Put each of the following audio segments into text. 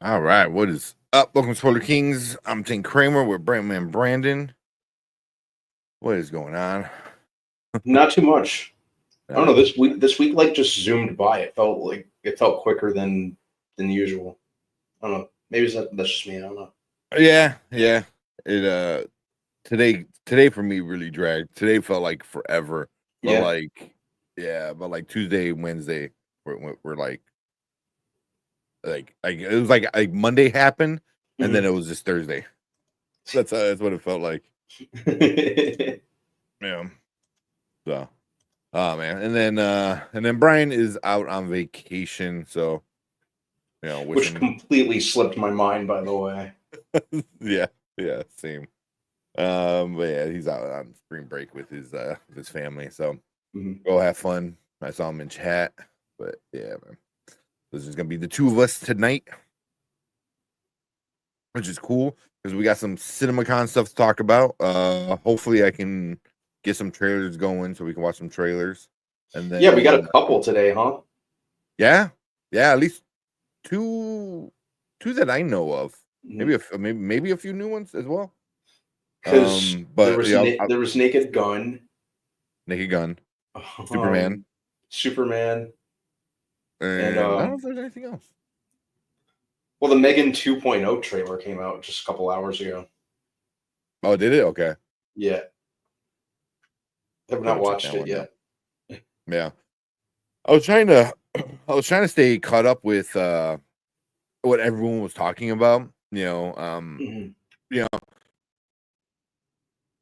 All right, what is up? Welcome to Spoiler Kings. I'm Tim Kramer with Brandman Brandon. What is going on? Not too much. I don't know. Uh, This week like just zoomed by. It felt quicker than usual. I don't know. Maybe that's just me. I don't know. yeah. It today for me really dragged. Today felt like forever, but Yeah. like Tuesday, Wednesday were like it was like Monday happened, and then Mhm. it was just Thursday. That's what it felt like. Yeah. So, oh man, and then Brian is out on vacation, so wish Which him. completely slipped my mind, by the way. Yeah, same. But yeah, he's out on spring break with his family, so Mhm. go have fun. I saw him in chat, but yeah, man, this is gonna be the two of us tonight, which is cool because we got some CinemaCon stuff to talk about. Hopefully, I can get some trailers going so we can watch some trailers, and Yeah, we got then a couple today, huh? yeah, at least two that I know of. Maybe Because maybe a few new ones as well. there But was yeah, there was Naked Gun, Naked Gun, Superman, um, Superman, and and I don't know if there's anything else. well, the Megan 2.0 trailer came out just a couple hours ago. Oh, did it? Okay, Yeah, have not gotta check watched that it one out. yet. Yeah, I was trying to I was trying to stay caught up with what everyone was talking about. Mhm. You know,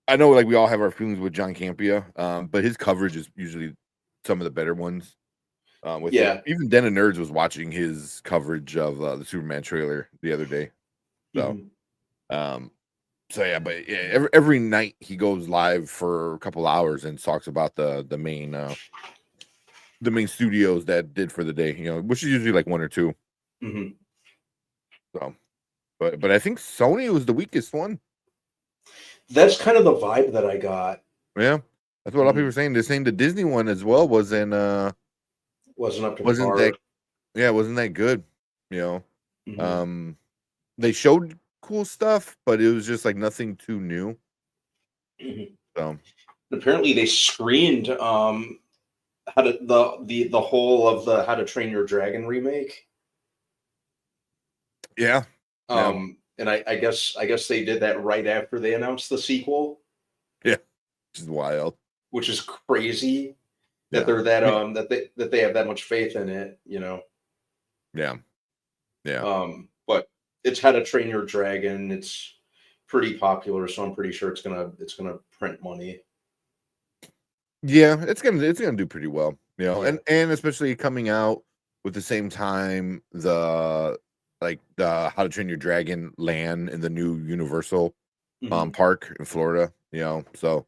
I know like we all have our feelings with John Campea, but his coverage is usually some of the better ones. With it, Yeah. even Den of Nerds was watching his coverage of the Superman trailer the other day. So, Mhm. um, but yeah, every night he goes live for a couple hours and talks about the main studios that did for the day. Which is usually like one or two. Mhm. So, but I think Sony was the weakest one. That's kind of the vibe that I got. Yeah, that's what a lot of people are Mhm. saying. They're saying the Disney one as well Wasn't up to wasn't par. that wasn't that good. You know, Mhm. um, they showed cool stuff, but it was just like nothing too new. Mhm. So Apparently, they screened how to the whole of the How to Train Your Dragon remake. yeah, yeah, And I guess they did that right after they announced the sequel, yeah, which is wild. which is crazy that Yeah, they're that I mean, that they have that much faith in it. yeah, yeah, But it's How to Train Your Dragon. It's pretty popular, so I'm pretty sure it's gonna print money. yeah. It's gonna do pretty well. Yeah. And especially coming out with the same time the How to Train Your Dragon land in the new Universal Mhm. park in Florida. So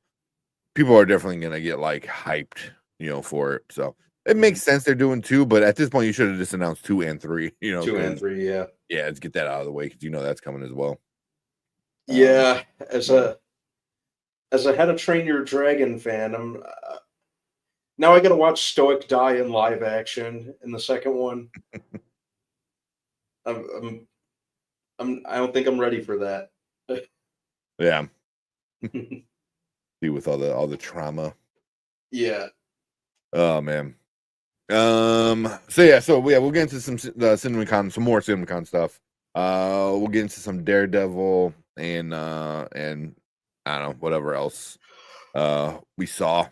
people are definitely gonna get like hyped, for it. So it makes Mhm. sense they're doing two, but at this point you should have just announced two and three. 2 and Because 3, yeah. yeah, let's get that out of the way because that's coming as well. Um, Yeah, as so a How to Train Your Dragon fan, now I gotta watch Stoic die in live action in the second one. I'm I'm I don't think I'm ready for that. yeah, see with all the trauma. Yeah. Oh man. So we'll get into some more CinemaCon stuff. We'll get into some Daredevil and I don't know whatever else we saw.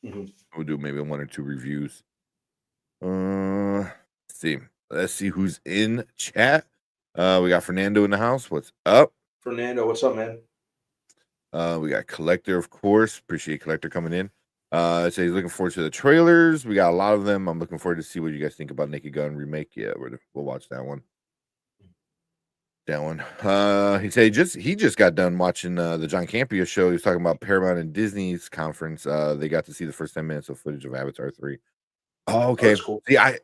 Mhm. We'll do maybe one or two reviews. Let's see. Let's see who's in chat. We got Fernando in the house. What's up? Fernando, what's up, man? We got Collector, of course. Appreciate Collector coming in. So he's looking forward to the trailers. We got a lot of them. I'm looking forward to see what you guys think about Naked Gun remake. Yeah, we'll watch that one. That one. He said he just got done watching the John Campea show. He was talking about Paramount and Disney's conference. They got to see the first 10 minutes of footage of Avatar 3. Oh, Oh, okay. that's cool. See, I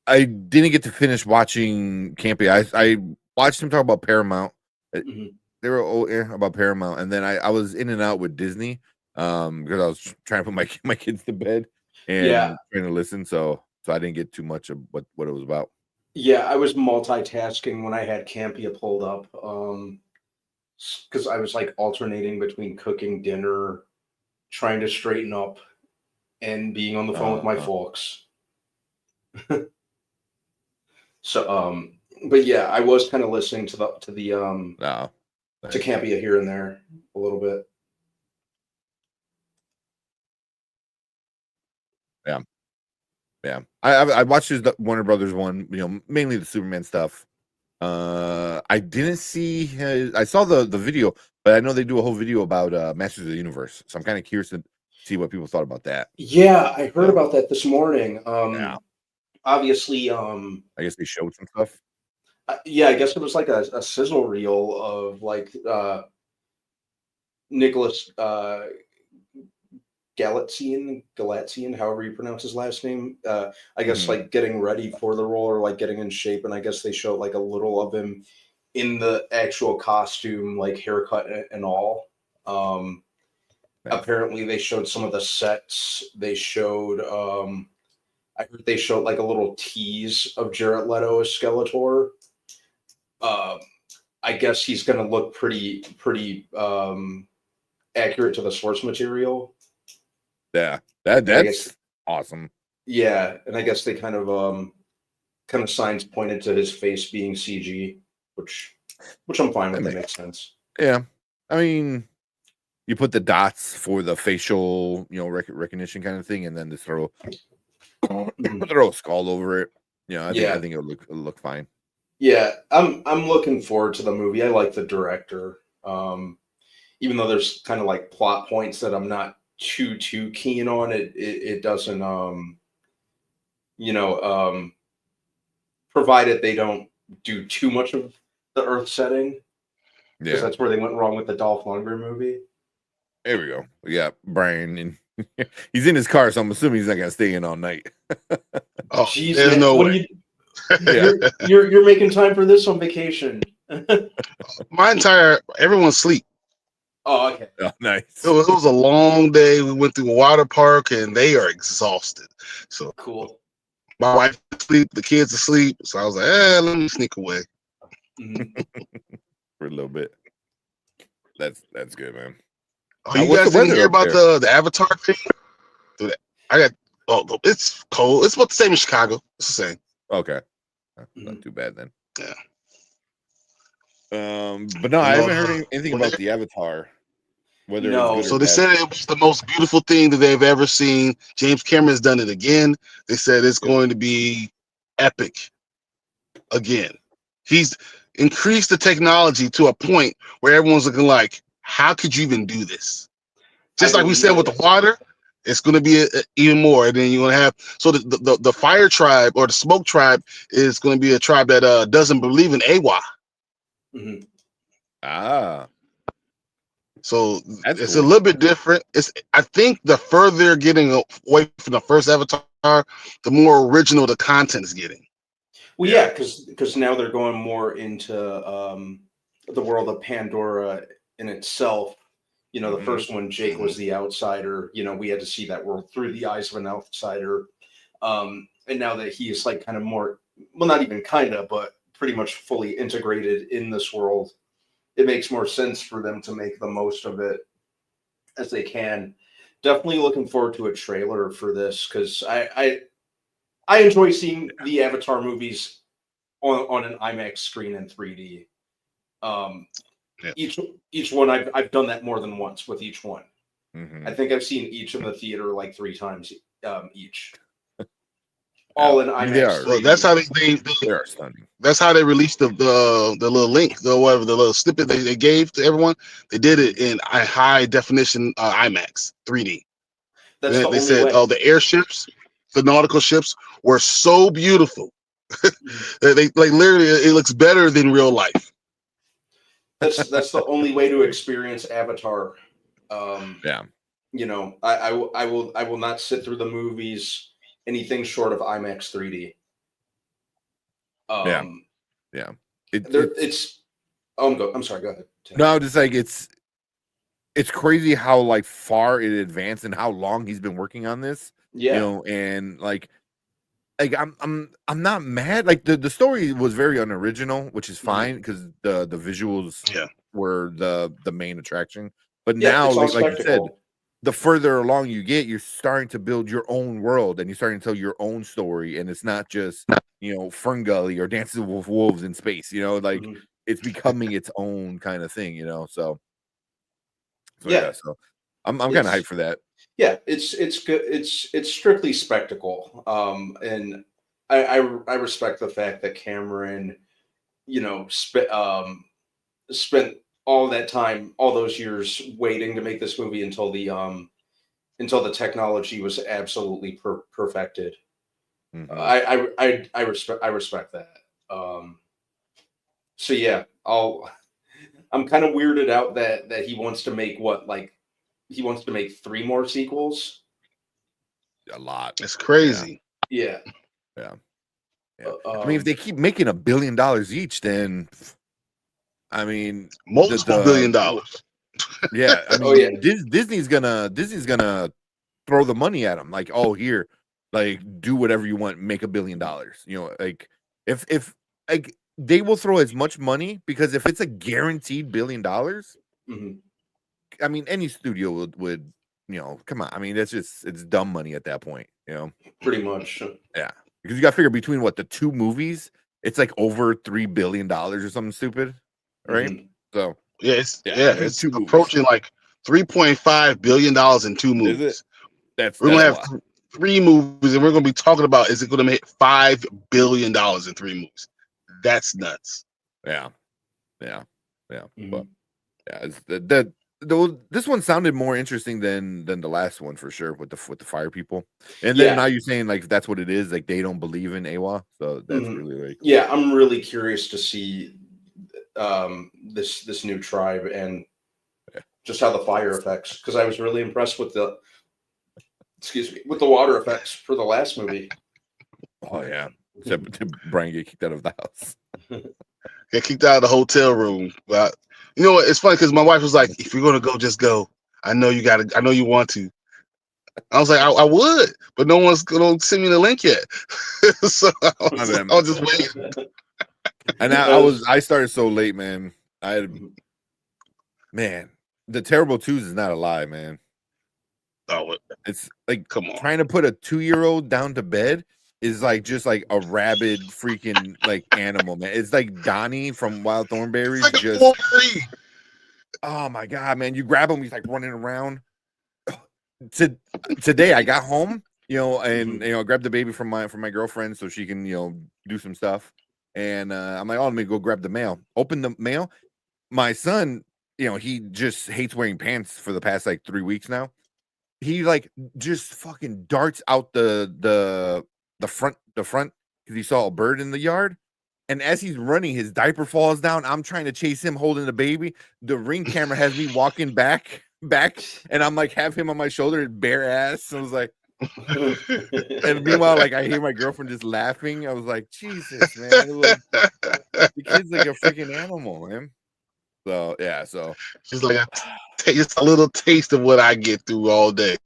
I didn't get to finish watching Campea. I watched him talk about Paramount. Mhm. They were about Paramount, and then I was in and out with Disney, because I was trying to put my kids to bed Yeah. and trying to listen, so I didn't get too much of what it was about. Yeah, I was multitasking when I had Campia pulled up. Because I was like alternating between cooking dinner, trying to straighten up, and being on the phone with my Uh, folks. So, but yeah, I was kind of listening no, to nice. Campia here and there a little bit. Yeah, yeah. I watched his Warner Brothers one. Mainly the Superman stuff. I didn't see his. I saw the video, but I know they do a whole video about Masters of the Universe. So I'm kind of curious to see what people thought about that. Yeah, I heard So about that this morning. yeah, Obviously, I guess they showed some stuff. yeah, I guess it was like a sizzle reel of like Nicholas Galatzian, however you pronounce his last name. I guess Hmm. like getting ready for the role or like getting in shape, and I guess they showed like a little of him in the actual costume, like haircut and all. Um, Nice. Apparently, they showed some of the sets. They showed. I heard they showed like a little tease of Jared Leto as Skeletor. Um, I guess he's going to look pretty accurate to the source material. Yeah, And I guess that's awesome. yeah, and I guess they kind of signs pointed to his face being CG, which I'm fine That with. That makes makes sense. Yeah, I mean, you put the dots for the facial, recognition kind of thing, and then just throw Mhm. throw a skull over it. I Yeah, think it'll look fine. yeah. I'm looking forward to the movie. I like the director. Even though there's kind of like plot points that I'm not too keen on, it doesn't you know provided they don't do too much of the Earth setting because Yeah, that's where they went wrong with the Dolph Lundgren movie. there we go. We got Brian, and he's in his car, so I'm assuming he's not gonna stay in all night. Oh, Jeez, there's man, no what do way. you you're making time for this on vacation? Everyone's sleep. Oh, okay. Oh, nice. It was a long day. We went through a water park and they are exhausted. So Cool. my wife is asleep, the kids are asleep. So I was like, let me sneak away. Mhm. For a little bit. That's good, man. Oh, you What's the guys didn't weather hear up about there? the Avatar thing? I got it's cold. It's about the same in Chicago. It's the same. Okay, not Mhm. too bad then. Yeah. But no, You I know, haven't heard anything when about the Avatar, whether it's good No. or so they bad. said it was the most beautiful thing that they've ever seen. James Cameron's done it again. They said it's Good. going to be epic again. He's increased the technology to a point where everyone's looking like, how could you even do this? I Just like we believe said with it. the water, it's going to be even more. And then you're going to have the fire tribe or the smoke tribe is going to be a tribe that doesn't believe in Awa. Mhm. Ah, So that's it's a cool. little bit different. I think the further they're getting away from the first Avatar, the more original the content is getting. Well, Yeah. yeah, because now they're going more into the world of Pandora in itself. The Hmm. first one, Jake was the outsider. We had to see that world through the eyes of an outsider. And now that he is like kind of more, well, not even kind of, but pretty much fully integrated in this world, it makes more sense for them to make the most of it as they can. Definitely looking forward to a trailer for this because I enjoy seeing the Avatar movies on an IMAX screen in 3D. Um, Yeah. each one I've done that more than once with each one. I Hmm. think I've seen each in the theater like 3 times each, Yeah, all in I mean they IMAX are Well, that's 3D. how they are stunning. that's how they released the little link, the whatever the little snippet they gave to everyone. They did it in a high definition IMAX 3D. That's the They only said, way. the airships, the nautical ships were so beautiful. Mhm. They like literally it looks better than real life. That's the only way to experience Avatar. Um, Yeah, I will not sit through the movies anything short of IMAX 3D. yeah, Um, yeah. there it's I'm sorry. Go ahead. Tim. No, just like it's crazy how like far it advanced and how long he's been working on this. Yeah. And like like I'm not mad. Like the story was very unoriginal, which is fine because the visuals Yeah. were the main attraction. But Yeah, now, it's all like you said, spectacle. the further along you get, you're starting to build your own world and you're starting to tell your own story, and it's not just Ferngully or Dances with Wolves in space. Like Mhm. it's becoming its own kind of thing. So Yeah, yeah, so I'm kind of hyped it's for that. yeah, it's good. It's strictly spectacle. And I respect the fact that Cameron, spent all that time, all those years waiting to make this movie until the technology was absolutely perfected. Mhm. I respect that. So yeah, I'm kind of weirded out that he wants to make he wants to make 3 more sequels. A lot. It's crazy. Yeah. Yeah. Yeah. Uh, I mean, if um, they keep making $1 billion each, then I mean, Multiple billion dollars. yeah, I oh yeah. mean, Disney's gonna throw the money at them. Like, oh, here, like, do whatever you want, make $1 billion. Like if like they will throw as much money because if it's a guaranteed $1 billion, Mhm. I mean, any studio would come on. I mean, it's dumb money at that point. Pretty much. Yeah, because you got to figure between the 2 movies, it's like over $3 billion or something stupid, right? Mhm. So Yeah, yeah, between it's 2 movies. approaching like $3.5 billion in 2 Is it? movies. That's We're gonna a have lot. 3 movies, and we're gonna be talking about is it gonna hit $5 billion in 3 movies? That's nuts. Yeah, yeah, yeah. But Mhm. yeah, it's that though this one sounded more interesting than the last one for sure with the fire people. And then Yeah. now you're saying like that's what it is, like they don't believe in AWA, so that's Mhm. really cool. Yeah, I'm really curious to see this new tribe and Yeah. just how the fire effects, because I was really impressed with the with the water effects for the last movie. Oh yeah, except Brian get kicked out of the house. Get kicked out of the hotel room. But you know what? It's funny because my wife was like, "If you're gonna go, just go. I know you got to. I know you want to." I was like, "I would, but no one's gonna send me the link yet." So I My was, bad, I man. was just waiting. And I started so late, man. I had man, the Terrible Twos is not a lie, man. Oh, It's like come on! trying to put a 2-year-old down to bed is like just like a rabid freaking like animal, man. It's like Donnie from Wild It's Thornberries. like a Just Wolverine. oh my god, man! You grab him, he's like running around. Today I got home, and Mhm. I grabbed the baby from my girlfriend so she can do some stuff. And I'm like, oh, let me go grab the mail. Open the mail. My son, he just hates wearing pants for the past like 3 weeks now. He like just fucking darts out the front because he saw a bird in the yard. And as he's running, his diaper falls down. I'm trying to chase him holding the baby. The Ring camera has me walking back, and I'm like have him on my shoulder, bare ass. I was like, and meanwhile, like I hear my girlfriend just laughing. I was like, Jesus, man, like the kid's like a freaking animal, man. So yeah, so She's like, just a little taste of what I get through all day.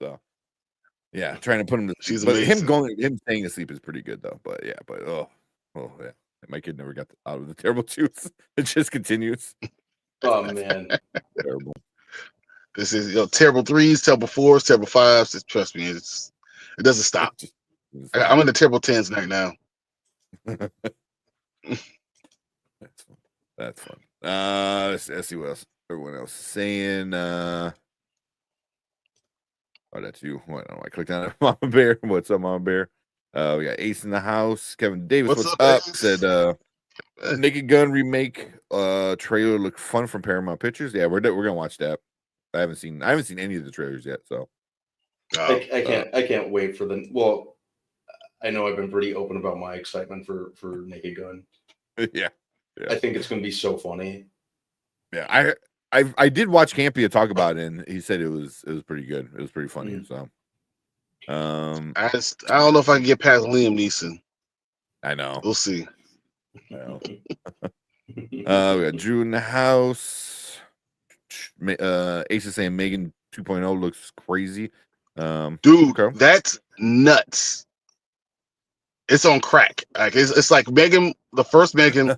so yeah, trying to put him to sleep. She's But amazing. him staying asleep is pretty good though. But yeah, oh yeah. My kid never got out of the terrible twos. It just continues. Oh man. Terrible. This is terrible threes, terrible fours, terrible fives. Trust me, it doesn't stop. It's I'm in the terrible tens right now. That's fun. That's fun. Let's see what else everyone else is saying. Oh, that's you. What? Oh, I clicked on it. Mama Bear. What's up, Mama Bear? We got Ace in the house. Kevin Davis, what's up? Ace? Said Naked Gun remake trailer looked fun from Paramount Pictures. Yeah, we're gonna watch that. I haven't seen any of the trailers yet, so I can't wait for the well, I know I've been pretty open about my excitement for Naked Gun. yeah. I think it's going to be so funny. Yeah, I did watch Campia talk about it, and he said it was pretty good. It was pretty funny. So, I don't know if I can get past Liam Neeson. I know. We'll see. I know. We got Drew in the house. Ace is saying Megan 2.0 looks crazy. Dude, Okay. that's nuts. It's on crack. Like it's like Megan, the first Megan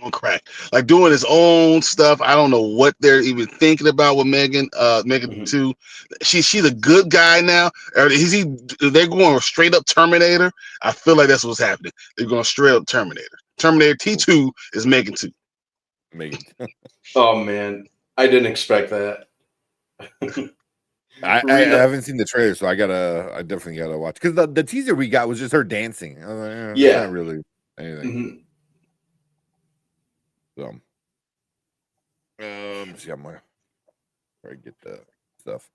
on crack. Like doing his own stuff. I don't know what they're even thinking about with Megan. Megan Mhm. 2. She's a good guy now. Or they're going straight up Terminator. I feel like that's what's happening. They're going straight up Terminator. Terminator T2 is Megan 2. Megan. Oh man, I didn't expect that. I Rita- haven't seen the trailer, so I definitely gotta watch because the teaser we got was just her dancing. I was like, it's Yeah. not really anything. Mhm. So, see, I'm gonna try to get the stuff.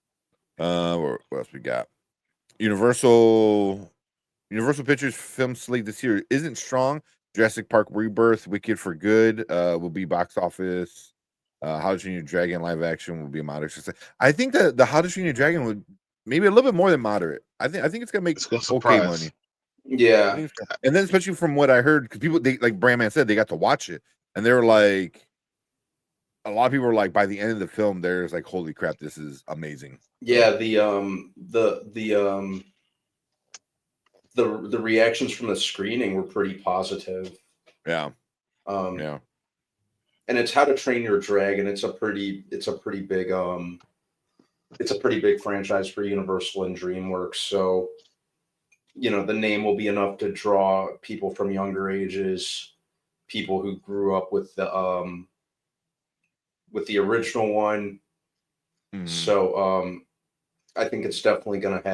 What else we got? Universal Pictures film slate this year isn't strong. Jurassic Park Rebirth, Wicked for Good, will be box office. How to Train Your Dragon live action will be a moderate success. I think that the How to Train Your Dragon would maybe a little bit more than moderate. I think it's gonna make It's gonna okay surprise. money. Yeah. And then especially from what I heard, because people they like Brandman said they got to watch it and they were like, a lot of people were like, by the end of the film, there's like, holy crap, this is amazing. Yeah, the reactions from the screening were pretty positive. Yeah. Yeah. And it's How to Train Your Dragon. It's a pretty big franchise for Universal and DreamWorks. So, the name will be enough to draw people from younger ages, people who grew up with the original one. Mhm. So I think it's definitely going to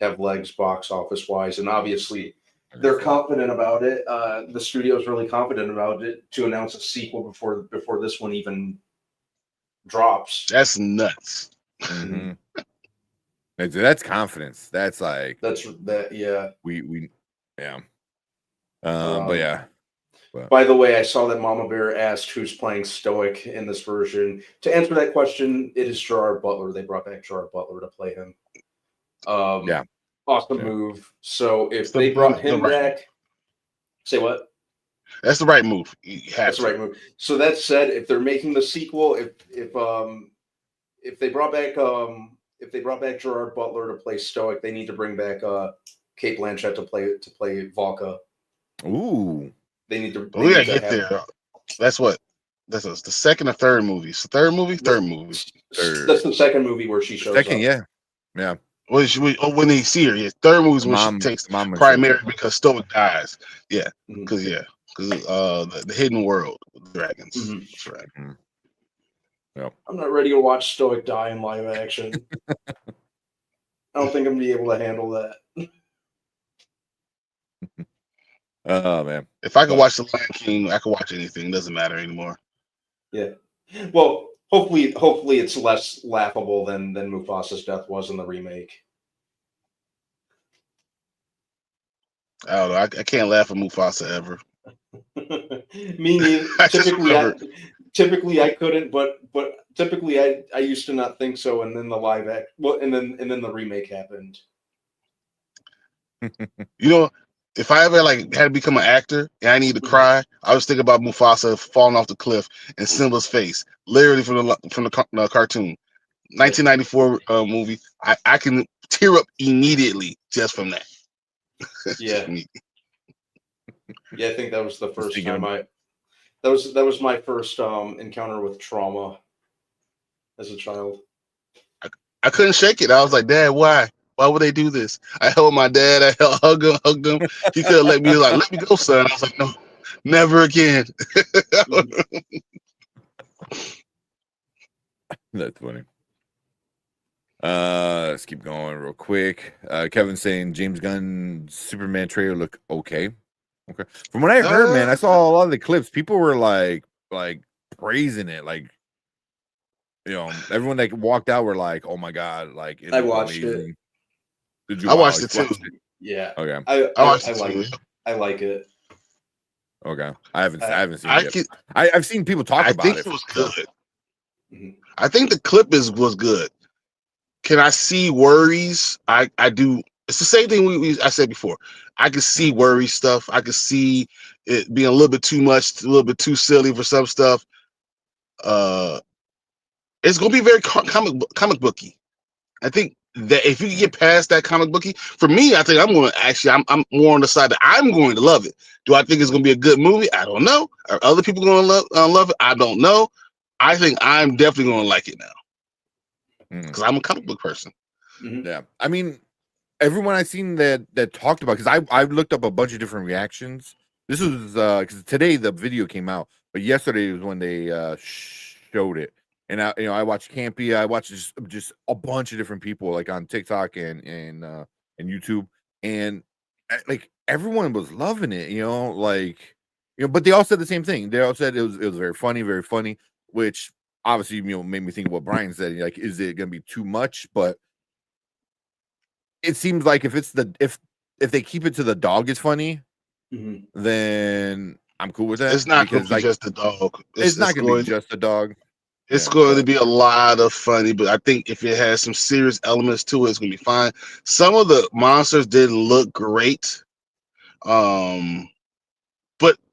have legs box office wise, and obviously they're confident about it. The studio's really confident about it to announce a sequel before this one even drops. That's nuts. Mhm. That's confidence. That's like yeah. We yeah. But yeah. By the way, I saw that Mama Bear asked who's playing Stoic in this version. To answer that question, it is Gerard Butler. They brought back Gerard Butler to play him. Yeah. Awesome move. So if they brought him back, say what? That's the right move. That's the right move. So that said, if they're making the sequel, if they brought back Gerard Butler to play Stoic, they need to bring back Cate Blanchett to play Valka. Ooh. They need to. We gotta get there. That's the second or third movie. It's the third movie. Third. That's the second movie where she shows up. Yeah. When they see her, yeah. Third movie is when she takes primary because Stoic dies. Yeah, because the hidden world with dragons. Mm-hmm. That's right. Mm-hmm. Yep. I'm not ready to watch Stoic die in live action. I don't think I'm gonna be able to handle that. Oh man! If I could watch The Lion King, I could watch anything. It doesn't matter anymore. Yeah. Well, hopefully it's less laughable than Mufasa's death was in the remake. I don't know. I can't laugh at Mufasa ever. Me neither. Typically I couldn't, but typically I used to not think so, and then the live act, and then the remake happened. If I ever had to become an actor and I need to cry, I was thinking about Mufasa falling off the cliff and Simba's face, literally from the cartoon, 1994 movie. I can tear up immediately just from that. Yeah. Yeah, I think that was the first time that was my first encounter with trauma as a child. I couldn't shake it. I was like, Dad, why? Why would they do this? I held my dad. I hugged him. He could have let me go, son. I was like, no, never again. That's funny. Let's keep going real quick. Kevin saying James Gunn Superman trailer look okay. From what I heard, man, I saw a lot of the clips. People were like praising it. Like, everyone that walked out were like, "Oh my god!" Like, I watched it. Did you? I watched it too. Yeah. Okay. I like it. Okay. I haven't seen it yet. I've seen people talk about it. I think it was good. I think the clip was good. Can I see worries? I do. It's the same thing I said before. I can see worry stuff. I can see it being a little bit too much, a little bit too silly for some stuff. It's gonna be very comic booky. I think that if you can get past that comic booky, for me, I think I'm more on the side that I'm going to love it. Do I think it's going to be a good movie? I don't know. Are other people going to love it? I don't know. I think I'm definitely going to like it now because I'm a comic book person. Yeah, I mean, everyone I've seen that talked about, because I've looked up a bunch of different reactions. This was because today the video came out, but yesterday was when they showed it. And I watched Campy. I watched just a bunch of different people like on TikTok and YouTube, and like everyone was loving it. But they all said the same thing. They all said it was very funny, which obviously made me think of what Brian said. Like, is it going to be too much? But it seems like if they keep it to the dog is funny, then I'm cool with that. It's not going to be just the dog. It's not going to be just the dog. It's going to be a lot of funny, but I think if it has some serious elements to it, it's going to be fine. Some of the monsters didn't look great, but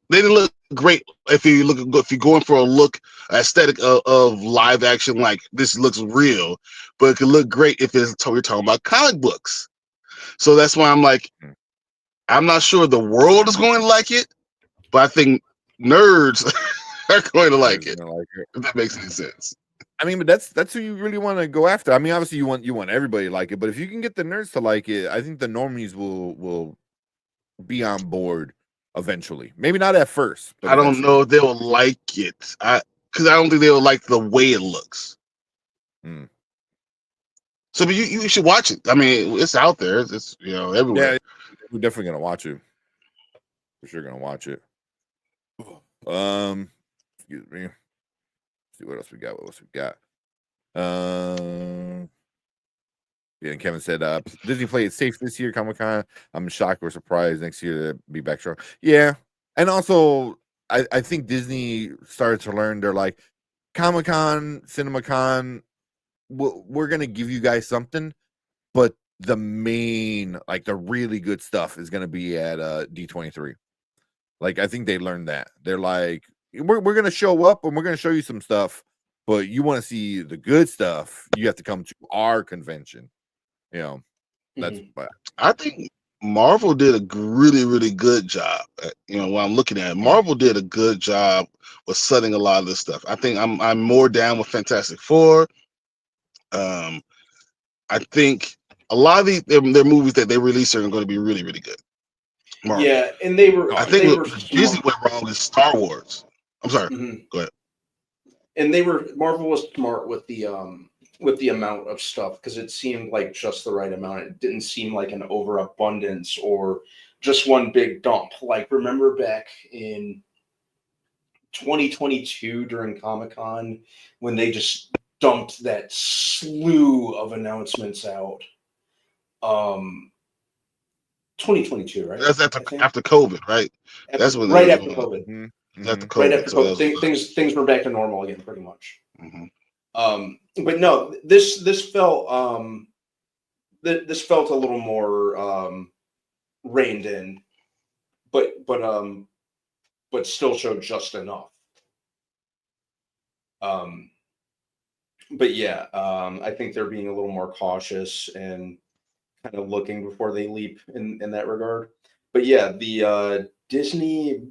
they didn't look great if you're going for a look aesthetic of live action. Like, this looks real, but it could look great if we're talking about comic books. So that's why I'm like, I'm not sure the world is going to like it, but I think nerds are going to like it. If that makes any sense. I mean, but that's who you really want to go after. I mean, obviously you want everybody to like it, but if you can get the nerds to like it, I think the normies will be on board eventually. Maybe not at first, but I don't know if they'll like it. Because I don't think they'll like the way it looks. So, but you should watch it. I mean, it's out there. It's everywhere. Yeah, we're definitely gonna watch it. For sure, gonna watch it. Excuse me. Let's see what else we got. Yeah, and Kevin said Disney played it safe this year, Comic-Con. I'm shocked or surprised next year to be back strong. Yeah. And also I think Disney started to learn. They're like, Comic-Con, CinemaCon, we're gonna give you guys something, but the main, like the really good stuff is gonna be at D23. Like, I think they learned that. They're like, we're gonna show up and we're gonna show you some stuff, but you want to see the good stuff, you have to come to our convention. That's I think Marvel did a really, really good job. When I'm looking at it, Marvel did a good job with setting a lot of this stuff. I think I'm more down with Fantastic Four. I think a lot of their movies that they release are going to be really, really good. Marvel. Yeah, and they were. I think what Disney went wrong is Star Wars. I'm sorry. Go ahead. And Marvel was smart with the amount of stuff, because it seemed like just the right amount. It didn't seem like an overabundance or just one big dump. Like, remember back in 2022 during Comic-Con when they just dumped that slew of announcements out. 2022, right? That's after COVID, right? That's when right after COVID. After COVID. Right after COVID, things were back to normal again, pretty much. But no, this felt a little more reined in, but still showed just enough. But yeah, I think they're being a little more cautious and kind of looking before they leap in that regard. But yeah, the Disney,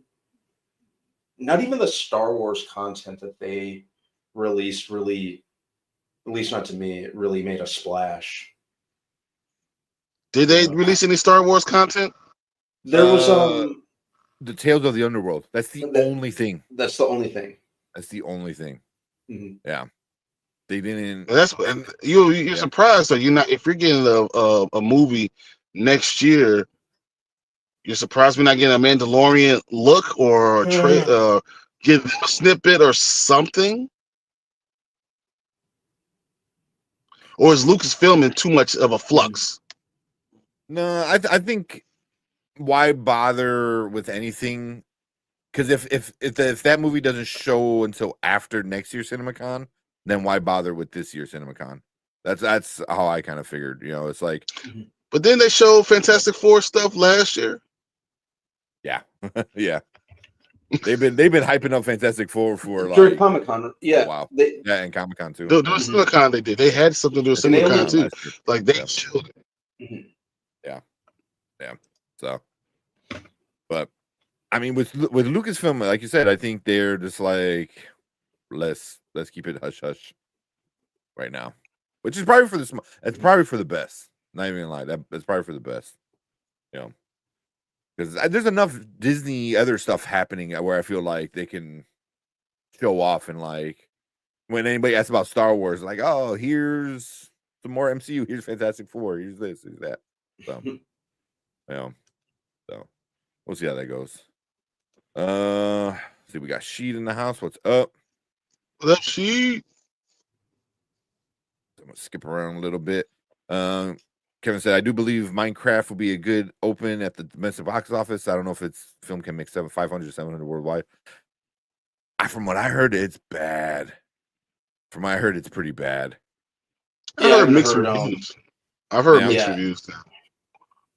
not even the Star Wars content that they released really, at least not to me, it really made a splash. Did they release any Star Wars content? There was the Tales of the Underworld. That's the only thing. That's the only thing. That's the only thing. Yeah. They didn't. You're surprised. So you're not, if you're getting a movie next year, you're surprised we're not getting a Mandalorian look or get a snippet or something. Or is Lucasfilm in too much of a flux? No, I think why bother with anything? Because if that movie doesn't show until after next year's CinemaCon, then why bother with this year's CinemaCon? That's how I kind of figured. It's like. But then they showed Fantastic Four stuff last year. Yeah, yeah. They've been hyping up Fantastic Four for during like Comic-Con. a Yeah, while. they Yeah, and Comic-Con too. During CinemaCon, they did. They had something during They did CinemaCon only- too. last year. Like they Yeah. showed it. Mhm. Yeah. So, but I mean, with Lucasfilm, like you said, I think they're just like let's keep it hush hush right now, which is probably for the it's probably for the best. Not even gonna lie, that's probably for the best. You know, because there's enough Disney other stuff happening where I feel like they can show off and like when anybody asks about Star Wars, like, oh, here's some more MCU, here's Fantastic Four, here's this, here's that. So, yeah. So we'll see how that goes. See, we got Sheet in the house. What's up? What up, she? I'm gonna skip around a little bit. Kevin said, I do believe Minecraft will be a good open at the domestic box office. I don't know if its film can make 500 or 700 worldwide. From what I heard, it's bad. From what I heard, it's pretty bad. I heard mixed reviews. I've heard mixed reviews now.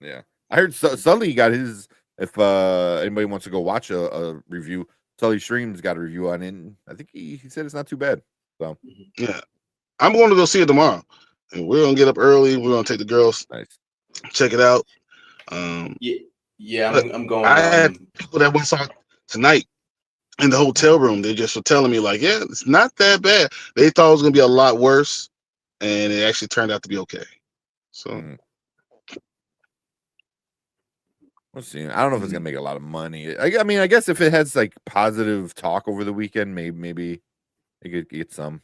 Yeah, I heard Sully got his. If anybody wants to go watch a review, Sully Streams got a review on it. And I think he said it's not too bad. So yeah, I'm going to go see it tomorrow. And we're gonna get up early. We're gonna take the girls. Nice. Check it out. Yeah, I'm going. I had people that went saw it tonight in the hotel room. They just were telling me like, yeah, it's not that bad. They thought it was gonna be a lot worse, and it actually turned out to be okay. So we'll see. I don't know if it's gonna make a lot of money. I mean, I guess if it has like positive talk over the weekend, maybe it could get some.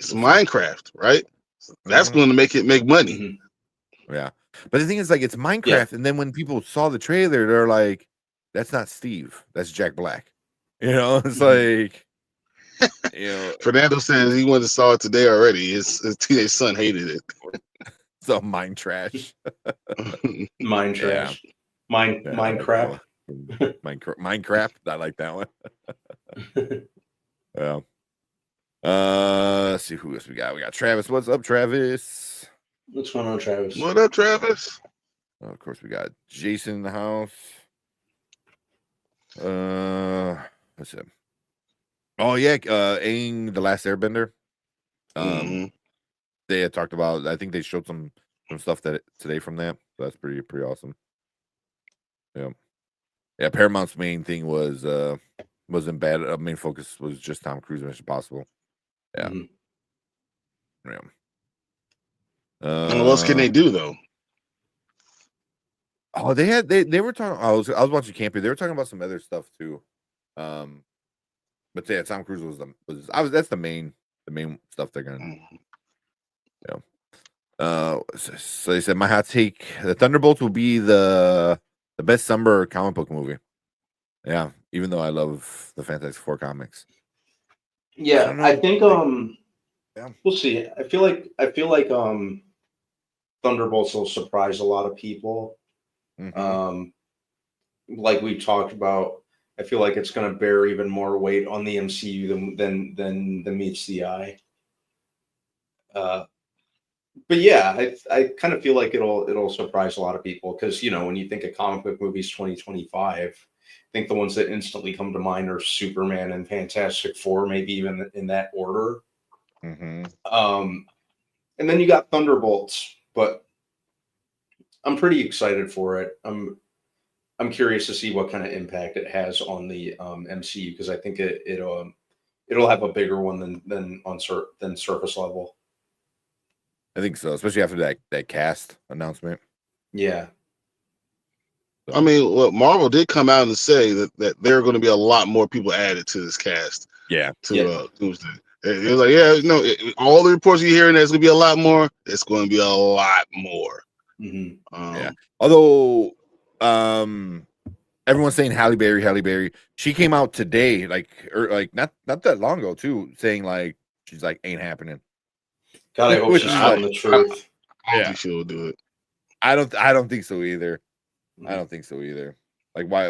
It's Minecraft, right? That's going to make money. Yeah, but the thing is, like, it's Minecraft, and then when people saw the trailer, they're like, "That's not Steve. That's Jack Black." You know, it's like, you know. Fernando says he went and saw it today already. His teenage son hated it. So mind trash. Mind trash. Mind crap. Mind crap. I like that one. Yeah. Let's see who else we got. We got Travis. What's up, Travis? What's going on, Travis? What up, Travis? Of course, we got Jason in the house. What's up? Oh yeah, Aang, the Last Airbender. They had talked about. I think they showed some stuff today from that. So that's pretty awesome. Yeah. Paramount's main thing wasn't bad. Main focus was just Tom Cruise Mission Impossible. Yeah. Yeah. What else can they do though? Oh, they were talking. I was watching Campy. They were talking about some other stuff too. But yeah, Tom Cruise that's the main stuff they're gonna do. Yeah. So they said my hot take: the Thunderbolts will be the best summer comic book movie. Yeah, even though I love the Fantastic Four comics. Yeah, I think yeah. We'll see. I feel like Thunderbolts will surprise a lot of people. Like we talked about, I feel like it's going to bear even more weight on the MCU than meets the eye. But yeah, I kind of feel like it'll surprise a lot of people because when you think of comic book movies 2025, I think the ones that instantly come to mind are Superman and Fantastic Four, maybe even in that order. And then you got Thunderbolts, but I'm pretty excited for it. I'm curious to see what kind of impact it has on the MCU because I think it'll have a bigger one than surface level. I think so, especially after that cast announcement. Yeah. So. I mean, well, Marvel did come out and say that there are going to be a lot more people added to this cast. Yeah. Tuesday. It was like, all the reports you're hearing, there's going to be a lot more. It's going to be a lot more. Yeah. Although, everyone's saying Halle Berry. She came out today, not that long ago, too, saying like she's like ain't happening. God, I hope she's telling the truth. I don't think she'll do it. I don't think so either. I don't think so either. Like why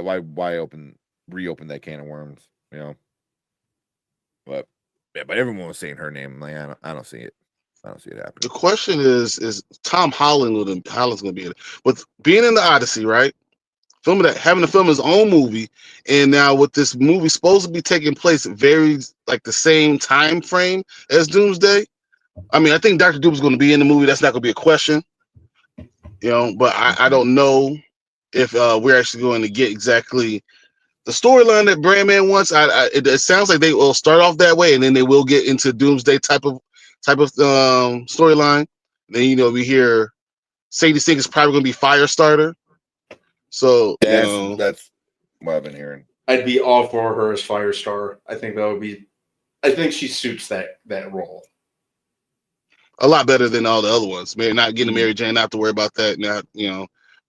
reopen that can of worms? But yeah, but everyone was saying her name. Like I don't see it. I don't see it happening. The question is Tom Holland Holland's going to be in it with being in the Odyssey, right? having to film his own movie, and now with this movie supposed to be taking place very like the same time frame as Doomsday. I mean, I think Dr. Doom is going to be in the movie. That's not going to be a question, but I don't know if we're actually going to get exactly the storyline that Brandman wants. It sounds like they will start off that way, and then they will get into Doomsday type of storyline. Then we hear Sadie Sink is probably going to be Firestarter. So that's what I've been hearing. I'd be all for her as Firestar. I think that would be. I think she suits that role a lot better than all the other ones. Maybe not getting Mary Jane, not to worry about that. Not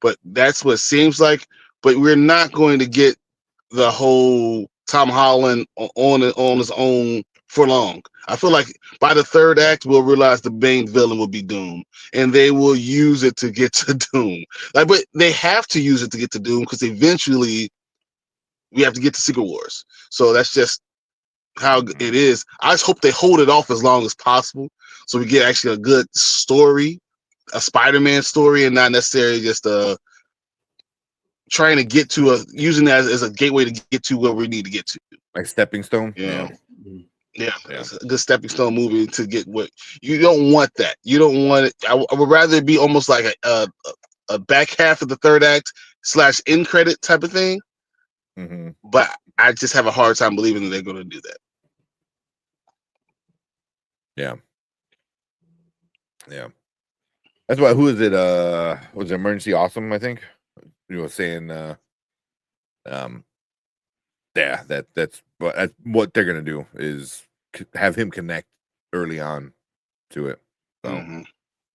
but that's what it seems like. But we're not going to get the whole Tom Holland on his own for long. I feel like by the third act, we'll realize the main villain will be Doom, and they will use it to get to Doom. But they have to use it to get to Doom because eventually we have to get to Secret Wars. So that's just how it is. I just hope they hold it off as long as possible, so we get actually a good story, a Spider-Man story, and not necessarily just trying to get to using that as a gateway to get to where we need to get to. Like stepping stone. Yeah. It's a good stepping stone movie to get what you don't want. That you don't want it. I would rather it be almost like a back half of the third act / end credit type of thing. But I just have a hard time believing that they're going to do that. Yeah. That's why. Who is it? Was it Emergency Awesome? I think you were saying. That's what they're gonna do is have him connect early on to it. So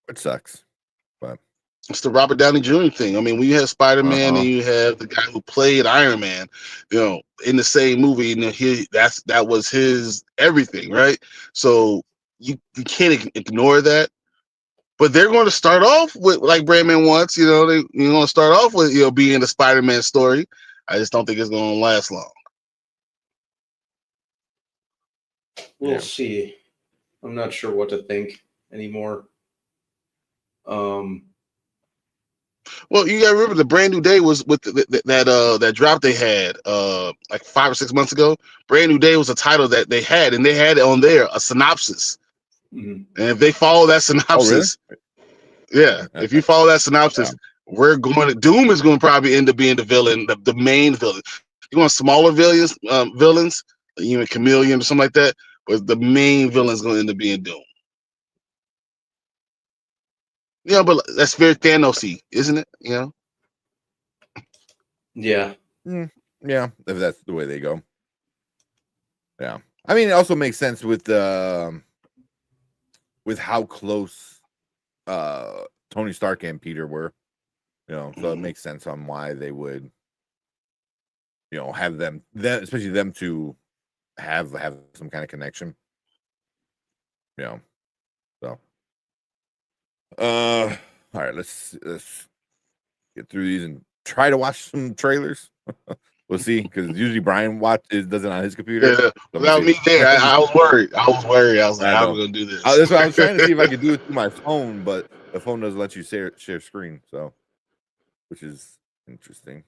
it sucks, but it's the Robert Downey Jr. thing. I mean, when you have Spider-Man and you have the guy who played Iron Man, in the same movie, and that was his everything, right? So you can't ignore that. But they're going to start off with like Brandman wants, they're going to start off with being the Spider-Man story. I just don't think it's going to last long. We'll see. I'm not sure what to think anymore. Well, you got to remember the Brand New Day was with that drop they had like 5 or 6 months ago. Brand New Day was a title that they had, and they had it on there, a synopsis. And if they follow that synopsis, if you follow that synopsis, Doom is going to probably end up being the villain, the main villain. You want smaller villains, even Chameleon or something like that, but the main villain is going to end up being Doom. But that's very Thanos-y, isn't it? Yeah. Yeah, if that's the way they go. Yeah. I mean, it also makes sense with how close Tony Stark and Peter were, so it makes sense on why they would, have them, especially them to have some kind of connection. So, all right, let's get through these and try to watch some trailers. We'll see, because usually Brian does it on his computer. Yeah, without me there, I was worried. I was like, how am I going to do this? That's why I was trying to see if I could do it through my phone, but the phone doesn't let you share screen, which is interesting.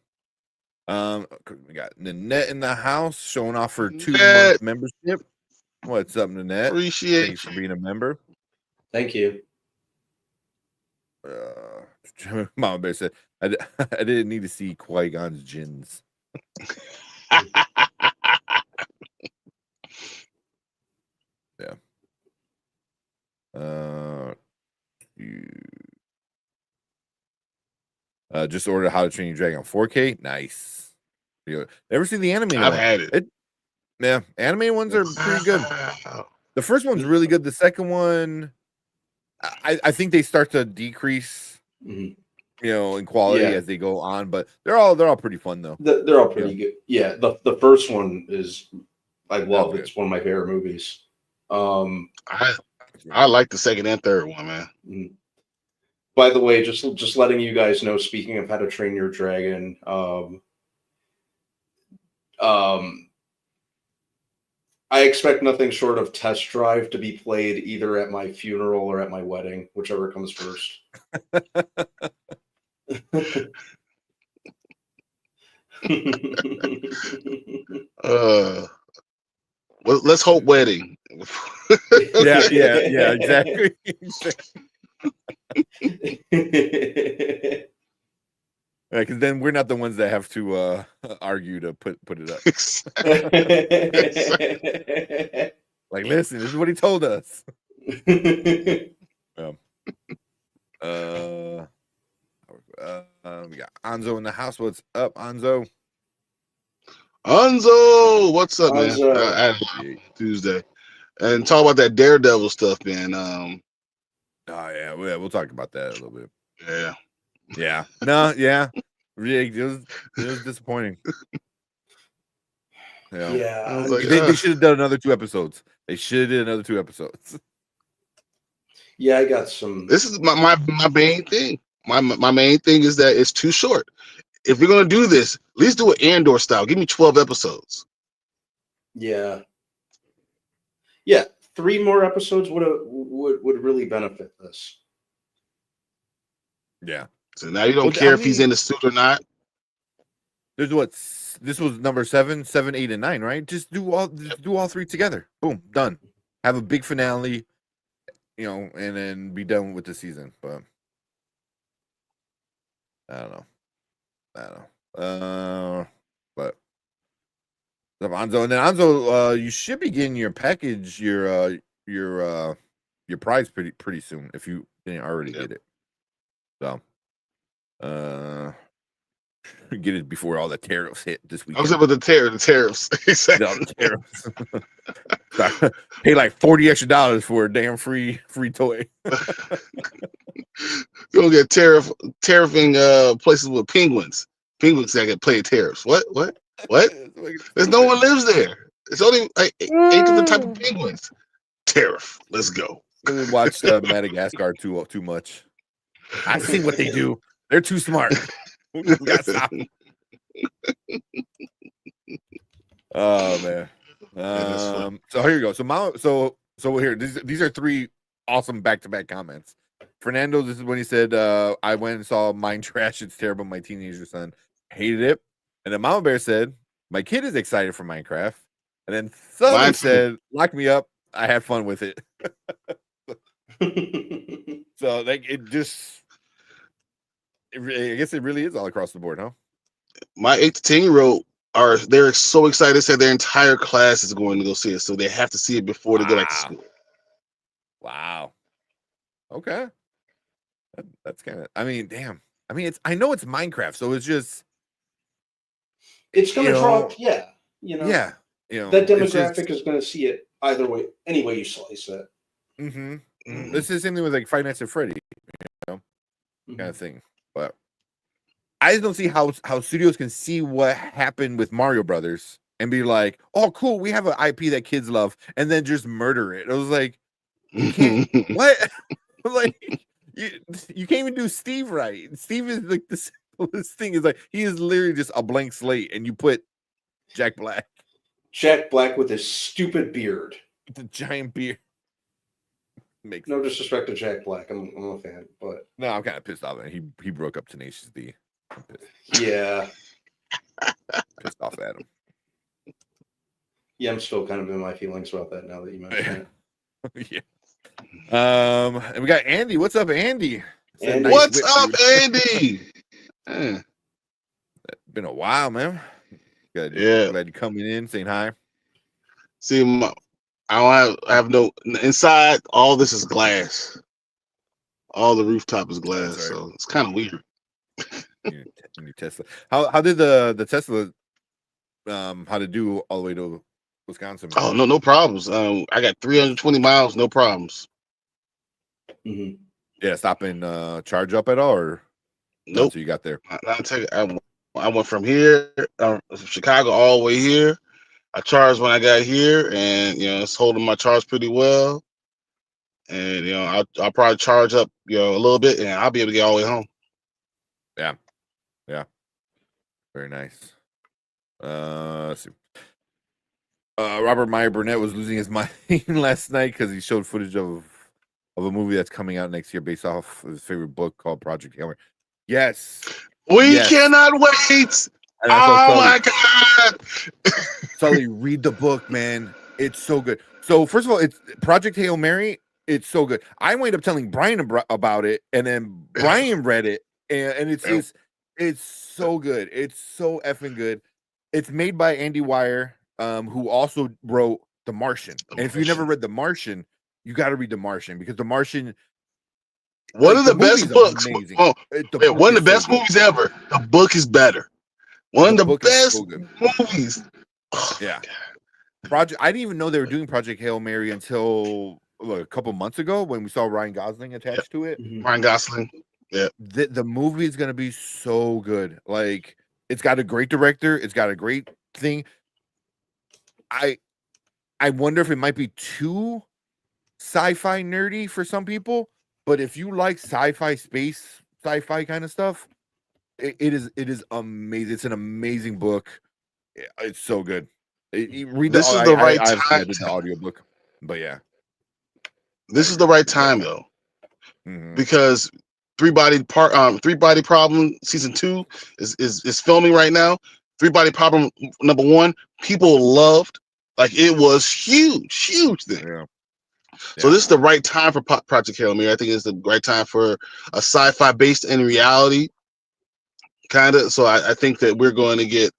We got Nanette in the house showing off her 2-month membership. What's up, Nanette? Appreciate Thanks for being a member. Thank you. Mama Bear said, I didn't need to see Qui-Gon's gins. Yeah. Just ordered How to Train Your Dragon on 4K. Nice. Ever seen the animated I've one? had it. Yeah, animated ones are pretty good. The first one's really good. The second one, I think they start to decrease, in quality as they go on. But they're all pretty fun though. They're all pretty good. Yeah, the first one is I love. It's one of my favorite movies. I like the second and third one, man. By the way, just letting you guys know, speaking of How to Train Your Dragon, I expect nothing short of Test Drive to be played either at my funeral or at my wedding, whichever comes first. Well, let's hope wedding. Yeah, exactly. Because then we're not the ones that have to argue to put it up. Like, listen, this is what he told us. We got Anzo in the house. What's up, Anzo? Anzo, what's up, man? Anzo. Tuesday, and talk about that Daredevil stuff, man. Oh yeah, we'll talk about that a little bit. Yeah. No, yeah. Really, it was disappointing. Yeah, I was like, they should have done another 2 episodes. They should have did another 2 episodes. Yeah, I got some. This is my main thing. My main thing is that it's too short. If you're gonna do this, at least do it Andor style. Give me 12 episodes. Yeah. 3 more episodes would really benefit this. Yeah. So now you don't care if he's in the suit or not. There's this was number 7, 8, and 9, right? Just do all 3 together. Boom, done. Have a big finale, and then be done with the season. But I don't know. But Anzo, and then Anzo, you should be getting your package, your prize pretty soon if you didn't already get it. So, get it before all the tariffs hit this week. I was about the tariffs. Exactly. The tariffs. Pay like $40 extra for a damn free toy. You don't get tariffing places with penguins. Penguins that can play tariffs. What? There's no one lives there. It's only like 8 different type of penguins. Tariff. Let's go. We watched Madagascar too much. I see what they do. They're too smart. We gotta stop. Oh man. So here you go. So here. These are 3 awesome back-to-back comments. Fernando, this is when he said, I went and saw Mind Trash. It's terrible. My teenager son hated it. And then Mama Bear said, my kid is excited for Minecraft. And then Southern said, lock me up. I had fun with it. So like I guess it really is all across the board, huh? My 8 to 10-year-old they're so excited. They said their entire class is going to go see it, so they have to see it before they go back to school. Wow. Okay. That's kind of. I mean, damn. I mean, I know it's Minecraft, so it's just. It's going to draw. Yeah. Yeah. That demographic is going to see it either way, any way you slice it. Mm-hmm. This is the same thing with like Five Nights at Freddy, kind of thing. But I just don't see how studios can see what happened with Mario Brothers and be like, "Oh, cool, we have an IP that kids love," and then just murder it. I was like, "You can't what?" Like you can't even do Steve right. Steve is like the simplest thing. Is like he is literally just a blank slate, and you put Jack Black. Jack Black with his stupid beard. The giant beard. Makes no disrespect to Jack Black. I'm a fan, but no, I'm kind of pissed off. He broke up Tenacious D. Yeah, pissed off at him. Yeah, I'm still kind of in my feelings about that now that you mention it. Yeah. And we got Andy. What's up, Andy? Nice what's up, Andy? Been a while, man. Good. Yeah. Glad you coming in, saying hi. See, I have no inside. All this is glass. All the rooftop is glass, right. So it's kind of weird. Your Tesla. How did the Tesla? How to do all the way to Wisconsin? Oh no problems. I got 320 miles, no problems. Mm-hmm. Yeah, stop and charge up at all, or nope. So you got there. I went from here, Chicago, all the way here. I charged when I got here, and it's holding my charge pretty well. And I'll probably charge up a little bit, and I'll be able to get all the way home. Yeah, very nice. Let's see. Robert Meyer Burnett was losing his mind last night because he showed footage of a movie that's coming out next year based off of his favorite book called Project Hammer. Yes, we cannot wait. And I saw Oh Sully. my god! Sully, read the book, man. It's so good. So first of all, it's Project Hail Mary. It's so good. I wound up telling Brian about it, and then Brian read it, and it's just, it's so good. It's so effing good. It's made by Andy Weir, who also wrote The Martian. And if you never read The Martian, you got to read The Martian, because The Martian, One like, of the best books. amazing. Oh, The one of book the is best so good. movies ever. The book is better. One The of the book is best so good. movies. Oh, Yeah. Project. I didn't even know they were doing Project Hail Mary until a couple months ago when we saw Ryan Gosling attached to it. Ryan Gosling. Yeah. The movie is gonna be so good. Like, it's got a great director. It's got a great thing. I wonder if it might be too sci-fi nerdy for some people, but if you like sci-fi, space, sci-fi kind of stuff, it is amazing. It's an amazing book. It's so good. Read the. This is the right I time. did the audiobook, but yeah. This is the right time though, Mhm. because Three Body Problem season 2 is filming right now. Three Body Problem #1, people loved, like, it was huge thing. Yeah. So this is the right time for Project Hail Mary. I think it's the right time for a sci-fi based in reality, kind of. So I think that we're going to get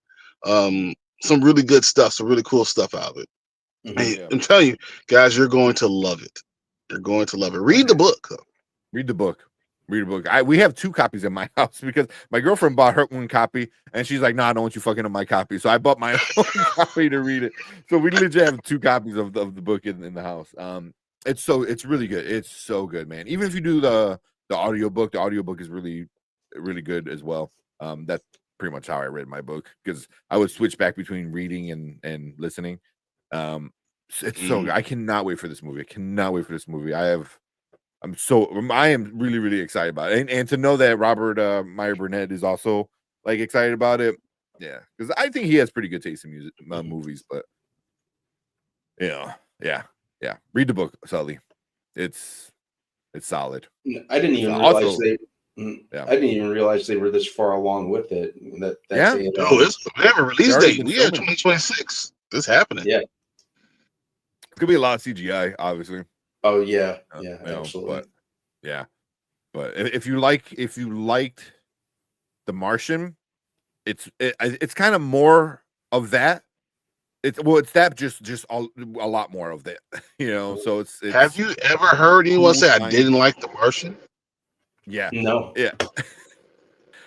some really good stuff, some really cool stuff out of it. And I'm telling you, guys, you're going to love it. You're going to love it. Read the book, though. Read the book. Read the book. We have 2 copies in my house because my girlfriend bought her 1 copy, and she's like, "Nah, I don't want you fucking up my copy." So I bought my own copy to read it. So we legit have 2 copies of the book in the house. It's really good. It's so good, man. Even if you do the audiobook, the audiobook is really good as well. That's pretty much how I read my book, because I would switch back between reading and listening. It's so good. I cannot wait for this movie. I am really excited about it, and to know that Robert Meyer Burnett is also, like, excited about it. Yeah, because I think he has pretty good taste in music movies. But yeah. Read the book, Sully. It's solid. I didn't even Also, realize I didn't even realize they were this far along with it. They had, We have a release already date. been We have filming. 2026. It's happening. Yeah. It's gonna be a lot of CGI, obviously. Oh yeah, But absolutely. yeah, but if you liked The Martian, it's kind of more of that. It's that just a lot more of that, So it's Have you ever heard anyone say I fine. didn't like The Martian? Yeah. No. Yeah.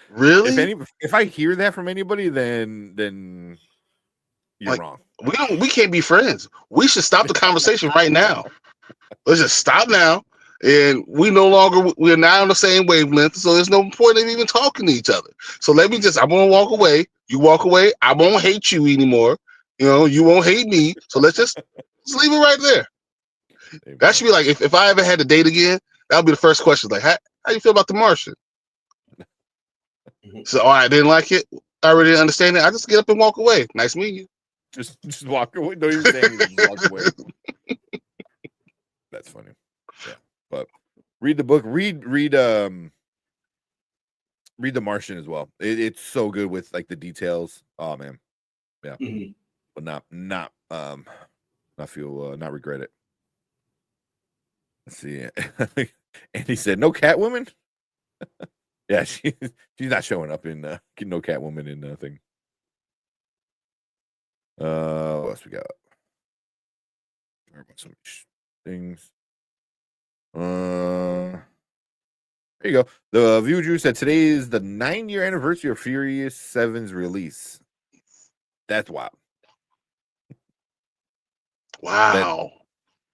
Really? If I hear that from anybody, then you're wrong. We can't be friends. We should stop the conversation right now. Let's just stop now. And we're now on the same wavelength, so there's no point in even talking to each other. So I'm gonna walk away. You walk away. I won't hate you anymore. You won't hate me. So let's leave it right there. That should be like, if I ever had to date again, that would be the first question. Like, how you feel about The Martian? So, I didn't like it. I already didn't understand it. I just get up and walk away. Nice meeting you. Just walk away. Don't even say anything. Just walk away. That's funny. Yeah, but read the book. Read The Martian as well. It's so good with, like, the details. Oh man, yeah. But not regret it. Let's see. And he said, "No Catwoman." Yeah, she's not showing up in no Catwoman in nothing. What else we got? Some things. There you go. The Viewer said today is the 9-year anniversary of Furious 7's release. That's wild. Wow.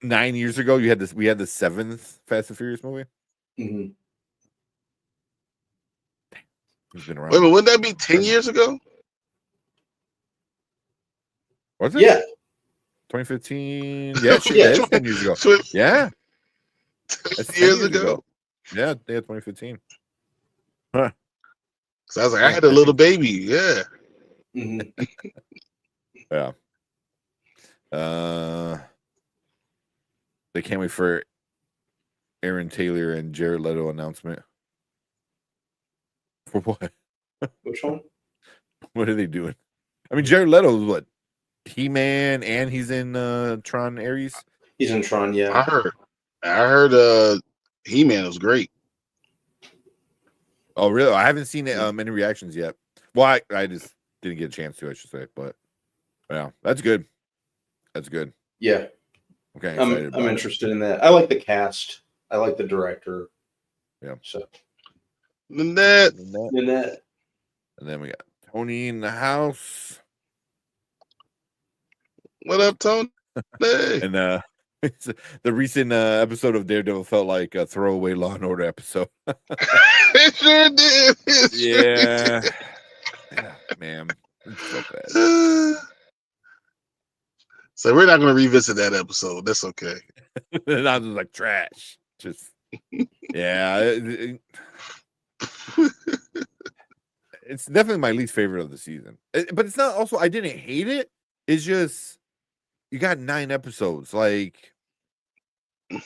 That 9 years ago, we had the 7th Fast and Furious movie. He's been around. Wait a minute, wouldn't that be 10 years ago? Was it? Yeah. 2015. Yeah, that's 10 years ago. Yeah. That's 10 years ago. Yeah, 2015. Huh. So I was like, I had a little baby. Yeah. Yeah. They can't wait for Aaron Taylor and Jared Leto announcement. For what? Which one? What are they doing? I mean, Jared Leto's what? He-Man, and he's in Tron Ares. He's in Tron, yeah. I heard He-Man was great. Oh, really? I haven't seen any reactions yet. Well, I just didn't get a chance to, I should say. But yeah, that's good. That's good. Yeah. Okay, I'm interested in that. I like the cast. I like the director. Yeah. So Nanette. Nanette. And then we got Tony in the house. What up, Tony? Hey. And the recent episode of Daredevil felt like a throwaway Law and Order episode. It sure did. Yeah. Yeah, man. It's so bad. So we're not going to revisit that episode. That's okay. And I was like, trash. Just, yeah. It's definitely my least favorite of the season. But it's not also, I didn't hate it. It's just, you got 9 episodes. Like, you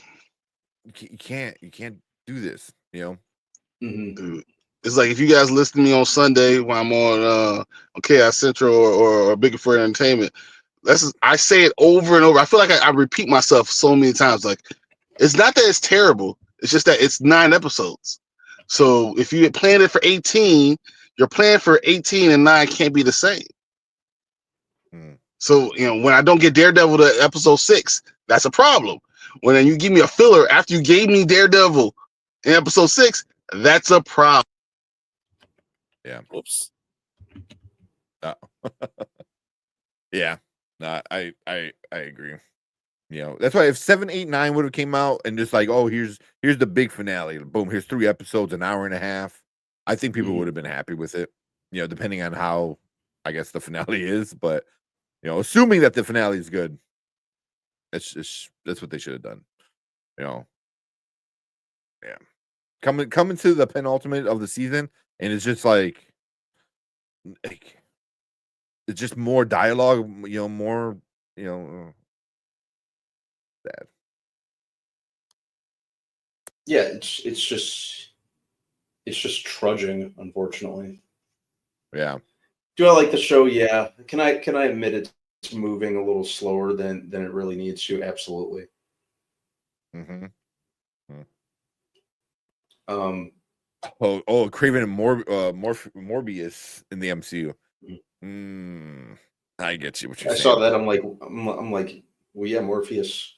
can't do this, you know? Dude, it's like if you guys listen to me on Sunday when I'm on Chaos Central or Bigger for Entertainment, I say it over and over. I feel like I repeat myself so many times. Like, it's not that it's terrible. It's just that it's 9 episodes. So if you planned it for 18, your plan for 18 and 9 can't be the same. So, when I don't get Daredevil to episode 6, that's a problem. When you give me a filler after you gave me Daredevil in episode 6, that's a problem. Yeah. Oops. Yeah. No, I agree. That's why if 7, 8, 9 would have came out and just like, oh, here's the big finale. Boom, here's 3 episodes, an hour and a half. I think people would have been happy with it. Depending on how I guess the finale is, but assuming that the finale is good, that's what they should have done. Yeah. Coming to the penultimate of the season, and it's just like it's just more dialogue, more, bad. Yeah, it's just trudging, unfortunately. Yeah. Do I like the show? Yeah. Can I admit it's moving a little slower than it really needs to? Absolutely. Mm-hmm. Craven and Morbius in the MCU. I get you. What you're saying. I saw that. I'm like, well, yeah, Morpheus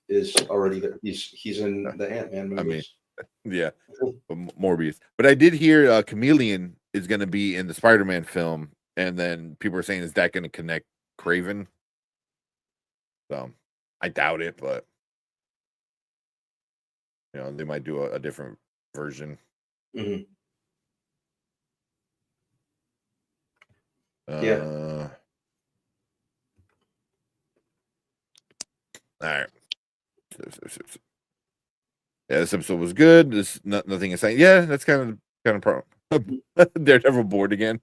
is already there. He's in the Ant-Man movies. I mean, yeah, Morbius. But I did hear Chameleon is going to be in the Spider-Man film, and then people are saying, is that going to connect Craven? So I doubt it, but they might do a different version. Mm-hmm. Yeah. All right. Yeah, this episode was good. There's nothing exciting. Yeah, that's kind of problem. Daredevil bored again.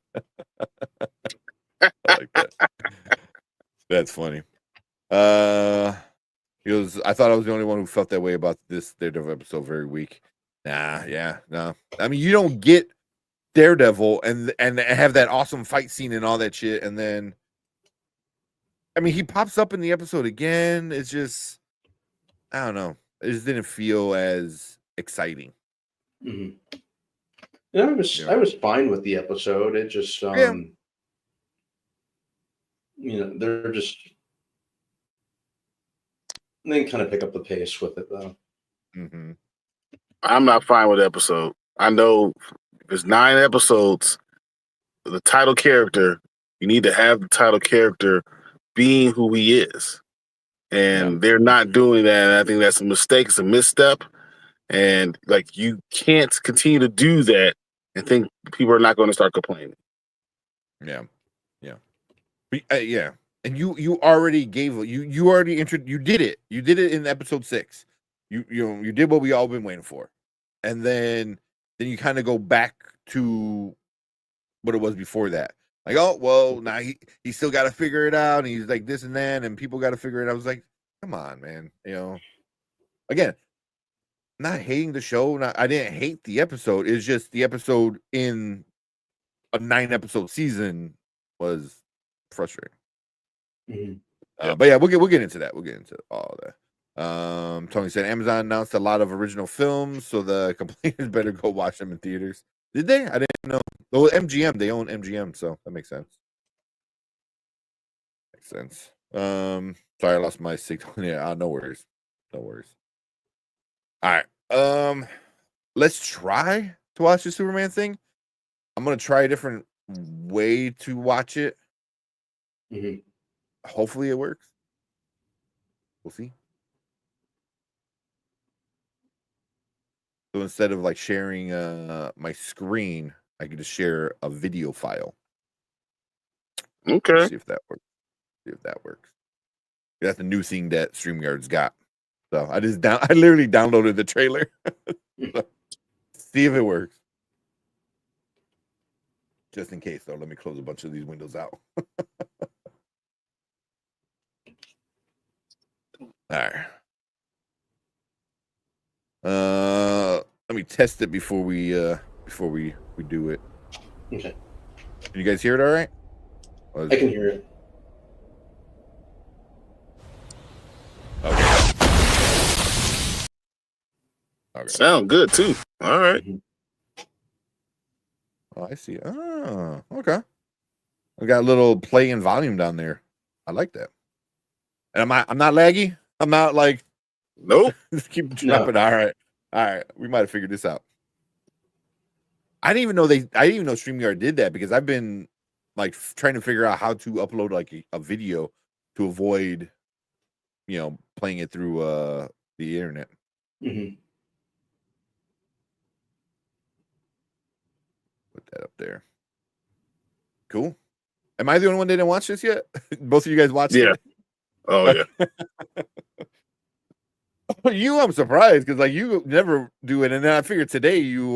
I like that. That's funny. He goes, I thought I was the only one who felt that way about this Daredevil episode. Very weak. No. I mean, you don't get Daredevil and have that awesome fight scene and all that shit, and then I mean, he pops up in the episode again. It's just, I don't know. It just didn't feel as exciting. Mm-hmm. And I was fine with the episode. It just they're just they kind of pick up the pace with it though. Mm-hmm. I'm not fine with the episode. I know there's 9 episodes. The title character, you need to have the title character being who he is. And they're not doing that. And I think that's a mistake. It's a misstep. And like, you can't continue to do that and think people are not going to start complaining. Yeah. Yeah. And you already gave you already you did it. You did it in episode 6. You did what we all been waiting for. And then you kind of go back to what it was before that. Like, oh, well, now he still got to figure it out. And he's like this and that, and people got to figure it out. I was like, come on, man. Again, not hating the show. I didn't hate the episode. It's just the episode in a 9-episode season was frustrating. Mhm. But yeah, we'll get into that. We'll get into all of that. Tony said Amazon announced a lot of original films, so the complainants better go watch them in theaters. Did they? I didn't know. Oh, MGM, they own MGM, so that makes sense. Makes sense. Sorry, I lost my signal. Yeah, no worries. No worries. All right. Let's try to watch the Superman thing. I'm gonna try a different way to watch it. Mhm. Hopefully it works. We'll see. So instead of like sharing my screen, I can just share a video file. Okay. See if that works. That's the new thing that StreamYard's got. So I literally downloaded the trailer. So, see if it works. Just in case, though, let me close a bunch of these windows out. All right. Let me test it before we do it. Okay. Can you guys hear it all right? I can hear it. Okay. Sound good too. All right. Oh, I see. Oh, okay. I got a little play and volume down there. I like that. And I'm not laggy. I'm not like Nope. just keep dropping. All right. We might have figured this out. I didn't even know StreamYard did that because I've been like trying to figure out how to upload like a video to avoid, playing it through the internet. Mm-hmm. Put that up there. Cool. Am I the only one that didn't watch this yet? Both of you guys watched it? Oh yeah. I'm surprised because like you never do it, and then I figured today you.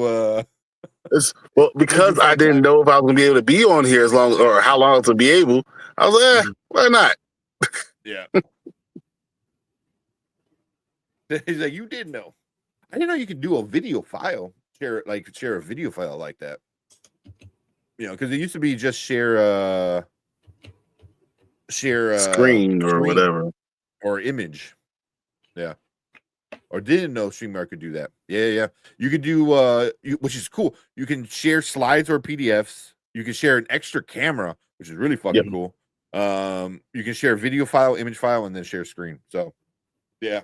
Well, because I didn't know if I was gonna be able to be on here as long or how long to be able. I was like, why not? Yeah. He's like, you did know. I didn't know you could do a video file. Share a video file like that. Because it used to be just share Screen or whatever. Or image. Yeah. Or didn't know StreamYard could do that. Yeah. You could do which is cool. You can share slides or PDFs. You can share an extra camera, which is really fucking cool. You can share video file, image file, and then share screen. So yeah.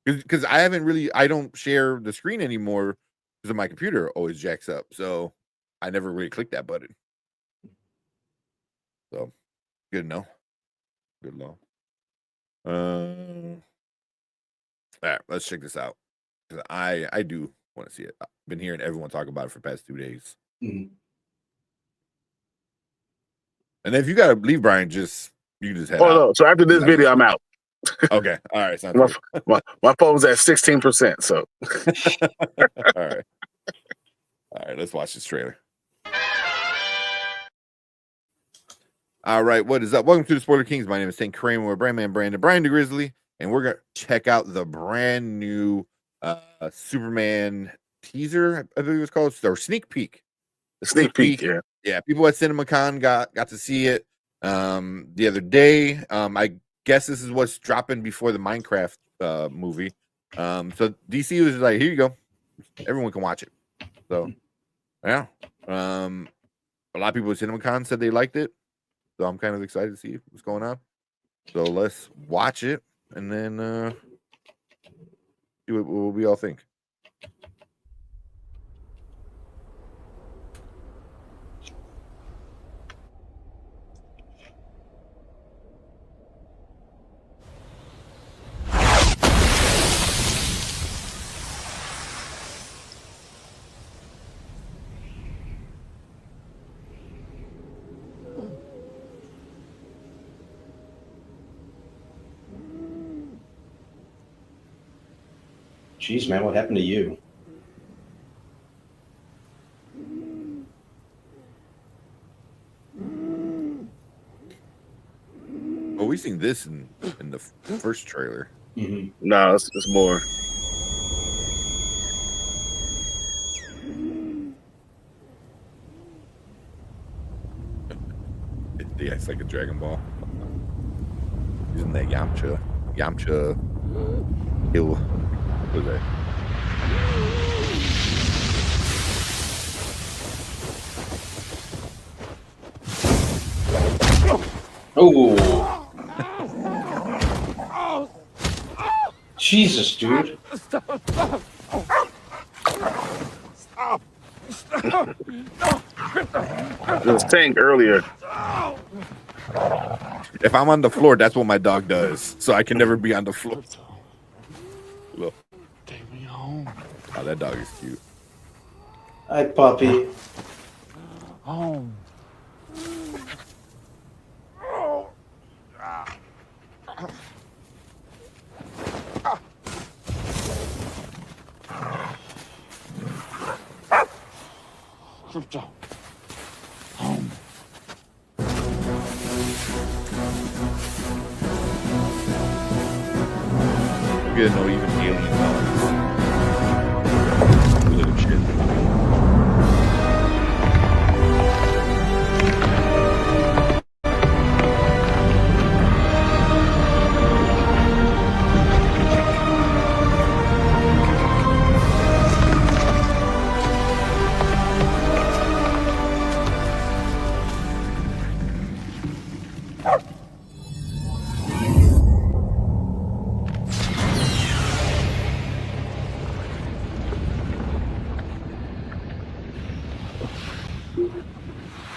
Because I don't share the screen anymore because my computer always jacks up. So I never really clicked that button. So good to know. Good to know. All right, let's check this out. I do want to see it. I've been hearing everyone talk about it for the past 2 days. Mm-hmm. And if you gotta leave, Brian, you can just head out. No. So after this video, I'm out. Okay. All right. Sounds good. My phone's at 16%. So All right. Let's watch this trailer. All right, what is up? Welcome to the Spoiler Kings. My name is St. Kramer. We're Brandman Brandon, Brian the Grizzly, and we're gonna check out the brand new Superman teaser, I believe it's called, or sneak peek. The sneak peek, yeah. Yeah, people at CinemaCon got to see it the other day. I guess this is what's dropping before the Minecraft movie. So DC was like, here you go, everyone can watch it. So yeah, a lot of people at CinemaCon said they liked it. So I'm kind of excited to see what's going on. So let's watch it and then see what we all think. Jeez, man, what happened to you? Oh, we seen this in the first trailer. Mm-hmm. No, it's more. yeah, it's like a Dragon Ball. Using that Yamcha kill. What was that? Oh. Jesus, dude. Stop. It was Tank earlier. If I'm on the floor, that's what my dog does. So I can never be on the floor. Look. Take me home. Oh, that dog is cute. Hi, puppy. Home. Crypto. Home. We didn't know even alien dogs. Little shit.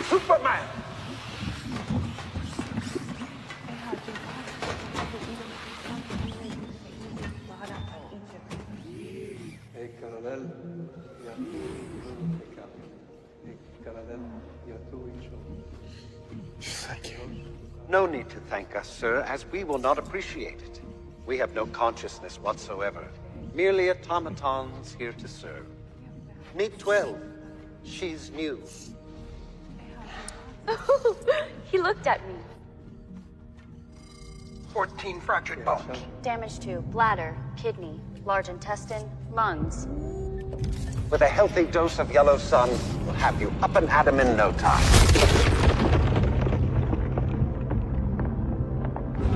Superman! Thank you. No need to thank us, sir, as we will not appreciate it. We have no consciousness whatsoever. Merely automatons here to serve. Meet 12. She's new. He looked at me. 14 fractured bones. Damage to bladder, kidney, large intestine, lungs. With a healthy dose of yellow sun, we'll have you up and at 'em in no time.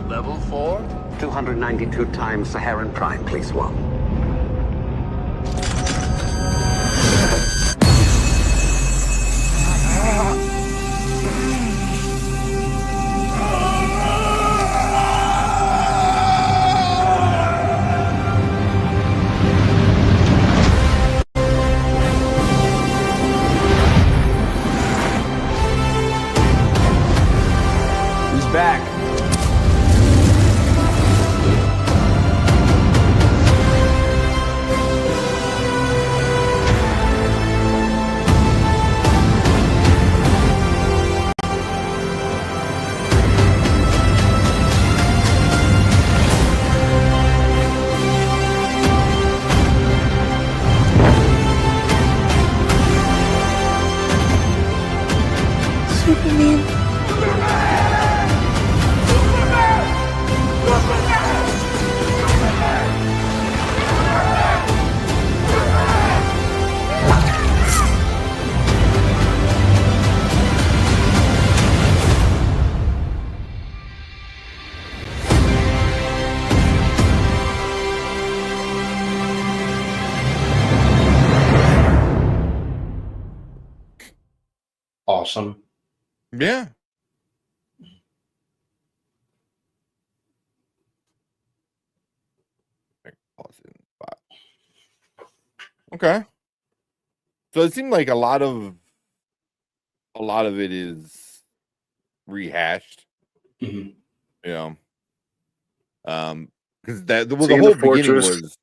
Level 4? 292 times Saharan Prime, please, one. He's back. Awesome. Yeah. Pause it in 5. Okay. So it seemed like a lot of it is rehashed. Mhm. You know. Because the whole Seeing beginning fortress. was,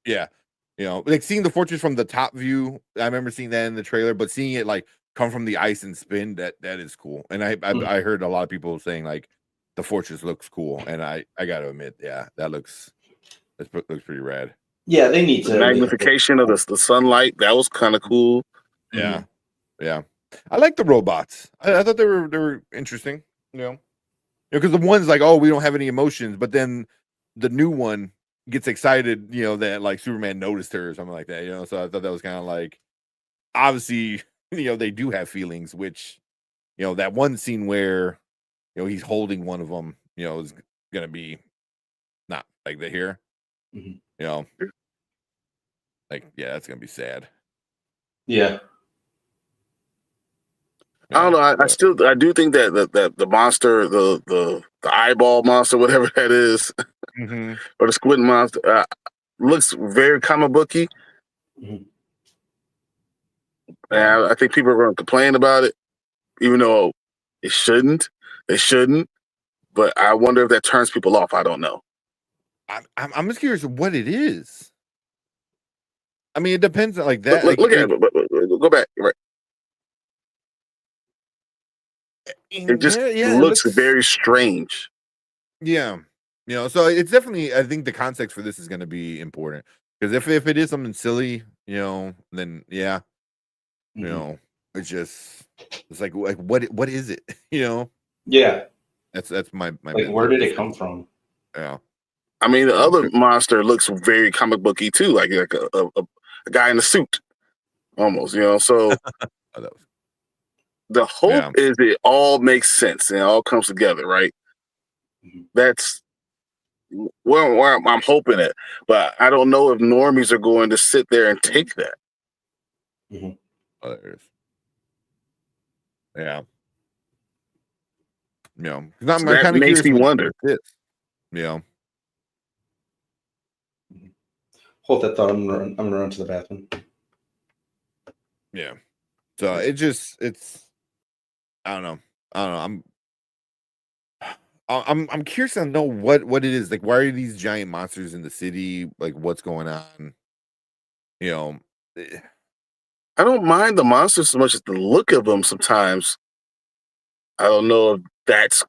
yeah, like seeing the fortress from the top view. I remember seeing that in the trailer, but seeing it like come from the ice and spin, that is cool. And I heard a lot of people saying like the fortress looks cool, and I gotta admit, yeah, that looks pretty rad. Yeah, they need The to magnification of the sunlight, that was kind of cool. Yeah, yeah. I like the robots. I thought they were interesting. Because the one's like, oh, we don't have any emotions, but then the new one gets excited, that like Superman noticed her or something like that, So I thought that was kind of like, obviously, they do have feelings, which, that one scene where he's holding one of them, is gonna be not like the here, Mhm. like that's gonna be sad. Yeah. I don't know. I but- still I do think that the monster, the eyeball monster, whatever that is, Mhm. or the squid monster, looks very comic booky. Mhm. And I think people are going to complain about it, even though it shouldn't. They shouldn't. But I wonder if that turns people off. I don't know. I'm just curious what it is. I mean, it depends on like that. Look at it. But go back. Right. It just it looks very strange. Yeah. So it's definitely, I think the context for this is going to be important, because if it is something silly, then yeah, Mhm. it's like what is it? Yeah. That's my Like, where did it come from? Yeah. I mean, the other monster looks very comic booky too, like a guy in a suit, almost. So Oh, that was, the hope is it all makes sense and it all comes together, right? Mhm. That's where I'm hoping it, but I don't know if normies are going to sit there and take that. Mhm. oh, there it is. Yeah. Because So I'm that kind of makes curious me what wonder. this. Yeah. Hold that thought. I'm gonna run to the bathroom. Yeah. So it's I don't know. I'm curious to know what it is. Like, why are these giant monsters in the city? Like, what's going on? Eh, I don't mind the monsters so much as the look of them sometimes. I don't know if that's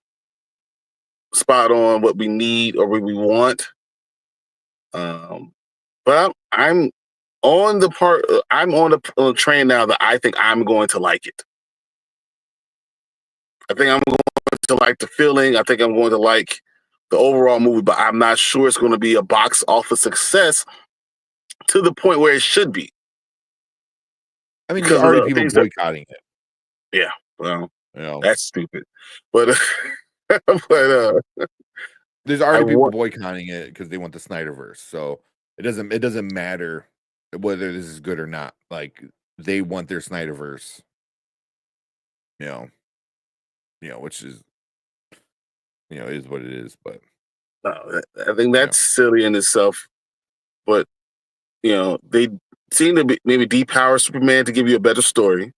spot on what we need or what we want. But I'm on the part. I'm on the train now that I think I'm going to like it. I think I'm going to like the feeling. I think I'm going to like the overall movie, but I'm not sure it's going to be a box office success to the point where it should be. I mean, Because there's of already the people things that, boycotting it. yeah, well, that's stupid. But but There's I already people want. boycotting it because they want the Snyderverse. So it doesn't matter whether this is good or not. Like, they want their Snyderverse. Which is is what it is. But I think that's silly in itself. But they seem to be maybe depower Superman to give you a better story.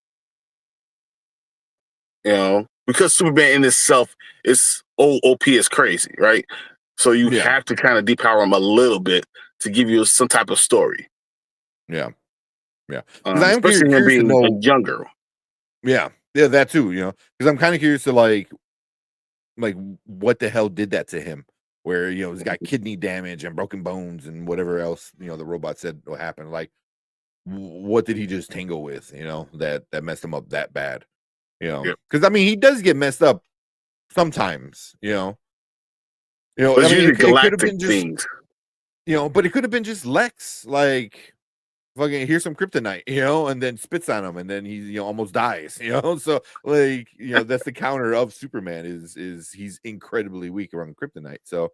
Because Superman in itself is OP is crazy, right? So you have to kind of depower him a little bit to give you some type of story. Yeah. Because I am Especially him curious to being know. younger. Yeah, that too. Because I'm kind of curious to like what the hell did that to him? Where he's got kidney damage and broken bones and whatever else the robot said will happen. Like, what did he just tangle with? That messed him up that bad. Because I mean, he does get messed up sometimes. But I it's mean, usually it could have galactic been just things. but it could have been just Lex, like, fucking, here's some kryptonite, and then spits on him, and then he almost dies, so like, that's the counter of Superman is he's incredibly weak around kryptonite. So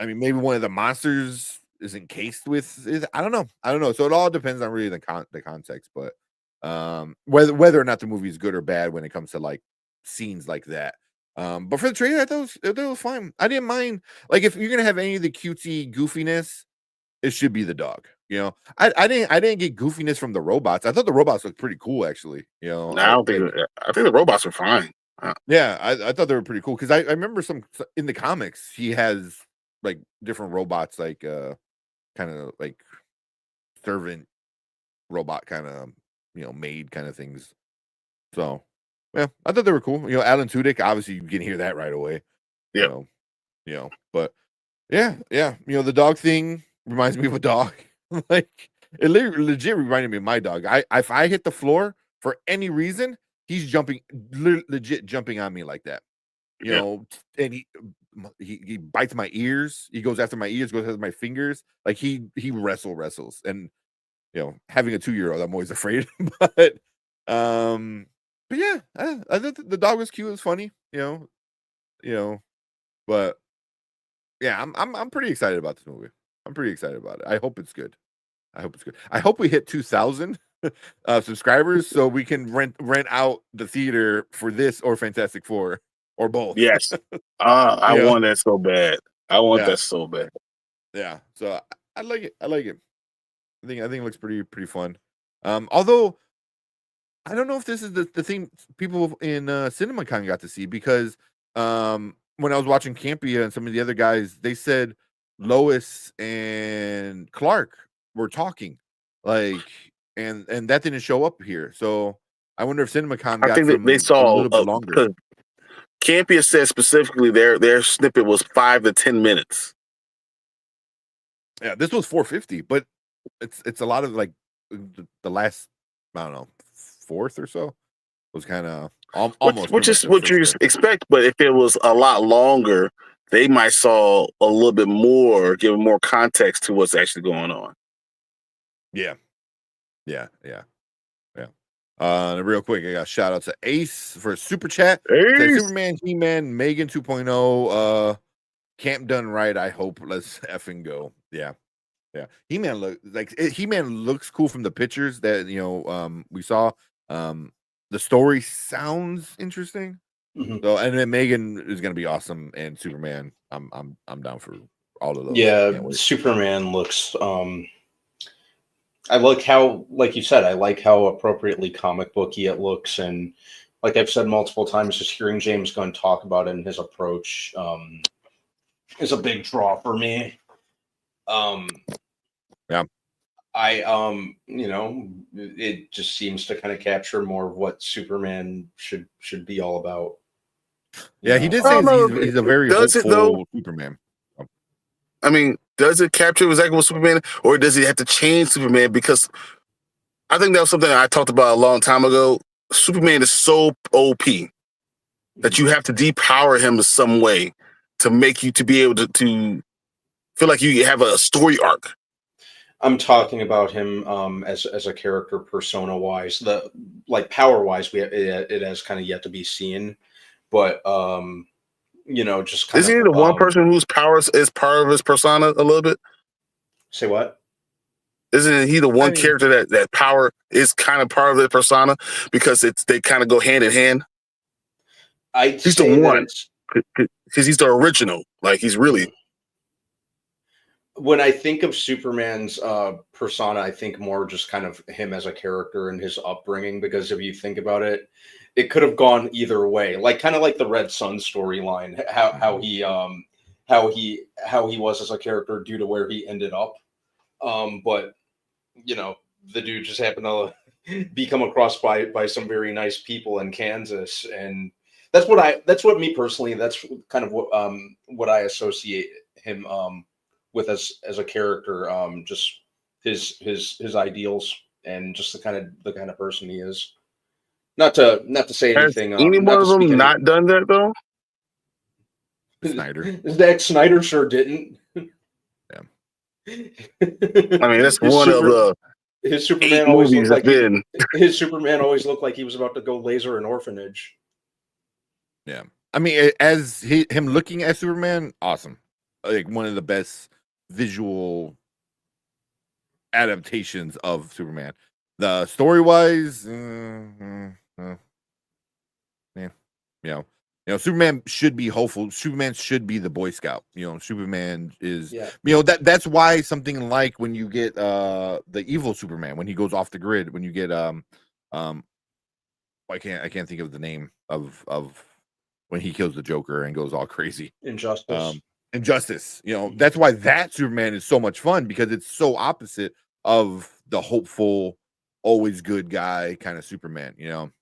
I mean, maybe one of the monsters is encased with I don't know. So it all depends on really the context, but whether or not the movie is good or bad when it comes to like scenes like that. But for the trailer, I thought it was fine. I didn't mind, like, if you're gonna have any of the cutesy goofiness, it should be the dog. I didn't get goofiness from the robots. I thought the robots looked pretty cool, actually. I don't think. I think the robots are fine. Yeah, I thought they were pretty cool, because I remember some in the comics he has like different robots, like kind of like servant robot kind of maid kind of things. So yeah, I thought they were cool. Alan Tudyk, obviously you can hear that right away. Yeah. But yeah, the dog thing reminds me of a dog. Like, it legit reminded me of my dog. If I hit the floor for any reason, he's legit jumping on me like that. And he bites my ears. He goes after my ears, goes after my fingers. Like, he wrestles. And having a 2-year-old, I'm always afraid. But yeah, I thought the dog was cute. It was funny. you know, but yeah, I'm pretty excited about this movie. I'm pretty excited about it. I hope it's good. I hope it's good. I hope we hit 2,000 subscribers so we can rent out the theater for this or Fantastic Four or both. Yes. I Yeah. want that so bad. I want Yeah. that so bad. Yeah. So I like it. I like it. I think it looks pretty fun. Although I don't know if this is the thing people in CinemaCon got to see, because when I was watching Campia and some of the other guys, they said Lois and Clark were talking, like, and that didn't show up here. So I wonder if CinemaCon I got think they a saw little bit longer. because Campia said specifically their snippet was 5 to 10 minutes. Yeah, this was 450, but it's a lot of like the last, I don't know, fourth or so was kind of almost Which is pretty much what the you first third. expect, but if it was a lot longer, they might saw a little bit more, give more context to what's actually going on. Yeah. Real quick, I got shout out to Ace for a super chat. Said Hey, Superman, He-Man, Megan 2.0, camp done right. I hope. Let's effing go. Yeah. He-Man looks cool from the pictures that we saw. The story sounds interesting. Mhm. So, and then Megan is gonna be awesome, and Superman, I'm down for all of those. Yeah, Can't wait. Superman looks. I like how, like you said, I like how appropriately comic booky it looks, and like I've said multiple times, just hearing James Gunn talk about it and his approach is a big draw for me. Yeah. It just seems to kind of capture more of what Superman should be all about. Yeah, he did I say don't know. he's a very Does it, though? hopeful Superman. I mean, does it capture exactly what Superman, or does he have to change Superman? Because I think that was something I talked about a long time ago. Superman is so OP that you have to depower him in some way to make you to be able to feel like you have a story arc. I'm talking about him as a character, persona wise. The like power wise, it has kind of yet to be seen, but just kind Isn't of he the one person whose powers is part of his persona a little bit? say what? Isn't he the one I mean- character that power is kind of part of their persona because they kind of go hand in hand? He's the one because he's the original. Like he's really. When I think of Superman's persona, I think more just kind of him as a character and his upbringing. Because if you think about it, it could have gone either way. Like kind of like the Red Sun storyline, how he was as a character due to where he ended up. But the dude just happened to be come across by some very nice people in Kansas, and that's what me personally. That's kind of what I associate him with as a character, just his ideals and just the kind of person he is. Not to say Has anything. any Not one to of them speak not done that though? Snyder. Zack Snyder sure didn't. Yeah. I mean, that's one of the his 8 Superman always movies looked have like been. his Superman always looked like he was about to go laser an orphanage. Yeah. I mean, as him looking at Superman, awesome. Like one of the best visual adaptations of Superman. The story wise, Superman should be hopeful. Superman should be the Boy Scout. Superman is. Yeah. That's why something like when you get the evil Superman, when he goes off the grid, when you get I can't think of the name of when he kills the Joker and goes all crazy. Injustice. Injustice. That's why that Superman is so much fun, because it's so opposite of the hopeful, always good guy kind of Superman. Mhm.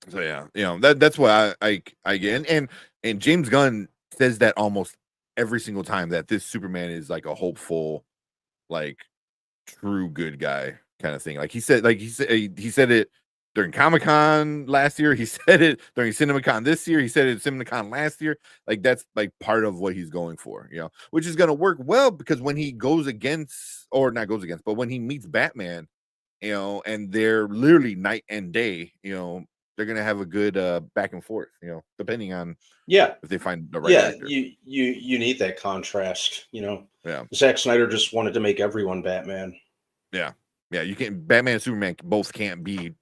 So yeah, that's why I get, and James Gunn says that almost every single time, that this Superman is like a hopeful, like true good guy kind of thing. He said it during Comic-Con last year. He said it during CinemaCon this year. He said it at CinemaCon last year. That's like part of what he's going for, which is going to work well, because when he goes against, or not goes against, but when he meets Batman, and they're literally night and day, they're gonna have a good back and forth, depending on Yeah, if they find the right yeah. actor. You need that contrast. Yeah. Zack Snyder just wanted to make everyone Batman. Yeah. You can't. Batman and Superman both can't be,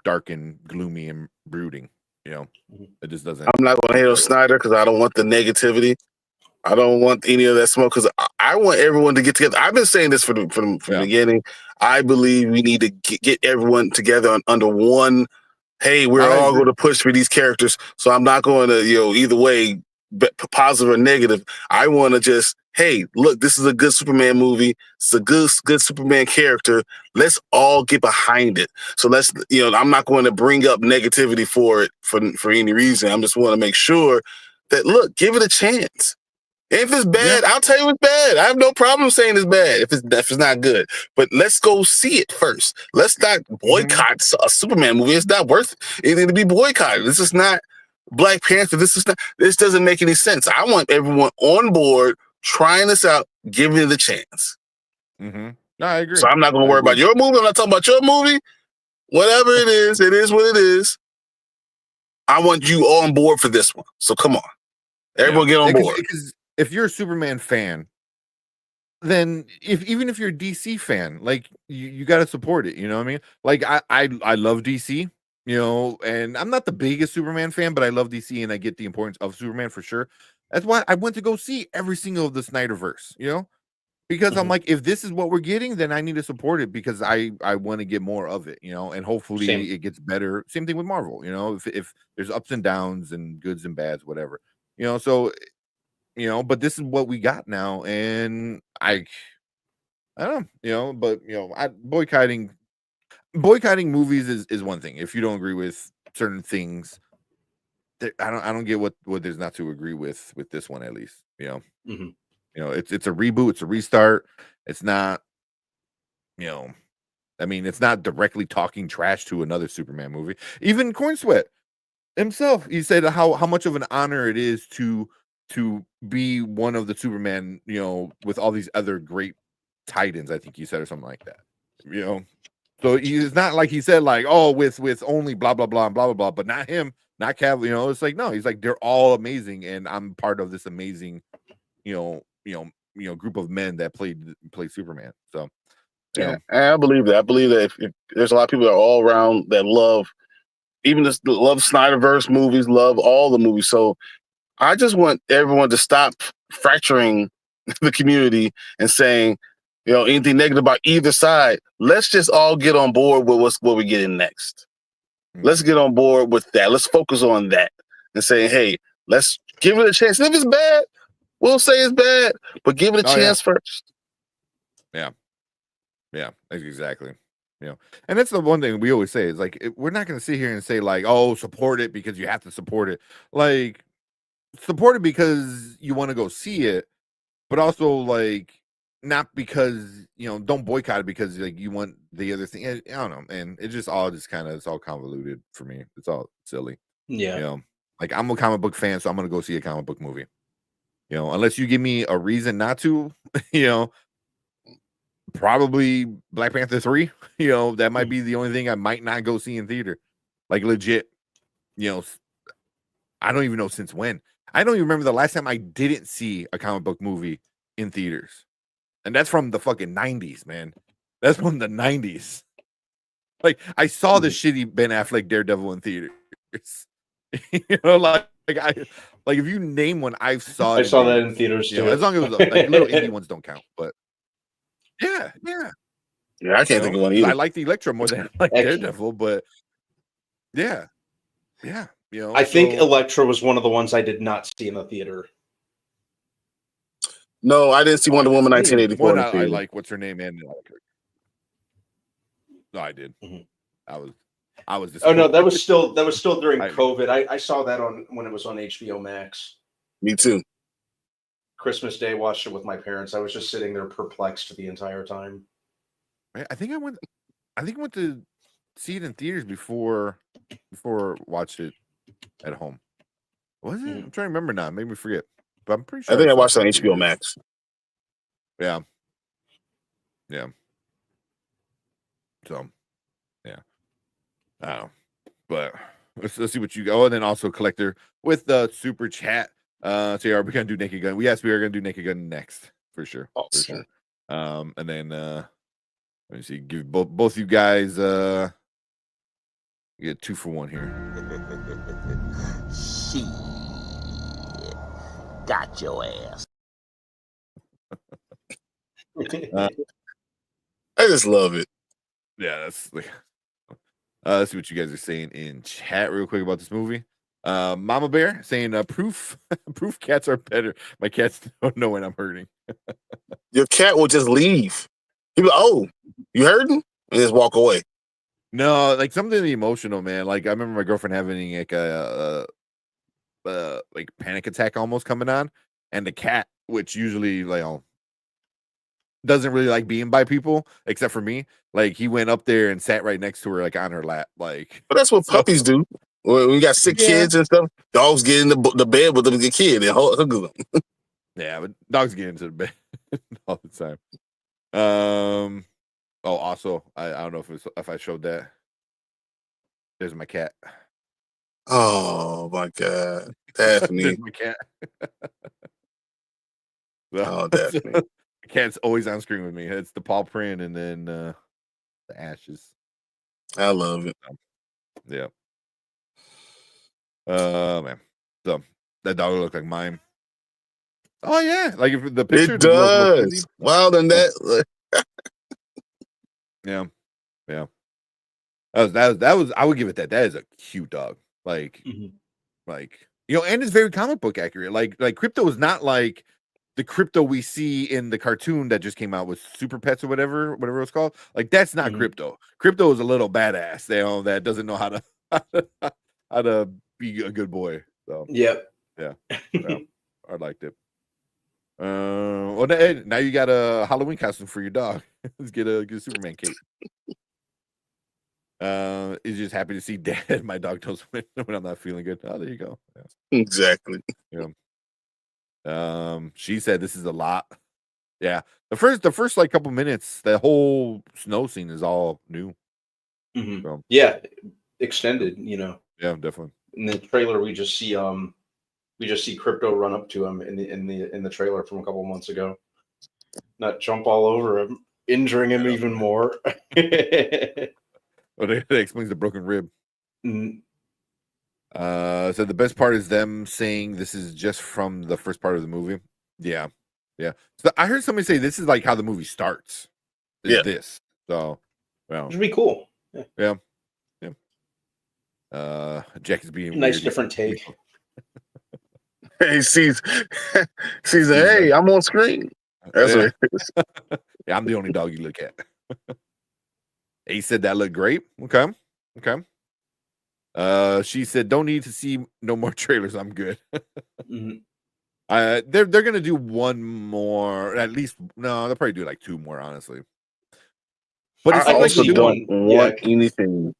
dark and gloomy and brooding. It just doesn't. I'm not going to hate on Snyder because I don't want the negativity. I don't want any of that smoke because I want everyone to get together. I've been saying this from the beginning. I believe we need to get everyone together under one. Hey, we're all going to push for these characters. So I'm not going to, either way, positive or negative. I want to just, hey, look, this is a good Superman movie. It's a good Superman character. Let's all get behind it. So let's, I'm not going to bring up negativity for it for any reason. I just want to make sure that, look, give it a chance. If it's bad, I'll tell you it's bad. I have no problem saying it's bad if it's not good. But let's go see it first. Let's not boycott a Superman movie. It's not worth anything to be boycotted. This is not Black Panther. This doesn't make any sense. I want everyone on board trying this out, giving it a chance. No, I agree. So I'm not going to worry about your movie. I'm not talking about your movie. Whatever it is what it is. I want you on board for this one. So come on. Everyone get on board. Because if you're a Superman fan, then even if you're a DC fan, like you got to support it. You know what I mean? Like I love DC, and I'm not the biggest Superman fan, but I love DC and I get the importance of Superman for sure. That's why I went to go see every single of the Snyderverse, because I'm like, if this is what we're getting, then I need to support it because I want to get more of it, and hopefully it gets better. Same thing with Marvel, if there's ups and downs and goods and bads, whatever, so. But this is what we got now, and I don't know, but boycotting movies is one thing. If you don't agree with certain things, I don't get what there's not to agree with this one, at least. It's a reboot, it's a restart. It's not, it's not directly talking trash to another Superman movie. Even Corn Sweat himself, he said how much of an honor it is to be one of the Superman, with all these other great titans, I think he said, or something like that. So it's not like he said like, oh, with only blah blah blah and blah blah blah, but not him, not Cavill. It's like, no, he's like, they're all amazing, and I'm part of this amazing, group of men that play Superman. So yeah, I believe that. I believe that if there's a lot of people that are all around that love, even just love Snyderverse movies, love all the movies. So I just want everyone to stop fracturing the community and saying, anything negative about either side. Let's just all get on board with what we're getting next. Let's get on board with that. Let's focus on that and say, hey, let's give it a chance. And if it's bad, we'll say it's bad, but give it a chance first. Yeah, exactly. And that's the one thing we always say is like, we're not going to sit here and say like, oh, support it because you have to support it. Like, support it because you want to go see it, but also like not because don't boycott it because like you want the other thing. I don't know, and it's all convoluted for me. It's all silly. Like I'm a comic book fan, so I'm gonna go see a comic book movie. Unless you give me a reason not to, probably Black Panther 3. That might be the only thing I might not go see in theater. Like legit, I don't even know since when. I don't even remember the last time I didn't see a comic book movie in theaters. And that's from the fucking 90s, man. That's from the 90s. Like, I saw the shitty Ben Affleck Daredevil in theaters. Like if you name one, I saw that in theaters too. As long as it was like little indie ones don't count, but yeah. I can't think of one either. I like the Electro more than I like Daredevil, but yeah. I think Elektra was one of the ones I did not see in the theater. No, I didn't see Wonder Woman 1984. I like what's her name, and no, I did. I was. Oh no, that was still during COVID. I saw that when it was on HBO Max. Me too. Christmas Day, watched it with my parents. I was just sitting there perplexed the entire time. I think I went to see it in theaters before watched it at home. Was it? I'm trying to remember now. It made me forget. But I'm pretty sure. I think I watched it on HBO Max. Yeah. So, yeah. I don't know. But let's see what you go. And then also Collector with the super chat. So yeah, are we gonna do Naked Gun? Yes, we are gonna do Naked Gun next for sure. Awesome. For sure. And then let me see, give both you guys you get 2 for 1 here. Shit. Got your ass. I just love it. Yeah, that's like let's see what you guys are saying in chat real quick about this movie. Mama Bear saying proof cats are better. My cats don't know when I'm hurting. Your cat will just leave. He'll be like, oh, you hurting? And just walk away. No, like something emotional, man. Like I remember my girlfriend having like a like panic attack almost coming on, and the cat, which usually like doesn't really like being by people except for me, like he went up there and sat right next to her, like on her lap, like. But that's what puppies do. When you got sick kids and stuff, dogs get in the bed with the kid and hug them. Yeah, but dogs get into the bed all the time. Oh, also, I don't know if I showed that. There's my cat. Oh my God, Daphne! There's my cat. Oh, Daphne. The cat's always on screen with me. It's the paw print and then the ashes. I love it. Yeah. Man. So that dog looked like mine. Oh yeah, like if the picture It does. Wow, then that. Yeah. That was. I would give it that. That is a cute dog. Like, like and it's very comic book accurate. Like Crypto is not like the Crypto we see in the cartoon that just came out with Super Pets or whatever it was called. Like that's not Crypto. Crypto is a little badass. That doesn't know how to be a good boy. So Yep. Yeah. I liked it. Well, now you got a Halloween costume for your dog. Let's get a Superman cape. He's just happy to see Dad. My dog knows when I'm not feeling good. Oh, there you go. Yeah. Exactly. Yeah. She said this is a lot. Yeah. The first like couple minutes, the whole snow scene is all new. So, yeah, extended. Yeah, definitely. In the trailer, we just see Crypto run up to him in the trailer from a couple months ago, not jump all over him, injuring him even more. Well, that explains the broken rib. So the best part is them saying this is just from the first part of the movie. Yeah. So I heard somebody say this is like how the movie starts. This. So, well, Which would be cool. Yeah. Jack is being nice, weird. different take. He sees hey, I'm on screen. That's what it is. Yeah, I'm the only dog you look at. He said that looked great. Okay. She said, "Don't need to see no more trailers. I'm good." They're gonna do one more, at least. No, they'll probably do like 2 more, honestly. But it's I not also like don't want anything.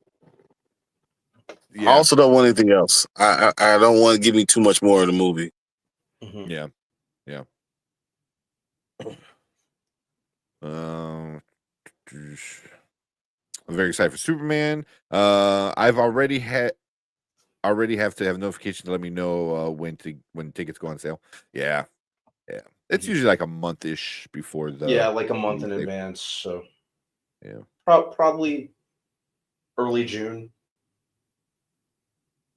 Yeah. I also don't want anything else. I don't want to give me too much more of the movie. Yeah. I'm very excited for Superman. I've already have to have notification to let me know when tickets go on sale. Yeah. It's usually like a month-ish before the like a month in advance. So yeah, probably early June,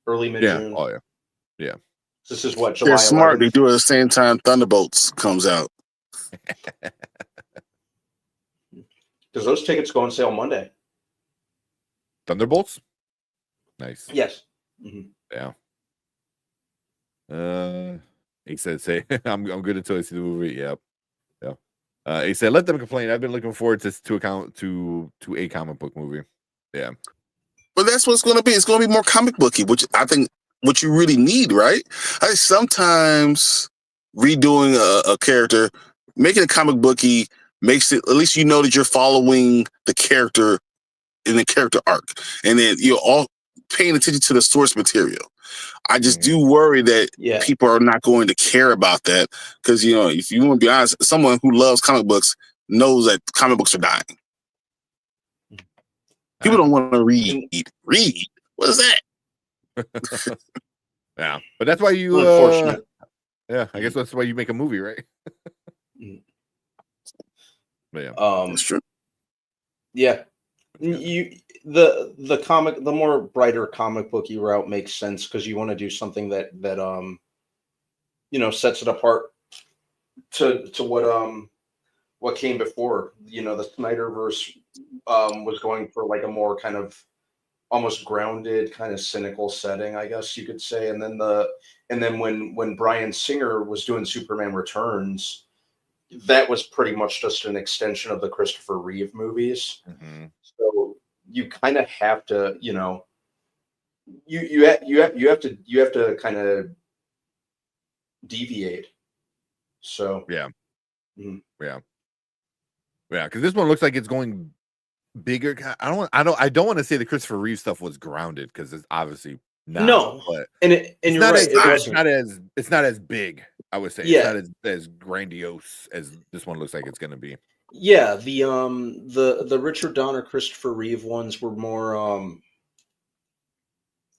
early mid-June. Yeah. Oh yeah. This is what, July They're smart. 11th? They do it at the same time Thunderbolts comes out. Because those tickets go on sale Monday. Thunderbolts. Nice. Yes. Yeah. He said, "Say I'm good until I see the movie." Yep. Yeah. He said, "Let them complain. I've been looking forward to a comic book movie." Yeah. But that's what it's going to be. It's going to be more comic booky, which I think what you really need, right? I think sometimes redoing a character, making it comic booky, makes it, at least you know that you're following the character in the character arc, and then you're all paying attention to the source material. I just do worry that people are not going to care about that because, if you want to be honest, someone who loves comic books knows that comic books are dying. People don't want to read. Read? What is that? Yeah, but that's why you. Unfortunate. Yeah, I guess that's why you make a movie, right? But yeah, That's true. Yeah. The more brighter comic booky route makes sense because you want to do something that sets it apart to what came before. The Snyderverse was going for like a more kind of almost grounded, kind of cynical setting, I guess you could say. And then when Bryan Singer was doing Superman Returns, that was pretty much just an extension of the Christopher Reeve movies. mm-hmm. So you kind of have to, you have to kind of deviate. So Yeah, mhm. yeah, because this one looks like it's going bigger. I don't want to say the Christopher Reeve stuff was grounded because it's obviously not. No, but and it's you're not right. it's not as big. I would say Yeah. it's not as grandiose as this one looks like it's going to be. Yeah, the Richard Donner Christopher Reeve ones were more I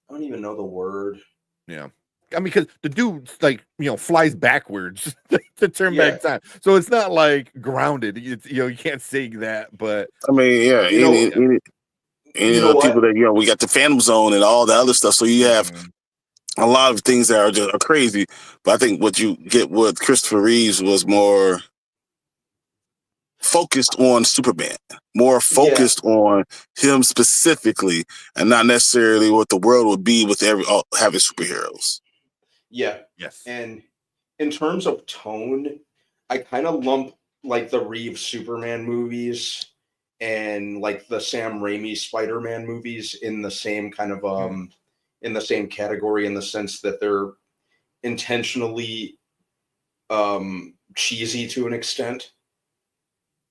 don't even know the word. Yeah. I mean, because the dude flies backwards to turn Yeah. back time, so it's not like grounded. It's, you can't say that, but I mean, yeah, any You know of the what? people that we got the Phantom Zone and all the other stuff. So you have a lot of things that are crazy. But I think what you get with Christopher Reeves was more focused on Superman, more focused on him specifically, and not necessarily what the world would be with having superheroes. Yeah. yes, And in terms of tone, I kind of lump like the Reeve Superman movies and like the Sam Raimi Spider-Man movies in the same kind of in the same category, in the sense that they're intentionally cheesy to an extent.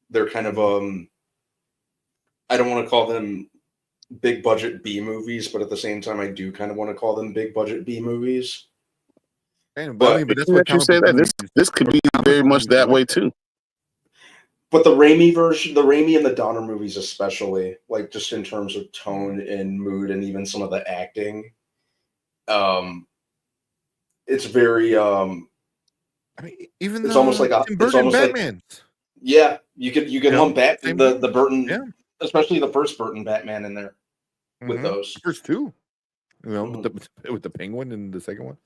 They're kind of I don't want to call them big budget B movies, but at the same time I do kind of want to call them big budget B movies. but I mean, but that's what you say that this could be very much that way too. But the Raimi version, the Raimi and the Donner movies especially, like just in terms of tone and mood and even some of the acting, it's very I mean, even it's almost like Tim Burton Batman. Yeah, you could lump the Burton, yeah, especially the first Burton Batman in there with those the first two, with the penguin and the second one.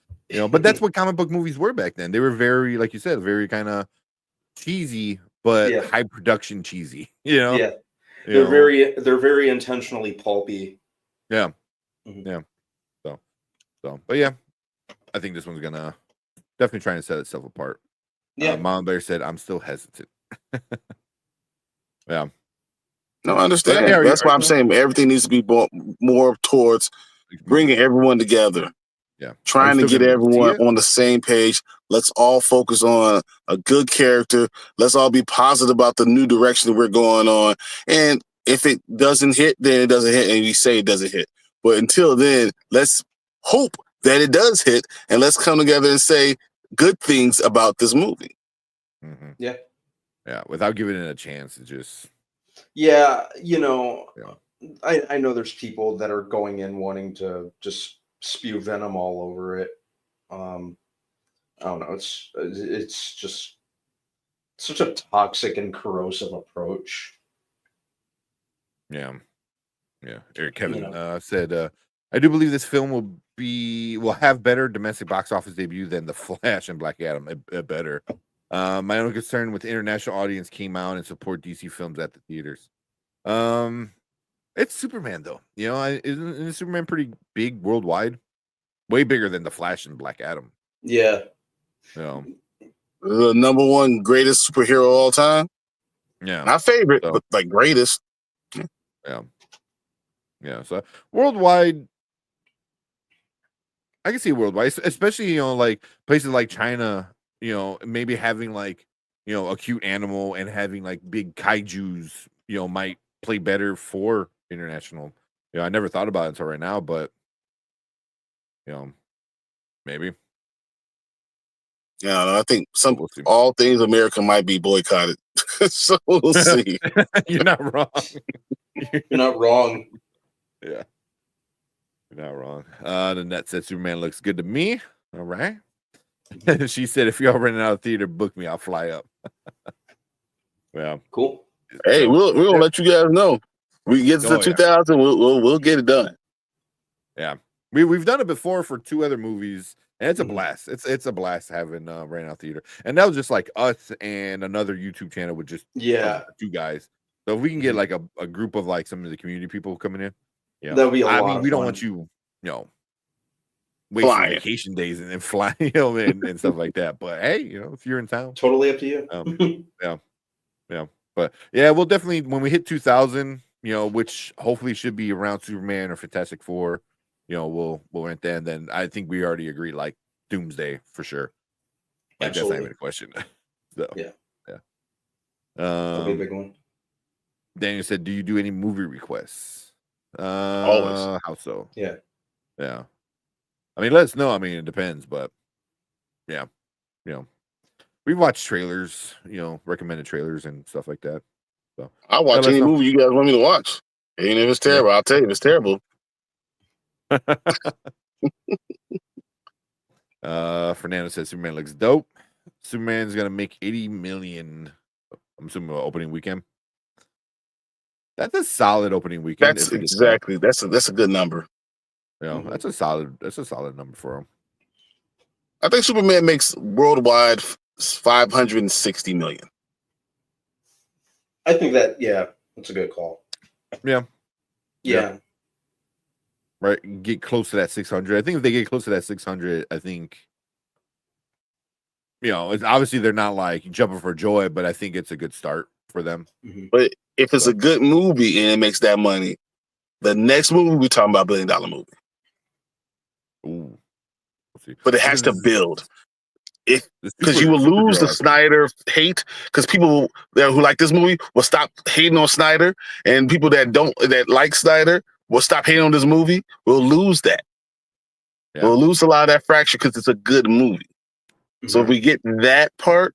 But that's what comic book movies were back then. They were very, like you said, very kind of cheesy, but high production cheesy. Yeah, they're very intentionally pulpy. Yeah, yeah. So, but yeah, I think this one's gonna definitely trying to set itself apart. Yeah, Mom Bear said, "I'm still hesitant." Yeah. No, I understand. That's why I'm saying everything needs to be more towards bringing everyone together. Yeah. Trying to get everyone on the same page. Let's all focus on a good character. Let's all be positive about the new direction that we're going on. And if it doesn't hit, then it doesn't hit. And we say it doesn't hit. But until then, let's hope that it does hit. And let's come together and say good things about this movie. Mm-hmm. Yeah. Yeah. Without giving it a chance. It just. Yeah. I know there's people that are going in wanting to just spew venom all over it. I don't know. It's just such a toxic and corrosive approach. Yeah. Eric Kevin said, "I do believe this film will have better domestic box office debut than The Flash and Black Adam. Better. My only concern with the international audience came out and support DC films at the theaters. It's Superman though. Isn't Superman pretty big worldwide? Way bigger than The Flash and Black Adam. Yeah. The number one greatest superhero of all time. Yeah. Not favorite, but like greatest. Yeah. Yeah. So worldwide, I can see worldwide, especially, like places like China, maybe having like, a cute animal and having like big kaijus, might play better for international. I never thought about it until right now, but maybe. Yeah, I think all things America might be boycotted. So we'll see. You're not wrong. You're not wrong. Yeah. You're not wrong. The net said Superman looks good to me. All right. She said, if y'all running out of theater, book me. I'll fly up. Well, Cool. Hey, so, we're gonna let you guys know. We get to Oh, 2000, we'll get it done. yeah. We've done it before for 2 other movies, and it's a Mhm. blast. It's a blast having Ran Out Theater, and that was just like us and another YouTube channel with just Yeah, 2 guys. So if we can get Mhm. like a group of like some of the community people coming in, yeah, that would be a I lot mean, of we don't fun. want you know, wasting Flying. vacation days and then flying, and stuff like that. But hey, if you're in town, Totally up to you. yeah. But yeah, we'll definitely when we hit 2000, which hopefully should be around Superman or Fantastic Four, we'll rent that. And then I think we already agreed like Doomsday for sure. Like that's not even a question. So Yeah. Um, That'll be a big one. Daniel said, "Do you do any movie requests?" Always. How so? Yeah. Yeah. I mean, let us know. I mean, it depends, but yeah, we watch trailers, recommended trailers and stuff like that. So I'll watch let us any know. movie you guys want me to watch. Even if it's terrible, I'll tell you if it's terrible. Fernando says Superman looks dope. Superman's gonna make 80 million. I'm assuming opening weekend. That's a solid opening weekend. That's if it gets that. exactly that's a good number. That's a solid number for him. I think Superman makes worldwide 560 million. I think that's a good call. Yeah. Yeah. Right. Get close to that 600. I think if they get close to that 600, I think it's obviously they're not like jumping for joy, but I think it's a good start for them. Mhm. But if it's a good movie and it makes that money, the next movie we're talking about $1 billion movie. Ooh. We'll see. But it has to build. Because you will Supergirl, lose the I think. Snyder hate, because people who like this movie will stop hating on Snyder, and people that like Snyder will stop hating on this movie. We'll lose that. Yeah. We'll lose a lot of that fracture because it's a good movie. So if we get that part,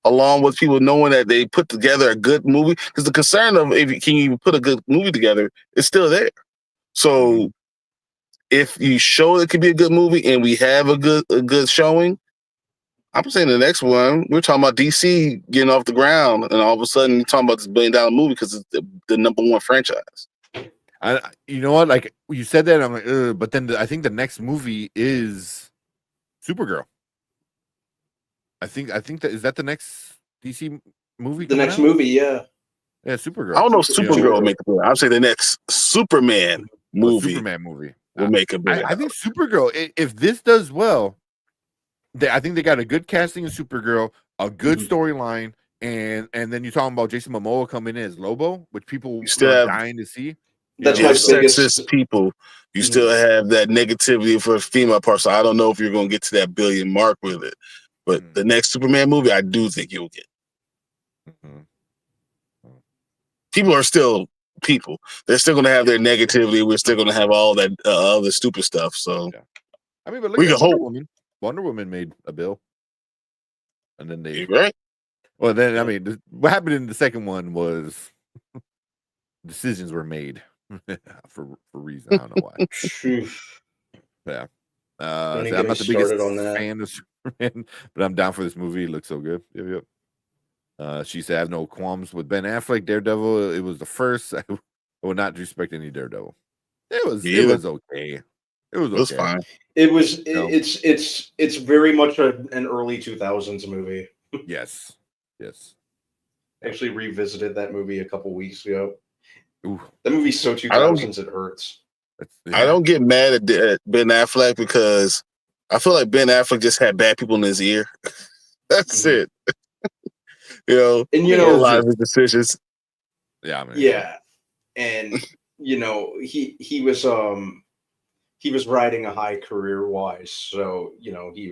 along with people knowing that they put together a good movie, because the concern of can you put a good movie together is still there. So if you show it could be a good movie and we have a good showing, I'm saying the next one, we're talking about DC getting off the ground, and all of a sudden you're talking about this $1 billion movie because it's the number 1 franchise. You know what? Like you said that, I'm like, but then I think the next movie is Supergirl. I think that is that the next DC movie. The next out? movie, yeah. Yeah, Supergirl. I don't know if Supergirl will make the billion. I'd say the next Superman movie Superman movie will make $1 billion. I think Supergirl, if this does well, I think they got a good casting in Supergirl, a good storyline, and then you're talking about Jason Momoa coming in as Lobo, which people are dying to see. That's You my have biggest sexist people. You still have that negativity for female parts. So I don't know if you're going to get to that $1 billion mark with it. But the next Superman movie, I do think you'll get. People are still people. They're still going to have their negativity. We're still going to have all that other stupid stuff. So, I mean, but look we at can Wonder hope. Woman. Wonder Woman made a bill, and then they right. Well, then I mean, what happened in the second one was decisions were made for reason. I don't know why. Yeah. Don't So even I'm get not the me biggest started on that. fan of Superman, but I'm down for this movie. It looks so good. Yep. She said, I have no qualms with Ben Affleck. Daredevil, it was the first. I would not respect any Daredevil. It was okay. It was okay. Fine. It was. It's very much an early 2000s movie. Yes. Actually revisited that movie a couple weeks ago. Ooh. That movie's so 2000s it hurts. I don't get mad at Ben Affleck because I feel like Ben Affleck just had bad people in his ear. That's it. And a lot of his decisions. Yeah, I mean, yeah, and he was riding a high career wise, so he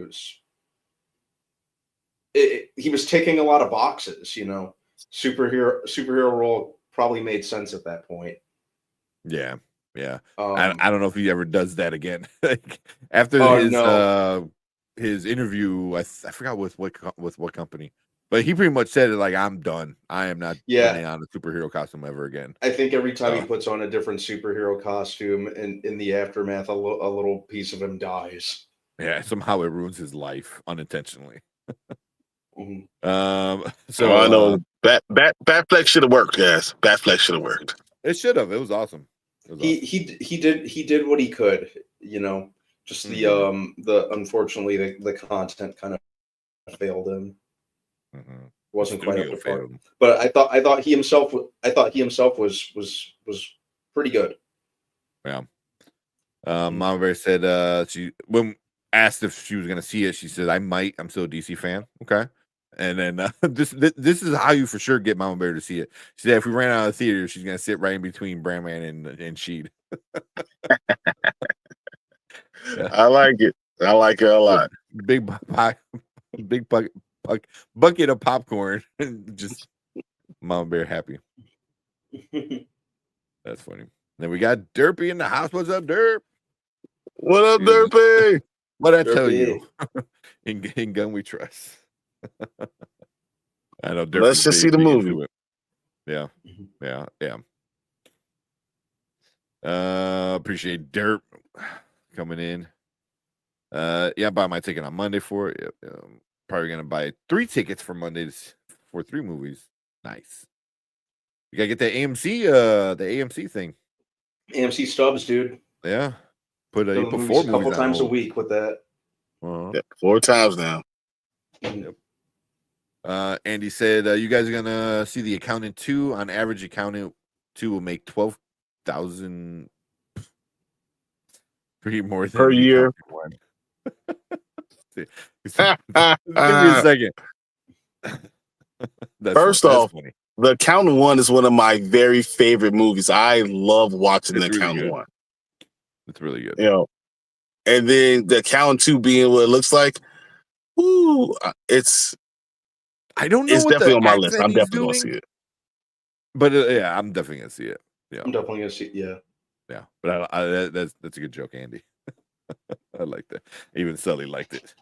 was ticking a lot of boxes. Superhero role probably made sense at that point. Yeah. I don't know if he ever does that again. Like after his interview, I forgot with what company, But he pretty much said it like, I'm done. I am not Yeah. putting on a superhero costume ever again. I think every time he Oh. puts on a different superhero costume, and in the aftermath, a little piece of him dies. Yeah, somehow it ruins his life unintentionally. Mhm. So I know Batfleck should have worked, guys. Batfleck should have worked. it should have. It was awesome. It was awesome. He did what he could, you know. Just the unfortunately the content kind of failed him. Wasn't quite up to par. But I thought he himself was pretty good. Yeah. Mama Bear said she when asked if she was gonna see it, she said, I might. I'm still a DC fan. Okay. And then this is how you for sure get Mama Bear to see it. She said if we ran out of the theater, she's gonna sit right in between Brandman and Sheed. Yeah. I like it. I like it a lot. Big bucket of popcorn. Just Mama Bear happy. That's funny. Then we got Derpy in the house. What's up, Derp? What up, Derpy? What I tell you? in Gun We Trust. I know. Derpy's Let's just see the big movie. into it. Yeah. Appreciate Derp coming in. Yeah, buy my ticket on Monday for it. Probably gonna buy 3 tickets for Monday for 3 movies. Nice. You gotta get the AMC thing. AMC stubs, dude. Yeah. You put 4 movies a couple movies times on a week with that. Yeah, 4 times now. Yep. Andy said you guys are gonna see The Accountant 2. On average, Accountant 2 will make 12,000 pretty more than Per year. One. Give me a second. First off, funny. The Accountant 1 is one of my very favorite movies. I love watching The Accountant 1. It's really good. You know, and then The Accountant 2 being what it looks like, I don't know. It's what definitely the on my list. I'm accent he's definitely gonna see doing, it. But yeah, I'm definitely gonna see it. Yeah, I'm definitely gonna see it. Yeah. Yeah, but that's a good joke, Andy. I like that. Even Sully liked it.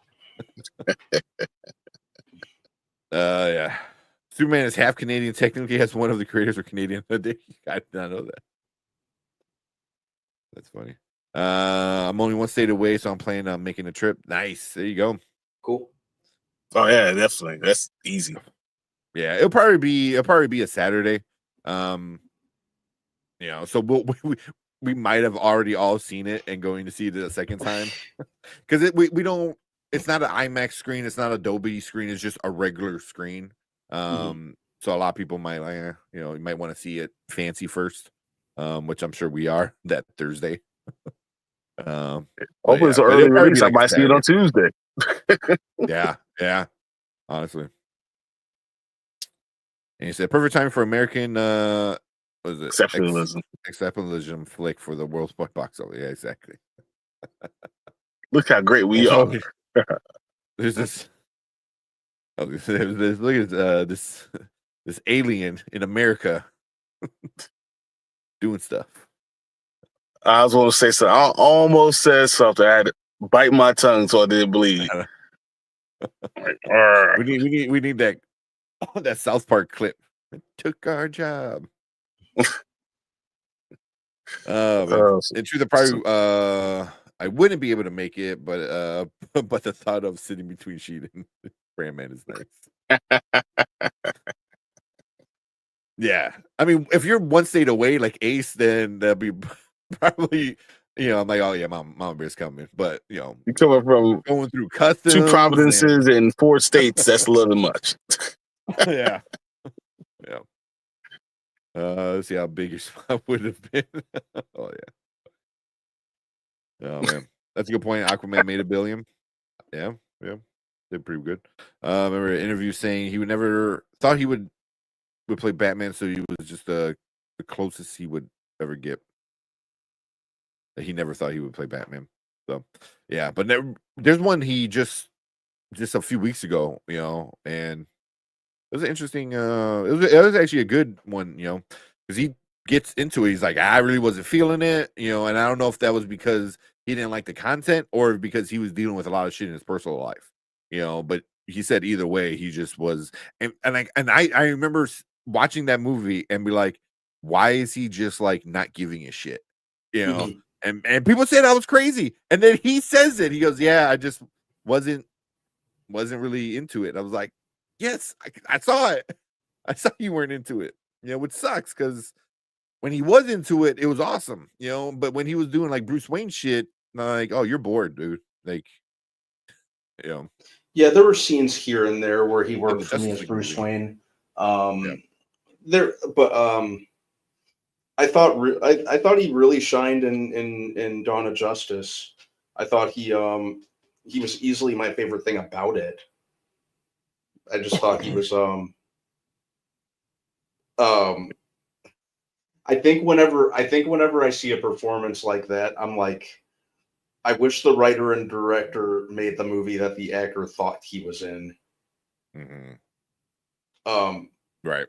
Yeah. Superman is half Canadian. Technically, has one of the creators are Canadian. I did not know that. That's funny. I'm only 1 state away, so I'm planning on making a trip. Nice. There you go. Cool. Oh yeah, definitely. That's easy. Yeah, it'll probably be a Saturday. So we might have already all seen it and going to see it a second time because we don't. It's not an IMAX screen. It's not a Dolby screen. It's just a regular screen. So a lot of people might you might want to see it fancy first, which I'm sure we are that Thursday. Hopefully it's an early release. I might see it on Tuesday. Yeah, honestly. And he said, perfect time for American what is it? Exceptionalism flick for the world's box office. Yeah, exactly. Look how great we are. There's this. Look at this alien in America doing stuff. I was going to say something. I almost said something. I had to bite my tongue so I didn't bleed. We need that South Park clip. It took our job. In truth, I wouldn't be able to make it, but the thought of sitting between Sheet and Brandman is nice. Yeah, I mean, if you're 1 state away, like Ace, then that'd be probably. I'm like, oh yeah, Mama Bear's coming, but you're coming from going through customs, 2 provinces and 4 states. That's a little much. Yeah. Let's see how big your spot would have been. Oh man, that's a good point. Aquaman made $1 billion. Yeah, did pretty good. I remember an interview saying he would never thought he would play Batman, so he was just the closest he would ever get. He never thought he would play Batman. So yeah, but there's one he just a few weeks ago, and it was an interesting. It was actually a good one, because he gets into it. He's like, I really wasn't feeling it, and I don't know if that was because he didn't like the content or because he was dealing with a lot of shit in his personal life, but he said either way, he just was, and I remember watching that movie and be like, why is he just like not giving a shit, you know? Mhm. And people said I was crazy, and then he says it. He goes, "Yeah, I just wasn't really into it." And I was like, "Yes, I saw it. I saw you weren't into it, you know," which sucks because when he was into it, it was awesome, you know. But when he was doing like Bruce Wayne shit, like, oh, you're bored, dude. Like, you know, Yeah, there were scenes here and there where he in worked the for me Justice as League Bruce movie. Wayne. Yeah. There, but I thought he really shined in Dawn of Justice. I thought he was easily my favorite thing about it. I just thought he was um I think whenever I see a performance like that, I'm like, I wish the writer and director made the movie that the actor thought he was in. Mhm. Um, Right.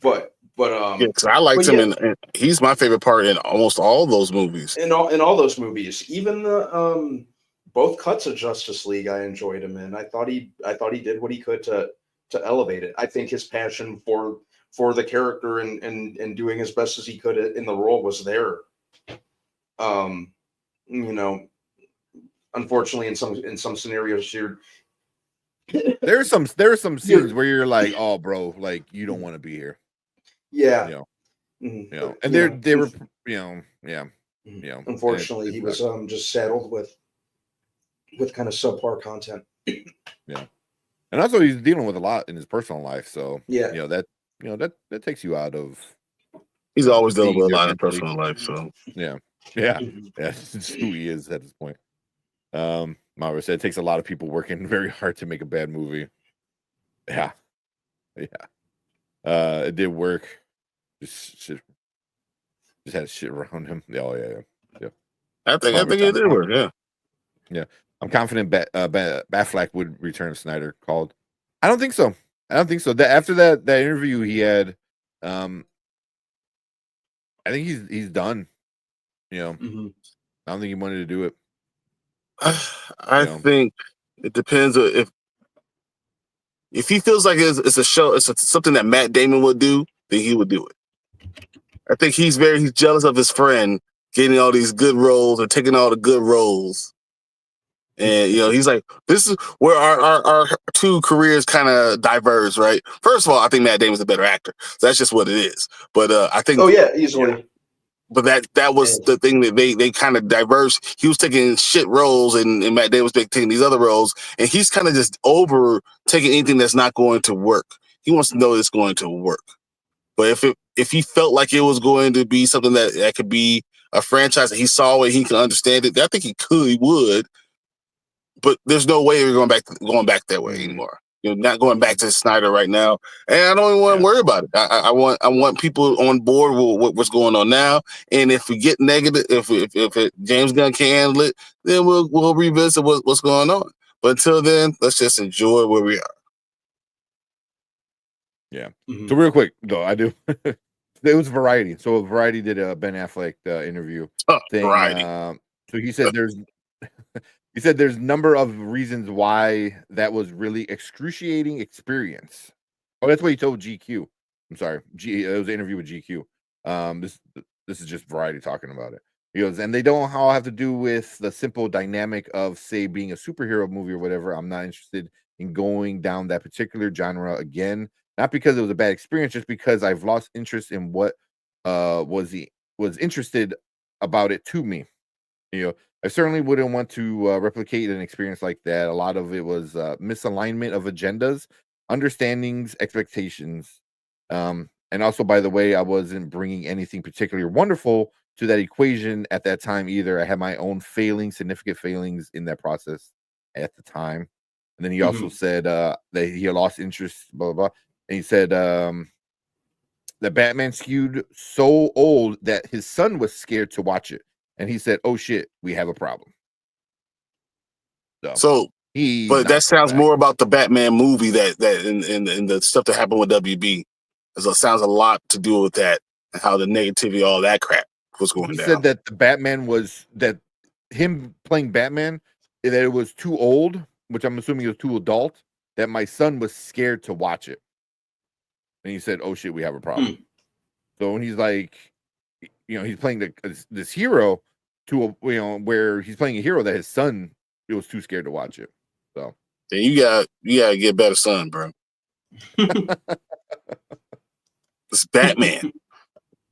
but Yeah, because I liked him, yeah, and he's my favorite part in almost all those movies. in all those movies, even the both cuts of Justice League, I enjoyed him in. I thought he did what he could to elevate it. I think his passion for the character and doing as best as he could in the role was there. You know, unfortunately, in some scenarios, There are some scenes You're- where you're like, oh, bro, like you don't want to be here, yeah, you know, mhm, you know. but, And you they know, were, you know, yeah, mhm. you know. And Unfortunately, it he was sucks. just saddled with kind of subpar content. Yeah. And also he's dealing with a lot in his personal life, so Yeah. that takes you out of He's always dealing being with a there lot in mentally. personal life. So Yeah. Yeah. Mhm. Yeah. It's just who he is at this point. Mara said it takes a lot of people working very hard to make a bad movie. Yeah. Yeah. It did work. Just had shit around him. Oh yeah. I think Mara, it did work. Yeah. yeah. I'm confident Batfleck would return if Snyder called. I don't think so. That after that interview he had, I think he's done. You know, Mhm. I don't think he wanted to do it. I Yeah. think it depends if he feels like it's a show, something that Matt Damon would do, then he would do it. I think he's jealous of his friend getting all these good roles or taking all the good roles. And he's like, this is where our two careers kind of diverge, right? First of all, I think Matt Damon's a better actor. So that's just what it is. But I think Oh yeah, easily. But that was the thing that they kind of diverged. He was taking shit roles, and Matt Damon was taking these other roles, and he's kind of just over taking anything that's not going to work. He wants to know it's going to work. But if he felt like it was going to be something that could be a franchise, that he saw it, he can understand it, I think he would. But there's no way we're going back that way anymore. Not going back to Snyder right now, and I don't even want to worry about it. I want people on board with what's going on now. And if we get negative, if James Gunn can't handle it, then we'll revisit what's going on. But until then, let's just enjoy where we are. Yeah. Mhm. So real quick though, I do. It was Variety. So Variety did a Ben Affleck interview thing. Variety. So he said there's number of reasons why that was really excruciating experience. Oh, that's what he told GQ. I'm sorry, it was an interview with GQ. This is just Variety talking about it. He goes, and they don't all have to do with the simple dynamic of, say, being a superhero movie or whatever. I'm not interested in going down that particular genre again. Not because it was a bad experience, just because I've lost interest in what was interested about it to me. I certainly wouldn't want to replicate an experience like that. A lot of it was misalignment of agendas, understandings, expectations. And also, by the way, I wasn't bringing anything particularly wonderful to that equation at that time either. I had my own significant failings in that process at the time. And then he also said that he had lost interest, blah, blah, blah. And he said that Batman skewed so old that his son was scared to watch it. And he said, "Oh shit, we have a problem." So but that sounds back. more about the Batman movie that in the stuff that happened with WB. It sounds a lot to do with that and how the negativity, all that crap was going He down. said that him playing Batman, that it was too old which I'm assuming was too adult, that my son was scared to watch it. And he said, "Oh shit, we have a problem." So when he's like, he's playing this hero to a, where he's playing a hero that his son was too scared to watch it. So then you gotta get a better son, bro. It's Batman.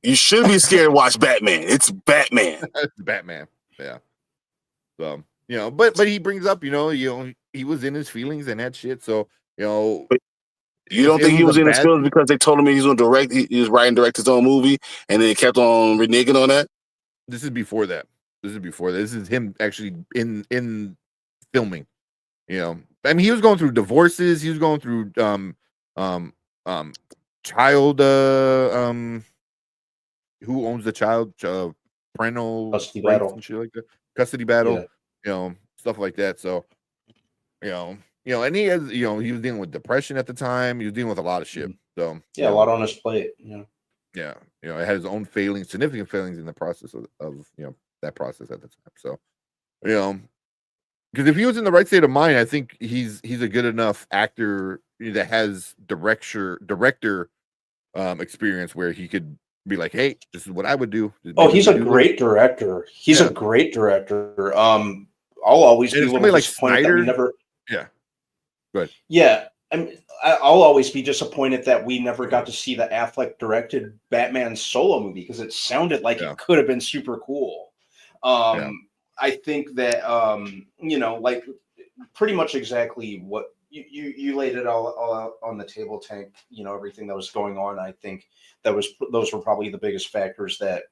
You should be scared to watch Batman. It's Batman. It's Batman. Yeah. So but he brings up, he was in his feelings and that shit. So But you don't think he was in his feelings because they told him he was going to direct? He was writing, direct his own movie, and then he kept on reneging on that. This is before that. This is him actually in filming. I mean, he was going through divorces. He was going through child who owns the child, parental custody rights battle and shit like that. Custody battle, stuff like that. So, and he has, he was dealing with depression at the time. He was dealing with a lot of shit. So a lot on his plate. Yeah, it had his own failings, significant failings in the process of that process at the time. So, because if he was in the right state of mind, I think he's a good enough actor that has director experience where he could be like, "Hey, this is what I would do." He's a great director. He's a great director. I'll always be a little disappointed that we never. Yeah. Good. Yeah, I'll always be disappointed that we never got to see the Affleck directed Batman solo movie because it sounded like it could have been super cool. I think that like pretty much exactly what you laid it all out on the table, Tank. Everything that was going on. I think those were probably the biggest factors that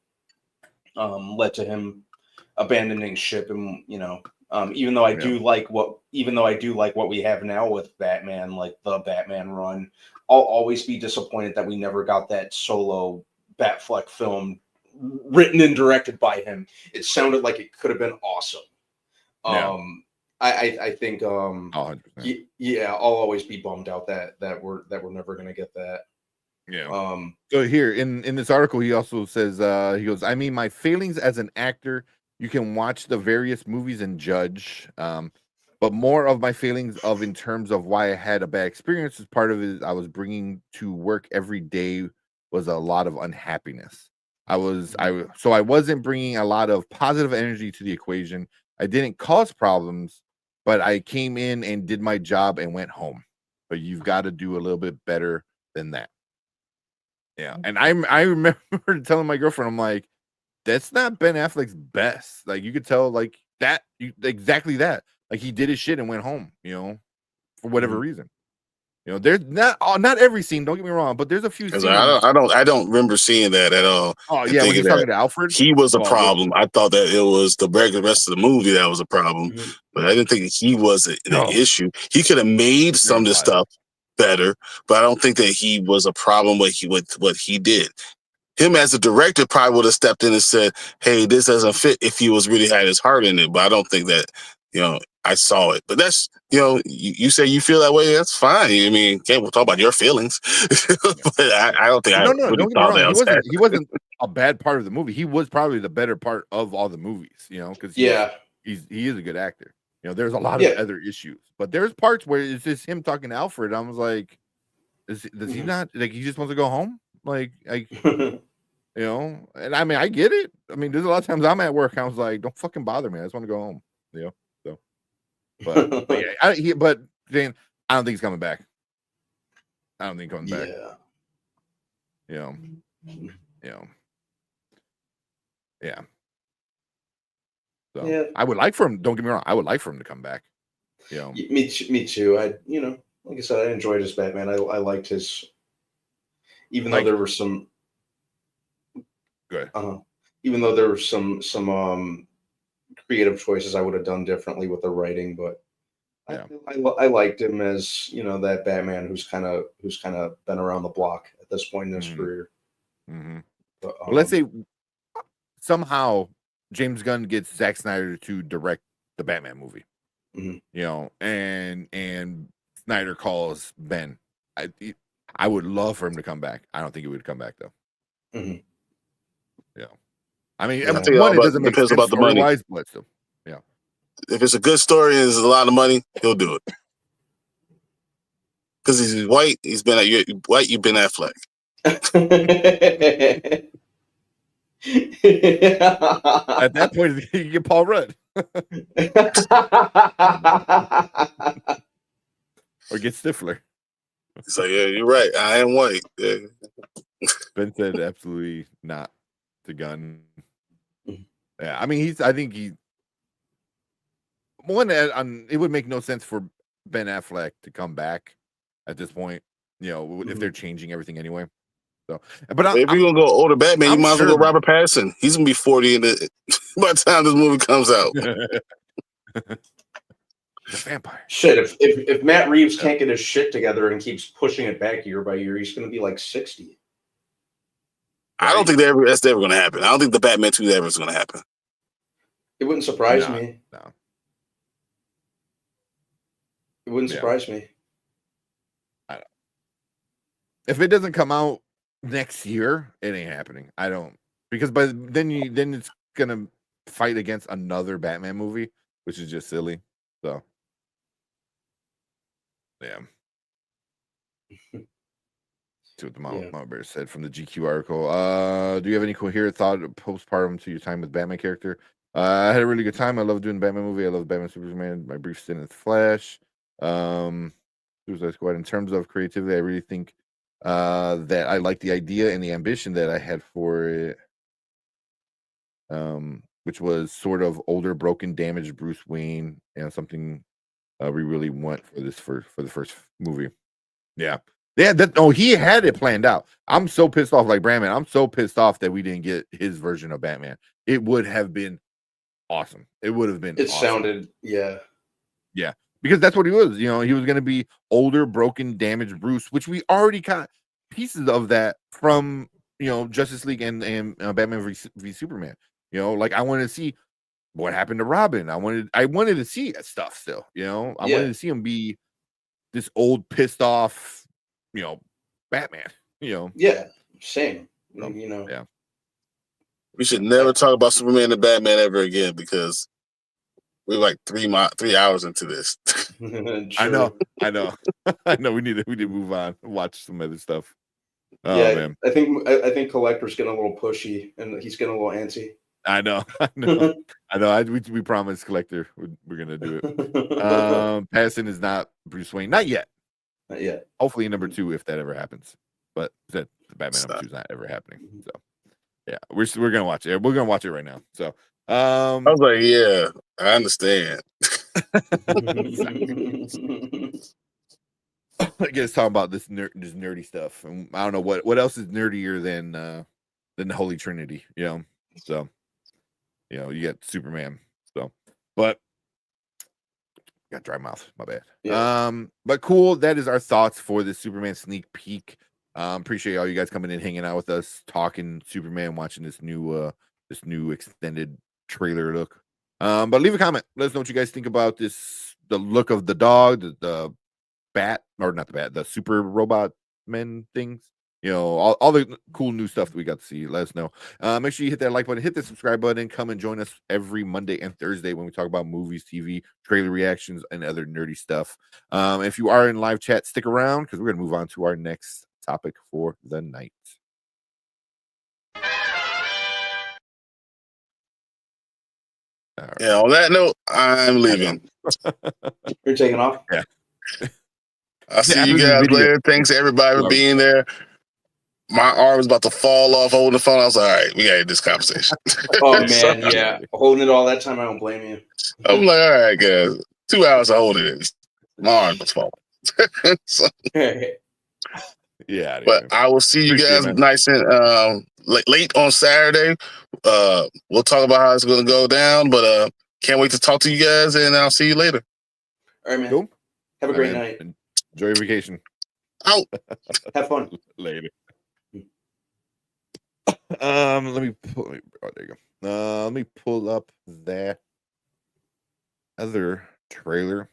led to him abandoning ship. And even though I do like what we have now with Batman, like the Batman run, I'll always be disappointed that we never got that solo Batfleck film written and directed by him. It sounded like it could have been awesome. I think I'll always be bummed out that we're never gonna get that. So here in this article, he also says he goes, "I mean, my failings as an actor, you can watch the various movies and judge, but more of my feelings in terms of why I had a bad experience is part of it. I was bringing to work every day was a lot of unhappiness. I wasn't bringing a lot of positive energy to the equation. I didn't cause problems, but I came in and did my job and went home. But you've got to do a little bit better than that." Yeah, and I remember telling my girlfriend, I'm like, "That's not Ben Affleck's best." Like, you could tell, like that, exactly that. Like, he did his shit and went home, for whatever reason. There's not every scene. Don't get me wrong, but there's a few scenes. I don't remember seeing that at all. Oh yeah, when he's talking to Alfred, he was a problem. I thought that it was the rest of the movie that was a problem, but I didn't think he was an issue. He could have made some of this stuff better, but I don't think that he was a problem with what he did. Him as a director probably would have stepped in and said, "Hey, this doesn't fit," if he was really had his heart in it. But I don't think that I saw it. But that's you say you feel that way. That's fine. I mean, we'll talk about your feelings. But I don't think don't get me wrong. He wasn't a bad part of the movie. He was probably the better part of all the movies. Because he is a good actor. There's a lot of other issues, but there's parts where it's just him talking to Alfred. I was like, does he not, like, he just wants to go home? Like, and I mean, I get it. I mean, there's a lot of times I'm at work, I was like, don't fucking bother me. I just want to go home. So, but but Jane, I don't think he's coming back. I don't think he's coming back. Yeah. So I would like for him. Don't get me wrong. I would like for him to come back. Me too. Like I said, I enjoyed his Batman. I liked his, even though there were some. Good. Even though there were some creative choices I would have done differently with the writing, but I liked him as that Batman who's kind of been around the block at this point in his career. But, well, let's say somehow James Gunn gets Zack Snyder to direct the Batman movie, and Snyder calls Ben. I would love for him to come back. I don't think he would come back though. I mean, one, it doesn't make sense about the money. But still, if it's a good story and there's a lot of money, he'll do it. Because he's white, you've been Affleck. At that point, you get Paul Rudd or get Stifler. He's like, yeah, you're right. I am white. Yeah. Ben said absolutely not to Gunn. Yeah, I mean, I think he. One, it would make no sense for Ben Affleck to come back at this point. You know, if they're changing everything anyway. So, but if you're gonna go older Batman, you might as well go Robert Pattinson. He's gonna be 40 by the time this movie comes out. The vampire. Shit, if Matt Reeves can't get his shit together and keeps pushing it back year by year, he's gonna be like 60. I don't think that's ever gonna happen. I don't think the Batman 2 ever is gonna happen. It wouldn't surprise me. No. It wouldn't surprise me. I don't. If it doesn't come out next year, it ain't happening. I don't, because then it's gonna fight against another Batman movie, which is just silly. So, yeah. See what the Mama Bear said from the GQ article. Do you have any coherent thought postpartum to your time with Batman character? I had a really good time. I love doing the Batman movie. I love Batman Superman. My brief stint in the Flash. Suicide Squad. In terms of creativity, I really think that I like the idea and the ambition that I had for it, which was sort of older, broken, damaged Bruce Wayne, and something we really want for this for the first movie. Yeah. He had it planned out. I'm so pissed off, like Brandman. I'm so pissed off that we didn't get his version of Batman. It would have been awesome. It would have been. It sounded, yeah. Because that's what he was. You know, he was going to be older, broken, damaged Bruce, which we already got pieces of that from, you know, Justice League and Batman v Superman. You know, like I wanted to see what happened to Robin. I wanted to see that stuff still. You know, I wanted to see him be this old, pissed off, you know, Batman. You know, yeah, same. You know, yeah. We should never talk about Superman and Batman ever again because we're like 3 hours into this. I know. I know. We need to move on. Watch some other stuff. Oh, yeah, man. I think Collector's getting a little pushy and he's getting a little antsy. I know. We promised Collector we're gonna do it. Pattinson is not Bruce Wayne, not yet. Not yet. Hopefully, in number 2, if that ever happens. But the Batman number 2 is not ever happening. So, yeah, we're gonna watch it. We're gonna watch it right now. So, I was like, yeah, I understand. I guess talking about this nerdy stuff, and I don't know what else is nerdier than the Holy Trinity, you know. So, you know, you got Superman. So, but got dry mouth. My bad. Yeah. But cool. That is our thoughts for this Superman sneak peek. Appreciate all you guys coming in, hanging out with us, talking Superman, watching this new extended trailer look. But leave a comment. Let us know what you guys think about this. The look of the dog, the bat, or not the bat, the super robot men things. You know, all the cool new stuff that we got to see. Let us know. Make sure you hit that like button, hit the subscribe button, come and join us every Monday and Thursday when we talk about movies, TV, trailer reactions, and other nerdy stuff. If you are in live chat, stick around because we're going to move on to our next topic for the night. Right. Yeah, on that note, I'm leaving. You're taking off? Yeah. I'll see you guys later. Thanks everybody for being there. My arm was about to fall off holding the phone. I was like, all right, we gotta have this conversation. Oh man, yeah. Holding it all that time, I don't blame you. I'm like, all right, guys. 2 hours of holding it. My arm was falling. So, yeah. But I will see you guys nice and late on Saturday. We'll talk about how it's gonna go down, but can't wait to talk to you guys, and I'll see you later. All right, man. Cool. Have a great night. Enjoy your vacation. Out. Have fun. Later. Let me pull. Oh, there you go. Let me pull up that other trailer.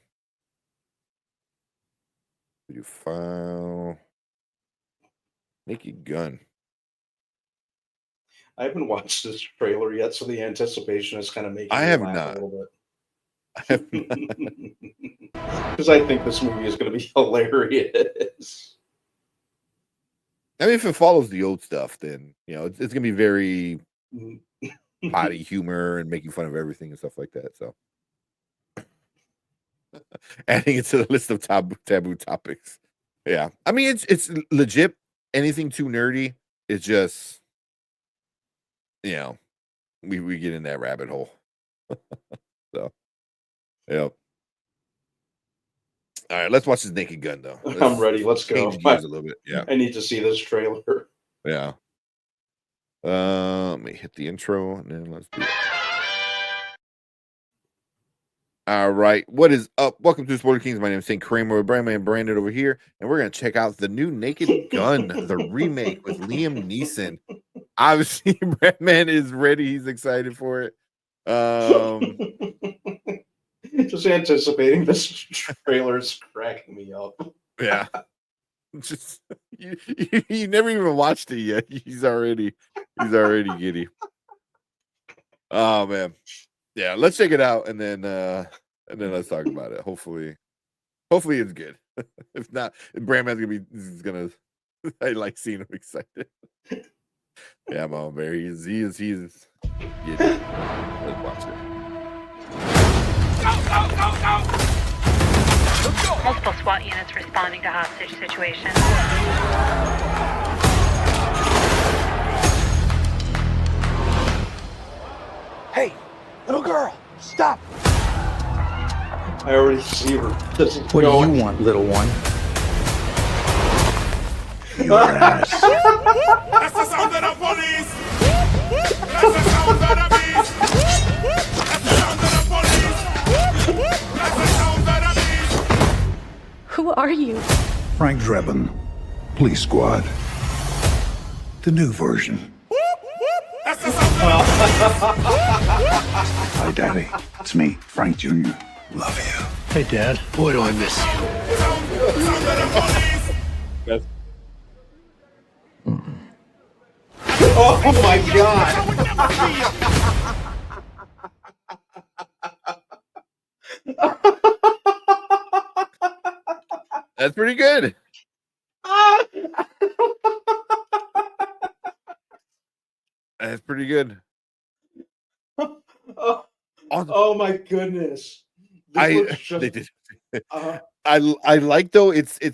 Video file. Naked Gun. I haven't watched this trailer yet, so the anticipation is kind of making I me have laugh not. a little bit. Because I think this movie is going to be hilarious. I mean, if it follows the old stuff, then it's gonna be very potty humor and making fun of everything and stuff like that. So, adding it to the list of taboo topics. Yeah, I mean, it's legit. Anything too nerdy is just, we get in that rabbit hole. So, yeah. All right, let's watch this Naked Gun though. I'm ready. Let's go. Change gears a little bit. Yeah. I need to see this trailer. Yeah. Let me hit the intro and then let's do it. All right. What is up? Welcome to Spoiler Kings. My name is St. Kramer with Brandon over here, and we're gonna check out the new Naked Gun, the remake with Liam Neeson. Obviously, Brandman is ready. He's excited for it. Just anticipating this trailer is cracking me up. Yeah. Just you never even watched it yet. He's already giddy. Oh man. Yeah, let's check it out and then let's talk about it. Hopefully it's good. If not, Brandman's gonna I like seeing him excited. Yeah, Mama Bear. He is giddy. Let's watch it. Multiple SWAT units responding to hostage situation. Hey, little girl, stop. I already see her. This is What do going. you want, little one? Your ass. That's the sound of the police! That's the sound of the beast! That's the sound of the police! That's the sound of the beast! Who are you? Frank Drebin, Police Squad. The new version. That's the sound of the Hi, Daddy. It's me, Frank Jr. Love you. Hey, Dad. Boy, do I miss you. sound of the police! That's Oh my god! That's pretty good. That's pretty good. Oh my goodness! This looks just, they did. uh, I like though. It's a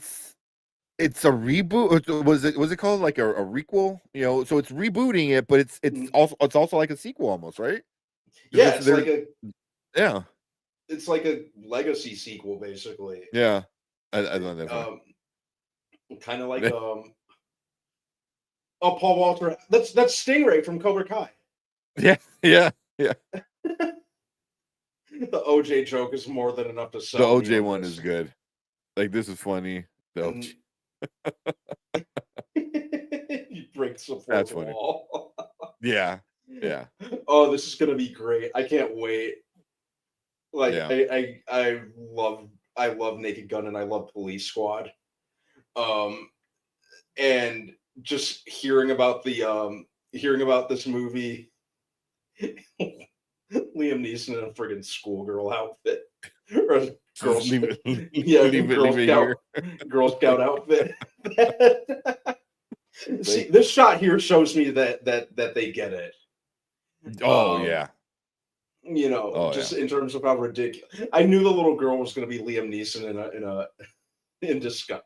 reboot. Was it called like a requel? So it's rebooting it, but it's also like a sequel almost, right? yeah, it's like Yeah. it's like a legacy sequel, basically. Yeah. I love that. Kind of like Paul Walter. That's Stingray from Cobra Kai. Yeah. The OJ joke is more than enough to The sell. me OJ on one this. is good. Like, this is funny. The And- OJ. You break the fourth That's funny. wall. Yeah. Oh, this is gonna be great. I can't wait. Like Yeah. I love Naked Gun and I love Police Squad. And just hearing about this movie, Liam Neeson in a friggin' schoolgirl outfit. Or a Girl, Leave it Girl Scout, here. Girl Scout outfit. See, this shot here shows me that they get it. Oh yeah. Just in terms of how ridiculous. I knew the little girl was going to be Liam Neeson in disguise.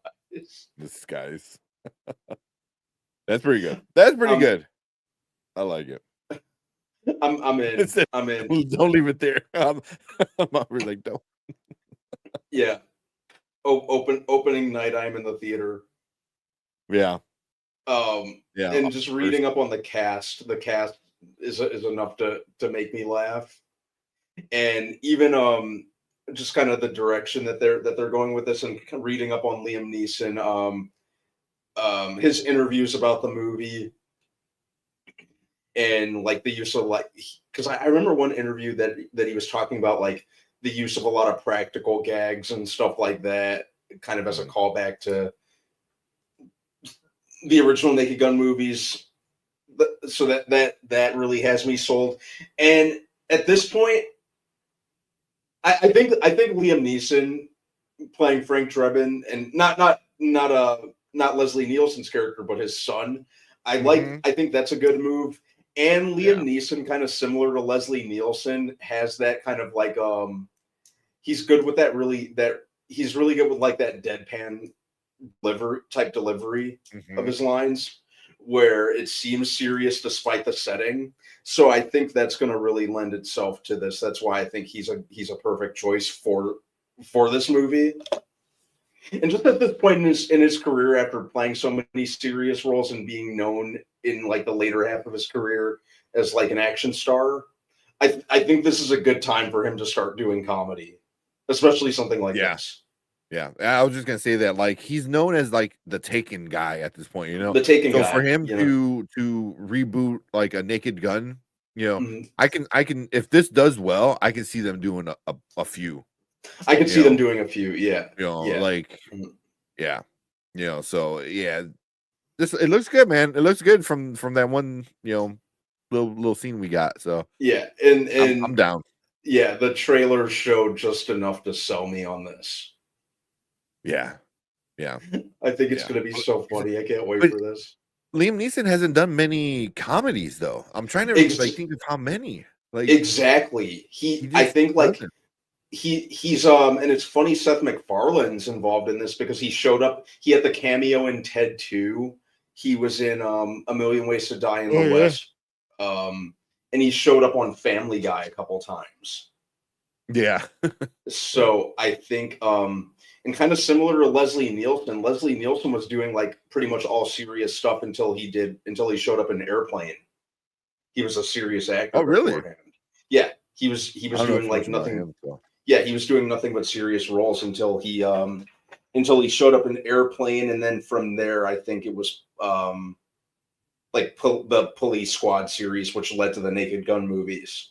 This guy's. That's pretty good. That's pretty good. I like it. I'm in. I'm in. Don't leave it there. I'm really like, don't. Yeah. Opening night. I'm in the theater. Yeah. Yeah. And just reading up on the cast. The cast is enough to make me laugh. And even just kind of the direction that they're going with this, and reading up on Liam Neeson, his interviews about the movie, and like the use of because I remember one interview that he was talking about like the use of a lot of practical gags and stuff like that, kind of as a callback to the original Naked Gun movies. So that really has me sold. And at this point, I think Liam Neeson playing Frank Drebin, and not Leslie Nielsen's character, but his son. I think that's a good move. And Liam Neeson, kind of similar to Leslie Nielsen, has that kind of like he's good with he's really good with like that deadpan delivery of his lines, where it seems serious despite the setting. So I think that's going to really lend itself to this. That's why I think he's a perfect choice for this movie. And just at this point in his career, after playing so many serious roles and being known in like the later half of his career as like an action star, I think this is a good time for him to start doing comedy, especially something like this. Yeah, I was just gonna say that, like, he's known as like the Taken guy at this point, you know. The Taken guy. So for him to reboot like a Naked Gun, you know, I can if this does well, I can see them doing a few. I can see them doing a few, yeah. You know, like, yeah, you know. So yeah, it looks good, man. It looks good from that one, you know, little scene we got. So yeah, and I'm down. Yeah, the trailer showed just enough to sell me on this. Yeah. I think it's going to be so funny. I can't wait for this. Liam Neeson hasn't done many comedies though. I'm trying to like think of how many. Like exactly. I think like he's and it's funny Seth MacFarlane's involved in this because he showed up. He had the cameo in Ted 2. He was in A Million Ways to Die in the West. And he showed up on Family Guy a couple times. Yeah. So I think and kind of similar to Leslie Nielsen. Leslie Nielsen was doing like pretty much all serious stuff until he showed up in Airplane. He was a serious actor. Oh, really? Beforehand. Yeah, he was doing like nothing. Yeah, he was doing nothing but serious roles until he showed up in Airplane, and then from there, I think it was like the Police Squad series, which led to the Naked Gun movies.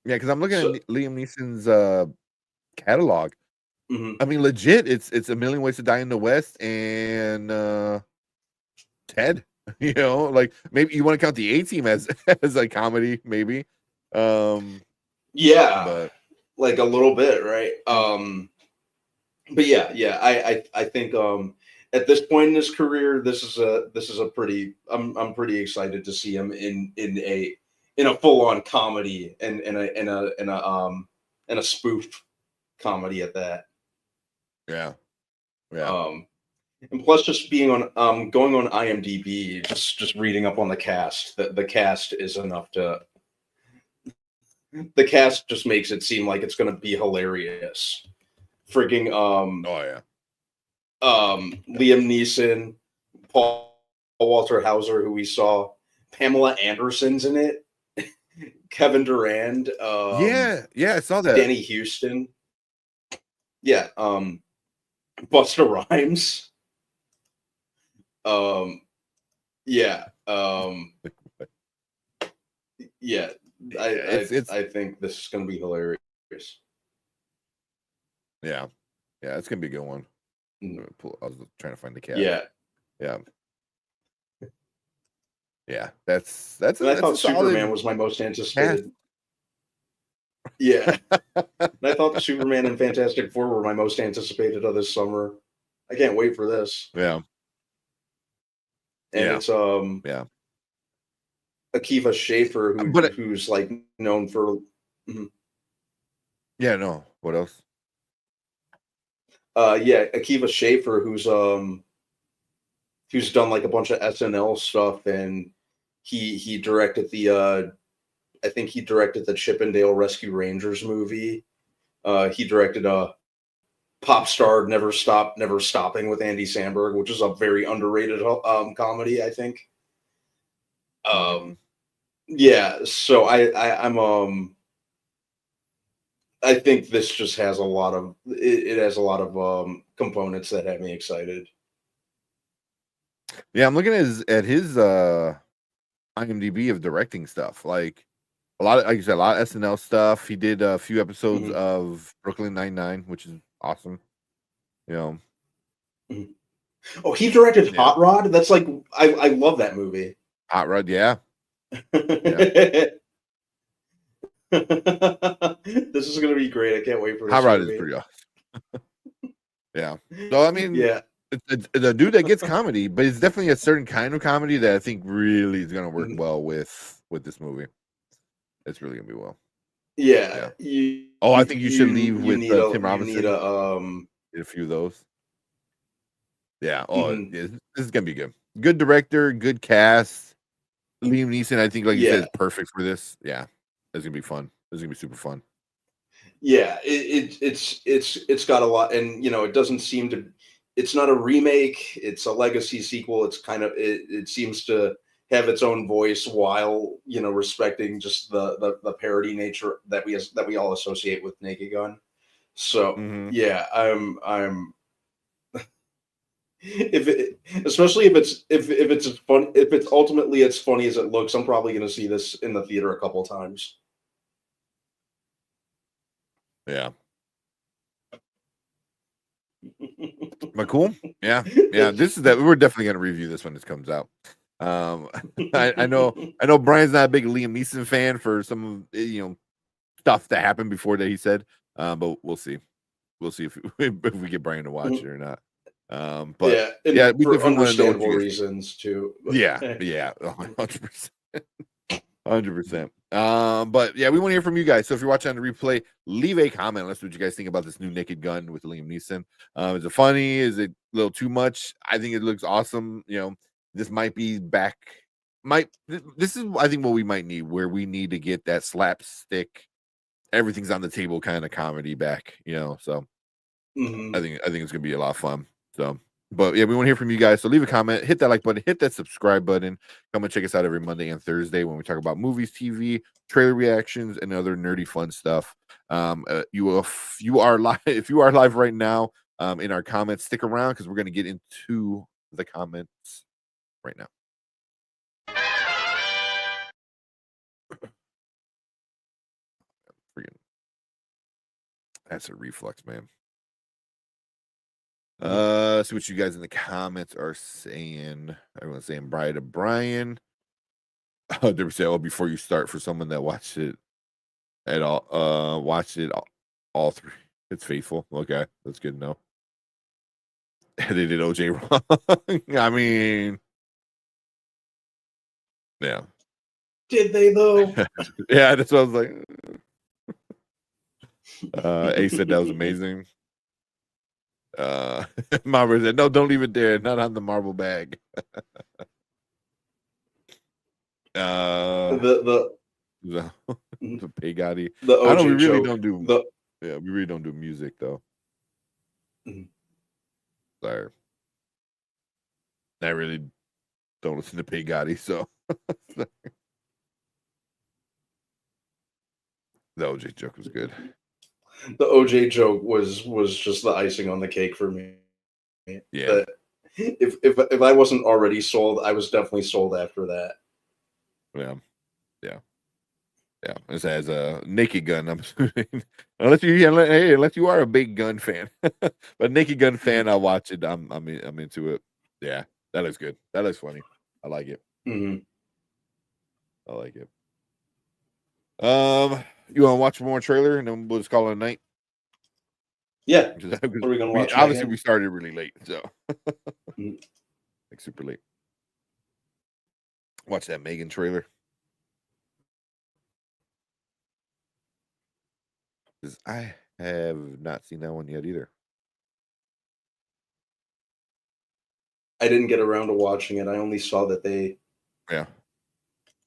Yeah, because I'm looking at Liam Neeson's catalog. I mean, legit, it's A Million Ways to Die in the West and Ted. You know, like maybe you want to count the A-Team as a comedy, maybe. Yeah, but like a little bit, right? But yeah, I think at this point in his career, this is a pretty. I'm pretty excited to see him in a full on comedy and in a spoof comedy at that. Yeah. And plus, just being on going on IMDb, just reading up on the cast. The cast is enough to. The cast just makes it seem like it's going to be hilarious. Freaking Liam Neeson, Paul Walter Hauser, who we saw, Pamela Anderson's in it, Kevin Durand, yeah, I saw that. Danny Houston, yeah, Busta Rhymes, yeah. I think this is going to be hilarious. Yeah, it's going to be a good one. I was trying to find the cat. Yeah. That's. And I thought Superman was my most anticipated. Yeah, and I thought Superman and Fantastic Four were my most anticipated of this summer. I can't wait for this. Yeah. And it's Akiva Schaffer, who's like known for. Yeah, no. What else? Akiva Schaffer, who's done like a bunch of SNL stuff, and he directed the I think he directed the Chippendale Rescue Rangers movie. He directed a Pop Star Never Stopping with Andy Samberg, which is a very underrated comedy, I think. Yeah, so I think this just has a lot of components that have me excited. Yeah, I'm looking at his IMDb of directing stuff. Like a lot of SNL stuff. He did a few episodes of Brooklyn Nine-Nine, which is awesome. You know. Oh, he directed Hot Rod. That's like I love that movie. Hot Rod, yeah. This is gonna be great. I can't wait for this Hot Rod is movie. pretty awesome. Yeah. So I mean, Yeah. it's a dude that gets comedy, but it's definitely a certain kind of comedy that I think really is gonna work well with this movie. It's really gonna be well. Yeah. Oh, I think you should leave with need a Tim Robinson. You need a Get a few of those. Yeah. Oh, Mhm. yeah, this is gonna be good. Good director, good cast. Liam Neeson, I think, like you said, Yeah. is perfect for this. Yeah, it's gonna be fun. It's gonna be super fun. Yeah, it's got a lot, and it doesn't seem to. It's not a remake. It's a legacy sequel. It's kind of it seems to have its own voice while respecting just the parody nature that we all associate with Naked Gun. So Mhm. yeah, I'm especially if it's fun, if it's ultimately as funny as it looks, I'm probably going to see this in the theater a couple times. Yeah. But cool. Yeah. This is that we're definitely gonna review this when this comes out. I know Brian's not a big Liam Neeson fan for some of stuff that happened before that he said. But we'll see. We'll see if we get Brian to watch it or not. But and we for definitely want to know what understandable you guys think. reasons too. Yeah, 100%. 100%. But yeah, we want to hear from you guys. So if you're watching on the replay, leave a comment. Let us know what you guys think about this new Naked Gun with Liam Neeson. Is it funny? Is it a little too much? I think it looks awesome. This might be back. This is I think what we might need, where we need to get that slapstick, everything's on the table kind of comedy back. So Mhm. I think it's gonna be a lot of fun. So. But yeah, we want to hear from you guys. So leave a comment, hit that like button, hit that subscribe button. Come and check us out every Monday and Thursday when we talk about movies, TV, trailer reactions, and other nerdy fun stuff. If you are live right now, in our comments, stick around because we're going to get into the comments right now. That's a reflex, man. See what you guys in the comments are saying. Everyone's saying bye to Brian. They were saying, before you start, for someone that watched it at all, watched it all three. It's faithful. Okay, that's good to know. They did OJ wrong. I mean, yeah. Did they though? Yeah, that's what I was like. A said that was amazing. Marvel said, no, don't leave it there. Not on the marble bag. The Pagati. The OJ I know we really joke. don't do. We really don't do music though. Mhm. Sorry, I really don't listen to Pagati, so the OJ joke was good. The OJ joke was just the icing on the cake for me. Yeah. If I wasn't already sold, I was definitely sold after that. Yeah. This has a Naked Gun. I'm assuming. unless you are a big gun fan, but Naked Gun fan, I'll watch it. I'm into it. Yeah, that looks good. That looks funny. I like it. Mm-hmm. I like it. You want to watch one more trailer and then we'll just call it a night? Yeah. What are we gonna watch? Obviously, we started really late, so like super late. Watch that Megan trailer. Because I have not seen that one yet either. I didn't get around to watching it. I only saw that they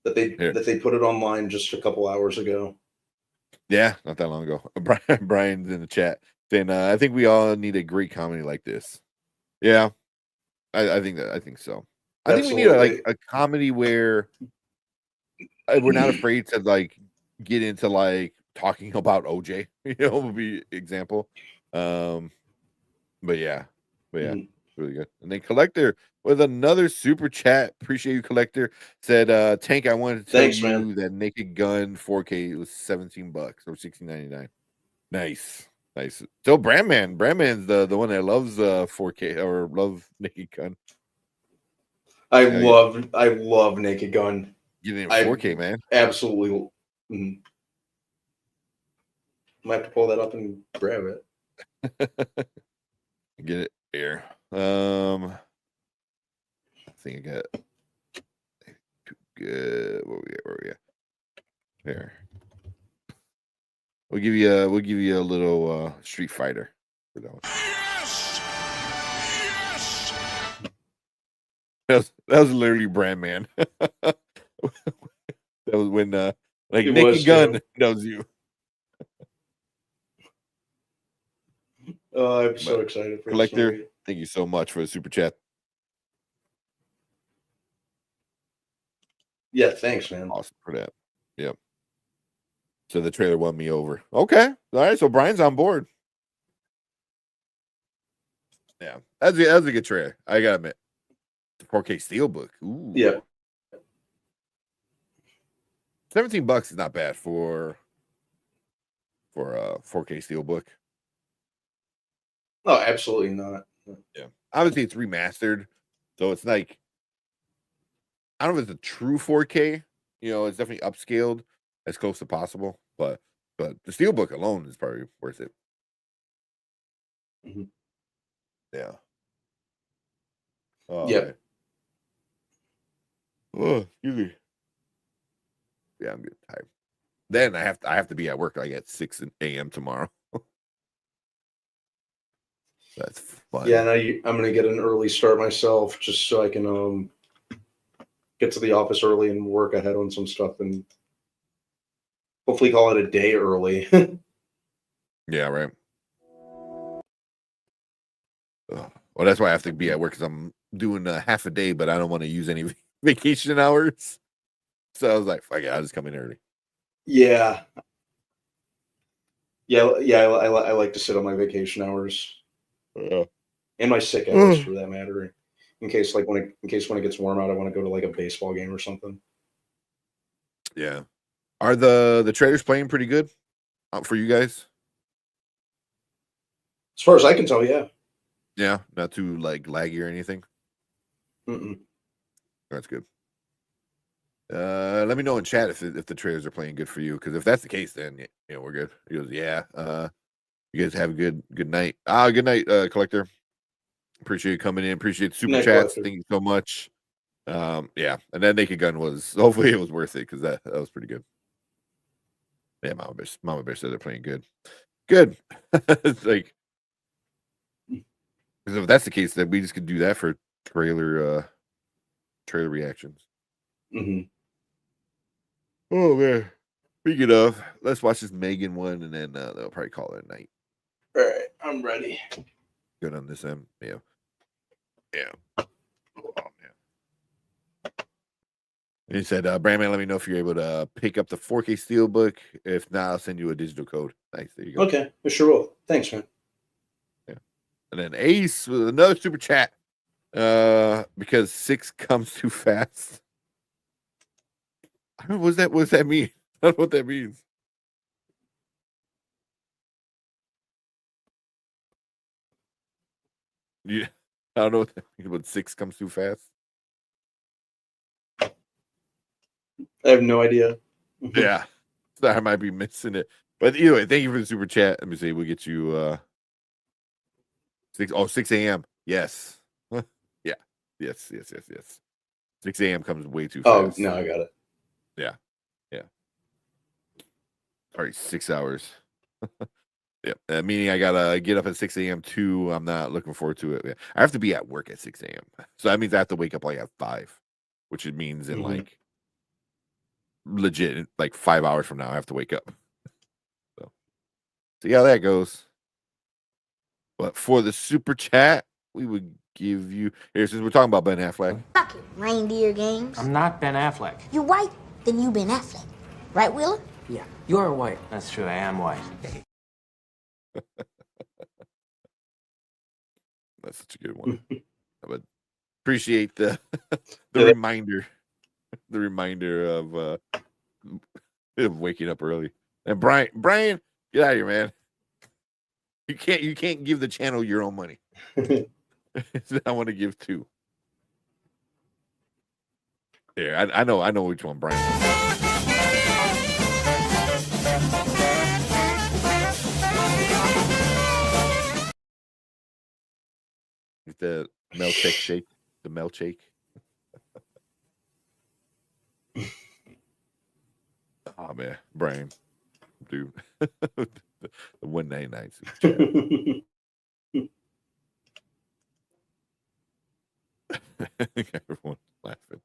put it online just a couple hours ago. Yeah, not that long ago. Brian's in the chat saying, I think we all need a great comedy like this. Yeah, I think so. I think we need a comedy where we're not afraid to get into talking about OJ. Would be example. But yeah, really good. And then Collector with another super chat. Appreciate you, Collector. Said, Tank, I wanted to tell you that Naked Gun 4K was $17 or $16.99. Nice. So Brandman's the one that loves 4K or love Naked Gun. I love Naked Gun. Getting 4K, man. Absolutely. Mm-hmm. Might have to pull that up and grab it. Get it here. I think I got good. Where we at? Here. We'll give you a little Street Fighter for that one. That was literally Brand Man. That was when like It Naked was, Gun yeah. knows you. Oh, I'm so excited for this Collector, movie. thank you so much for the super chat. Yeah, thanks, man. Awesome for that. Yep. So the trailer won me over. Okay. All right. So Brian's on board. Yeah. That's a good trailer. I gotta admit. The 4K Steelbook. Ooh. Yeah. $17 is not bad for a 4K Steelbook. No, absolutely not. Yeah. Obviously it's remastered. So it's like, I don't know if it's a true 4K. You know, it's definitely upscaled as close as possible. But the Steelbook alone is probably worth it. Mhm. Yeah. Oh, Yep. man. Oh, excuse me. Yeah, I'm getting tired. Then I have to be at work like at 6 a.m. tomorrow. That's fun. Yeah, I'm gonna get an early start myself, just so I can get to the office early and work ahead on some stuff, and hopefully call it a day early. Yeah, right. Well, that's why I have to be at work, because I'm doing half a day, but I don't want to use any vacation hours. So I was like, fuck it, I'll just come in early. Yeah. I like to sit on my vacation hours and my sick hours for that matter. In case when it gets warm out, I want to go to like a baseball game or something. Yeah. Are the trailers playing pretty good for you guys? As far as I can tell, yeah. Yeah, not too like laggy or anything. Mm-mm. That's good. Let me know in chat if the trailers are playing good for you, because if that's the case, then you know we're good. He goes, yeah. You guys have a good night. Good night, Collector. Appreciate you coming in. Appreciate the super Night, chats. Collector. Thank you so much. Yeah, and that Naked Gun was, hopefully it was worth it, because that was pretty good. Yeah, Mama Bear said they're playing good. Good. It's like, because if that's the case, then we just could do that for trailer reactions. Mm-hmm. Oh man. Speaking of, let's watch this Megan one, and then they'll probably call it a night. All right, I'm ready. Good on this end. Yeah. Oh man. And he said, Brandman, let me know if you're able to pick up the 4K Steelbook. If not, I'll send you a digital code. Nice. There you go. Okay, I sure will. Thanks, man. Yeah. And then Ace with another super chat. Because 6 comes too fast. I don't know what does that mean? I don't know what that means. Yeah. I don't know what that means when 6 comes too fast. I have no idea. Yeah. So I might be missing it. But anyway, thank you for the super chat. Let me see. We'll get you 6 a.m. Yes. Yeah. Yes. 6 a.m. comes way too fast. Oh, no, I got it. Yeah. Sorry, 6 hours. Yeah. Meaning I gotta get up at 6 a.m. too. I'm not looking forward to it. I have to be at work at 6 a.m. So that means I have to wake up like at 5, which it means in like legit like 5 hours from now I have to wake up. So see how that goes. But for the super chat, we would give you here, since we're talking about Ben Affleck. Fuck it, reindeer games. I'm not Ben Affleck. You white? Then you Ben Affleck. Right, Wheeler? Yeah, you're white. That's true, I am white. That's such a good one. I would appreciate the reminder. The reminder of waking up early. And Brian, get out of here, man. You can't give the channel your own money. I want to give 2. Yeah, I know which one Brian wants. the milkshake shake. The milkshake. Oh man, Brian, dude, the 199 super chat. Everyone's laughing.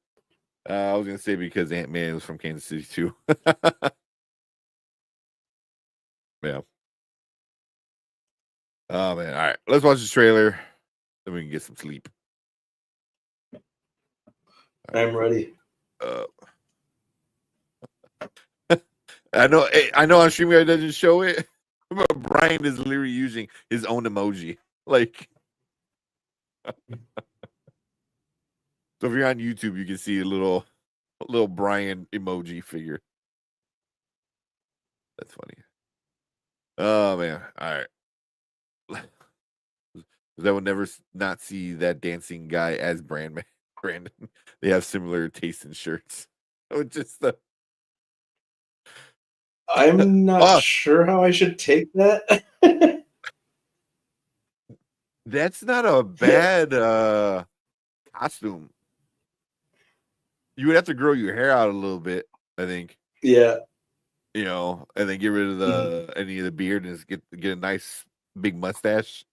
I was gonna say because Ant-Man was from Kansas City too. Yeah. Oh man! All right, let's watch the trailer. Then we can get some sleep. I'm ready. I know on StreamYard doesn't show it, but Brian is literally using his own emoji. Like, so if you're on YouTube, you can see a little Brian emoji figure. That's funny. Oh man! All right. I would never not see that dancing guy as Brandon. They have similar taste in shirts. Just I'm not sure how I should take that. That's not a bad costume. You would have to grow your hair out a little bit, I think. Yeah. You know, and then get rid of any of the beard and just get a nice big mustache.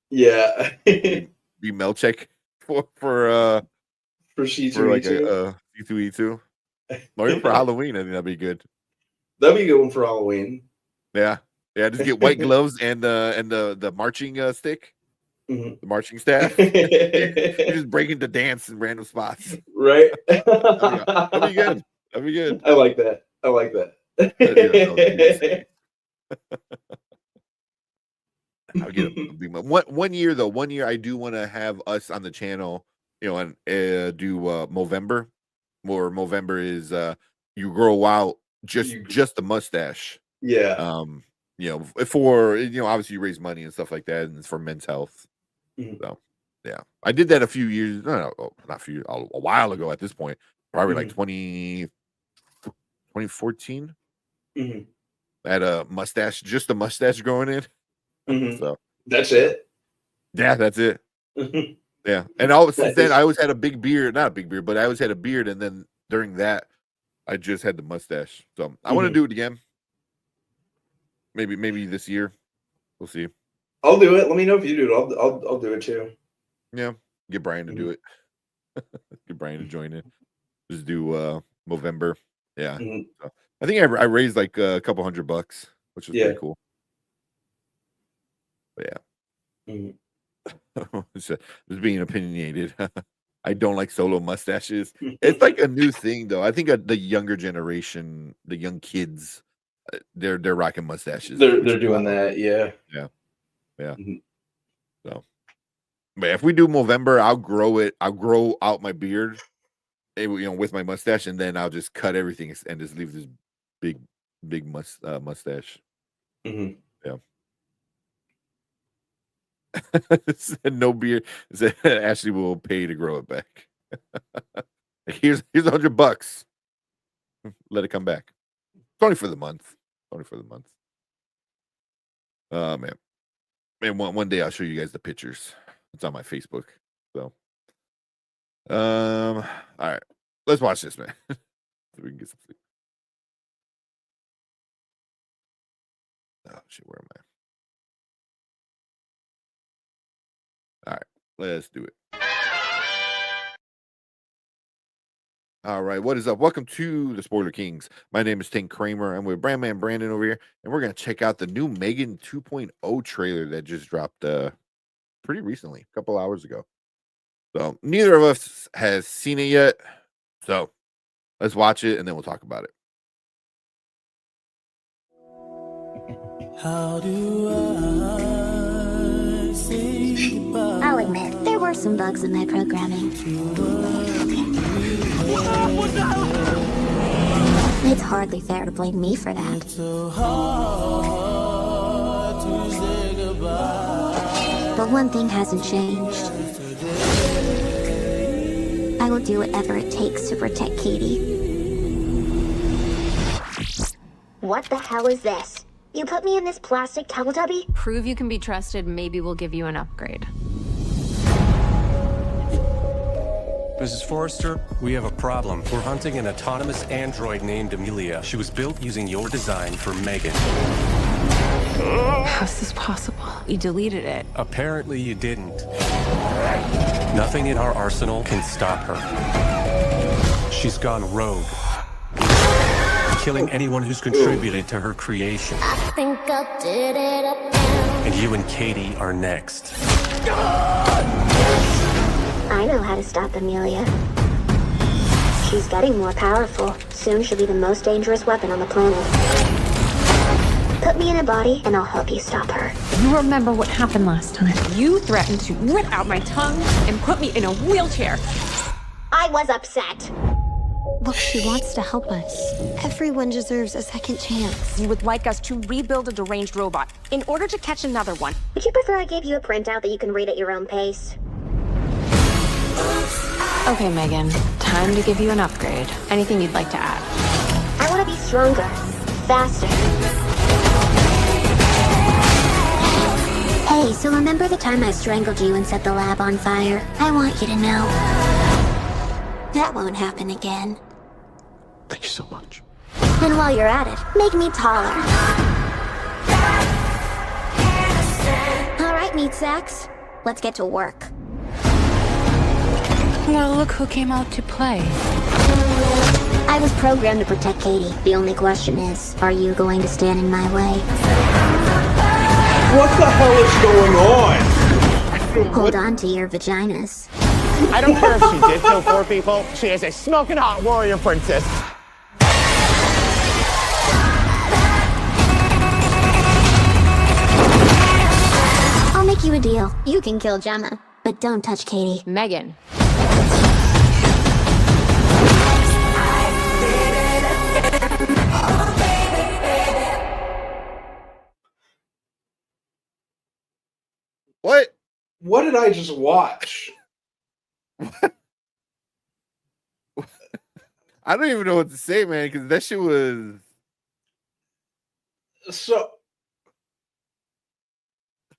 Yeah. Be Melchek for C2E2. For like a C2E2. Or even for Halloween, I think that'd be good. That'd be a good one for Halloween. Yeah. Just get white gloves and the marching stick. Mm-hmm. The marching staff. You just break into dance in random spots. Right. That'd be good. That'd be good. I like that. I'll get a big one year though. 1 year I do want to have us on the channel, you know, and do Movember. Where Movember is you grow out just the mustache. Yeah. You know, for obviously you raise money and stuff like that, and it's for men's health. Mm-hmm. So yeah. I did that a few years, not a few, a while ago at this point. Probably like 2014. Mm-hmm. I had a mustache, just a mustache growing in. Mm-hmm. So that's it. Yeah, that's it. Yeah, and since then I always had a big beard, not a big beard, but I always had a beard, and then during that, I just had the mustache. So I want to do it again. Maybe this year. We'll see. I'll do it. Let me know if you do it. I'll do it too. Yeah, get Brian to do it. Get Brian to join in. Just do Movember. Yeah. So I think I raised like a couple $100, which was pretty cool. But yeah. Just being opinionated. I don't like solo mustaches. It's like a new thing though. I think the younger generation, the young kids, they're rocking mustaches. They're doing that. Yeah. So, but if we do Movember, I'll grow it. I'll grow out my beard, with my mustache, and then I'll just cut everything and just leave this big mustache. Mm-hmm. Yeah. No beard. Ashley will pay to grow it back. Here's $100. Let it come back. It's only for the month. Man. One day I'll show you guys the pictures. It's on my Facebook. So all right. Let's watch this, man. So we can get some sleep. Oh shit, where am I? All right, let's do it. All right, what is up? Welcome to the Spoiler Kings. My name is Tank Kramer. I'm with Brandman Brandon over here, and we're going to check out the new Megan 2.0 trailer that just dropped pretty recently, a couple hours ago. So neither of us has seen it yet, so let's watch it, and then we'll talk about it. How do I say goodbye? I'll admit, there were some bugs in my programming. It's hardly fair to blame me for that. It's so hard to say goodbye. But one thing hasn't changed. I will do whatever it takes to protect Cate. What the hell is this? You put me in this plastic Teletubby? Prove you can be trusted, maybe we'll give you an upgrade. Mrs. Forrester, we have a problem. We're hunting an autonomous android named Amelia. She was built using your design for Megan. How's this possible? You deleted it. Apparently you didn't. Nothing in our arsenal can stop her. She's gone rogue, killing anyone who's contributed to her creation. I think I did it again. And you and Cate are next. I know how to stop Amelia. She's getting more powerful. Soon she'll be the most dangerous weapon on the planet. Put me in a body and I'll help you stop her. You remember what happened last time. You threatened to rip out my tongue and put me in a wheelchair. I was upset. Look, she wants to help us. Everyone deserves a second chance. You would like us to rebuild a deranged robot in order to catch another one. Would you prefer I gave you a printout that you can read at your own pace? Okay, Megan. Time to give you an upgrade. Anything you'd like to add? I want to be stronger, faster. Hey, so remember the time I strangled you and set the lab on fire? I want you to know that won't happen again. Thank you so much. And while you're at it, make me taller. All right, meat sacks. Let's get to work. Well, look who came out to play. I was programmed to protect Cate. The only question is, are you going to stand in my way? What the hell is going on? Hold on to your vaginas. I don't care if she did kill 4 people. She is a smoking hot warrior princess. I'll make you a deal. You can kill Gemma, but don't touch Cate. Megan. What? What did I just watch? I don't even know what to say, man, because that shit was So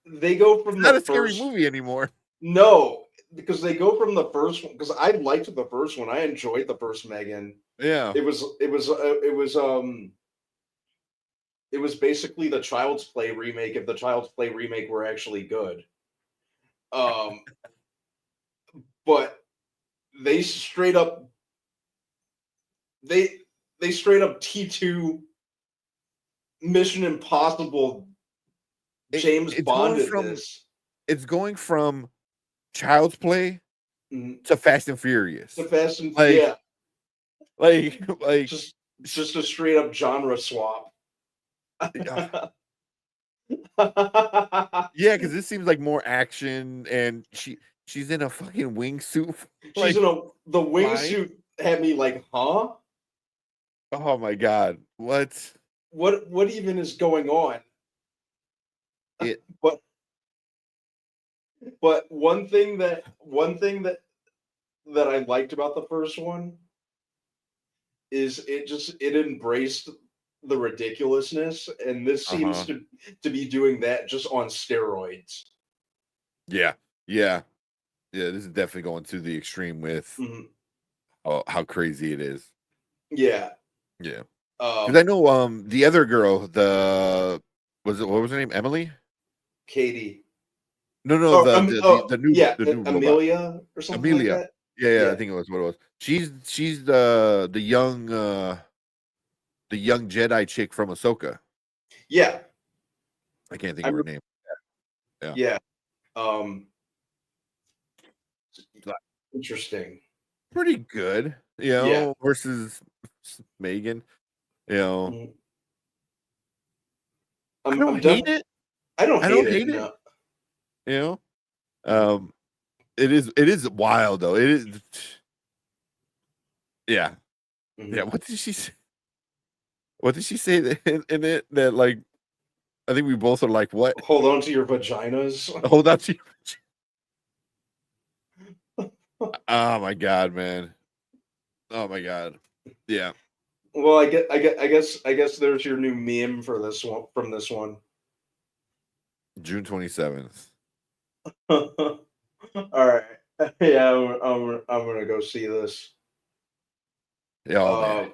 they go from not the a scary first... movie anymore. No, because they go from the first one. Because I liked the first one. I enjoyed the first Megan. Yeah, It was basically the Child's Play remake. If the Child's Play remake were actually good, but they straight up T2 Mission Impossible James Bond this. It's going from Child's Play to Fast and Furious. The Fast and Like- yeah, Like just a straight up genre swap. yeah, because this seems like more action, and she's in a fucking wingsuit. She's in the wingsuit had me like, huh? Oh my god, what? What even is going on? It But one thing that I liked about the first one is it embraced the ridiculousness, and this seems to be doing that just on steroids. Yeah. This is definitely going to the extreme with how crazy it is. Yeah. Yeah. Because I know the other girl, what was her name? Emily? Katie. No, the new Amelia robot. or something Amelia. like that. Yeah, I think it was what it was. She's the young Jedi chick from Ahsoka. Yeah. I can't think of her name. Yeah. Interesting. Pretty good, versus Megan. I don't hate it. I don't hate it. No. It is wild though. It is. Yeah. Yeah. What did she say? What did she say in it that like? I think we both are like, what? Hold on to your vaginas. Hold on to your. Oh my god, man. Oh my god. Yeah. Well, I guess there's your new meme for this one from this one. June 27th. All right. Yeah, I'm gonna go see this. Oh man, Uh,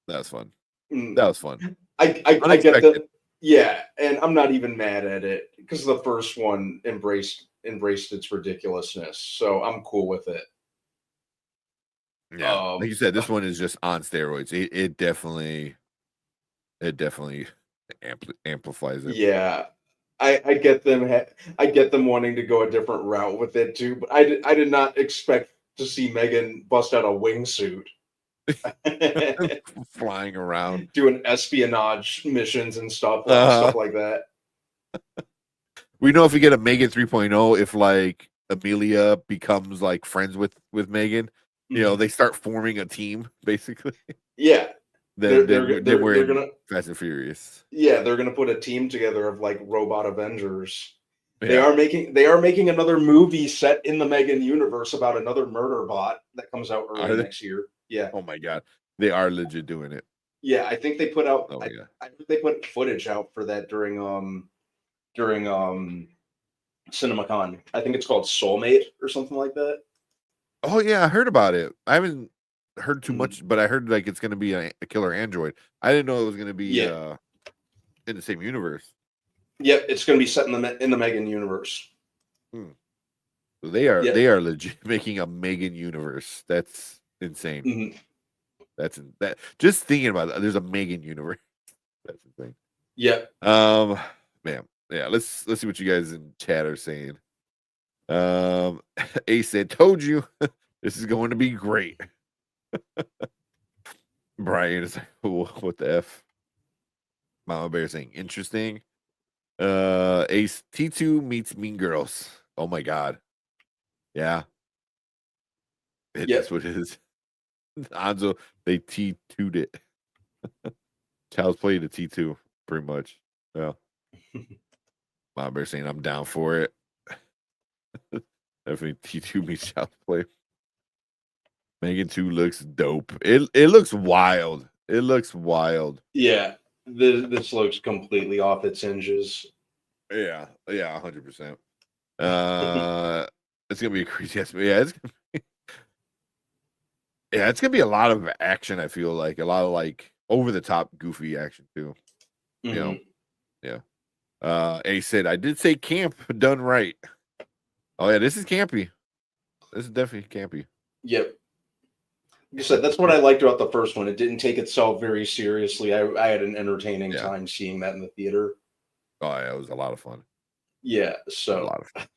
that was fun. mm, That was fun. I get Unexpected. the yeah, and I'm not even mad at it because the first one embraced its ridiculousness, so I'm cool with it. Yeah, like you said, this one is just on steroids. It definitely amplifies it. Yeah, I get them. I get them wanting to go a different route with it too, but I did not expect to see Megan bust out a wingsuit, Flying around. doing espionage missions and stuff Uh-huh. like that. We know if we get a Megan 3.0, if like Amelia becomes like friends with Megan, they start forming a team basically. Yeah, Then we're they're in gonna Fast and Furious. yeah they're gonna put a team together of like robot Avengers. They Yeah. are making another movie set in the Megan universe about another murder bot that comes out Are early they? next year. Yeah. Oh my god, they are legit doing it. Yeah, I think they put out. Oh yeah. I think they put footage out for that during CinemaCon. I think it's called Soulmate or something like that. Oh yeah, I heard about it. I haven't heard too Mm. much, but I heard like it's gonna be a killer android. I didn't know it was gonna be Yeah. in the same universe. Yep, it's going to be set in the Megan universe. So they are Yeah. they are legit making a Megan universe. That's insane. Mhm. That just thinking about that. There's a Megan universe. That's insane. Yeah. Man, yeah. Let's see what you guys in chat are saying. Ace said, "Told you, this is going to be great." Brian is like, "What the f?" Mama Bear saying, "Interesting." Ace T2 meets Mean Girls. Oh my god, yeah, that's what it is. Anzo, they T2'd it. Child's Play to T2, pretty much. Yeah. Mama Bear saying, "I'm down for it." Definitely T2 meets Child's Play. Megan 2 looks dope. It looks wild. It looks wild. Yeah. This looks completely off its hinges. Yeah, 100%. It's gonna be a crazy ass. Yeah, it's gonna be a lot of action. I feel like a lot of like over the top, goofy action too. Mhm. Yeah. Ace said, "I did say camp done right." Oh yeah, this is campy. This is definitely campy. Yep. Like I said, that's what I liked about the first one. It didn't take itself very seriously. I had an entertaining time seeing that in the theater. Oh yeah, it was a lot of fun. Yeah, A so lot of fun.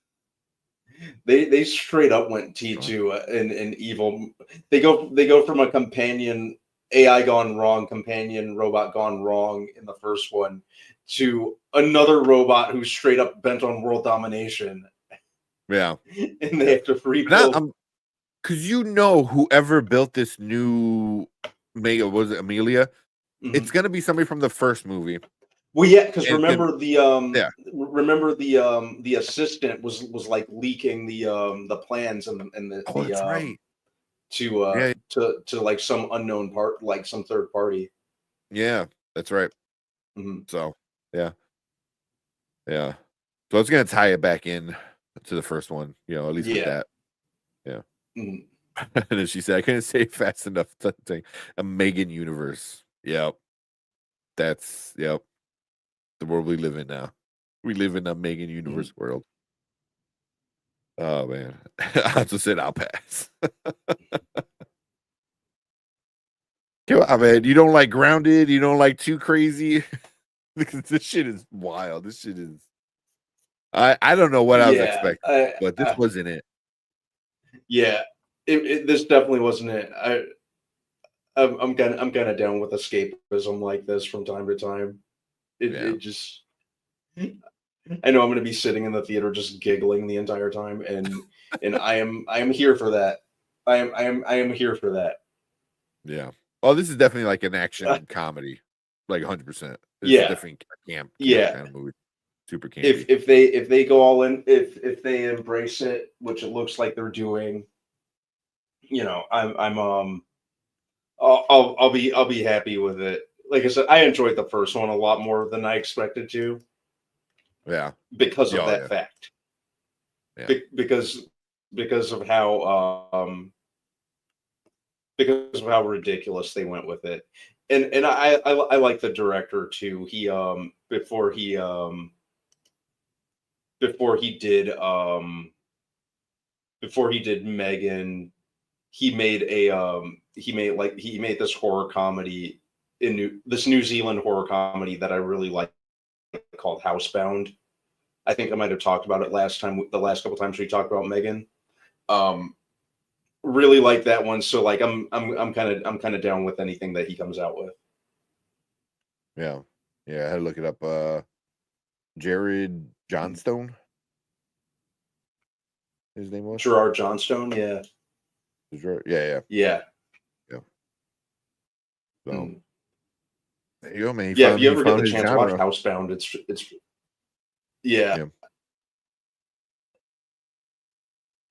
they straight up went T2 and evil. They go from a companion AI gone wrong, companion robot gone wrong in the first one, to another robot who's straight up bent on world domination. Yeah, and they have to rebuild. Because whoever built this new Mega, was it Amelia? It's gonna be somebody from the first movie. Well, yeah, because And- remember yeah. the assistant was like leaking the plans and the That's right. to like some unknown part, like some third party. Yeah, that's right. Mhm. So yeah. So it's gonna tie it back in to the first one, at least with Yeah. that. Yeah. Mhm. And then she said, "I couldn't say it fast enough." Thing. A Megan universe. Yep. That's the world we live in now. We live in a Megan universe world. Oh man. I just said I'll pass. Come on, man. You don't like Grounded, you don't like Too Crazy. This shit is wild. This shit is I don't know what I was expecting, but this wasn't it. Yeah, this definitely wasn't it. I'm kind of down with escapism like this from time to time. It just, I know I'm going to be sitting in the theater just giggling the entire time, and I am here for that. I am here for that. Yeah. Oh, this is definitely like an action comedy, like 100%. Yeah. Definitely camp kind of movie. Super campy. If they go all in, if they embrace it, which it looks like they're doing, I'll be happy with it. Like I said, I enjoyed the first one a lot more than I expected to. Yeah. Because of that fact. Yeah. Because because of how ridiculous they went with it. And I like the director too. He before he did Megan, he made this horror comedy this New Zealand horror comedy that I really like called Housebound. I think I might have talked about it the last couple times we talked about Megan. Really like that one. So like I'm kind of down with anything that he comes out with. Yeah. I had to look it up. Jared Johnstone. His name was Gerard Johnstone. Yeah. Yeah. So there you go, man. If you ever get the chance to watch Housebound, it's yeah.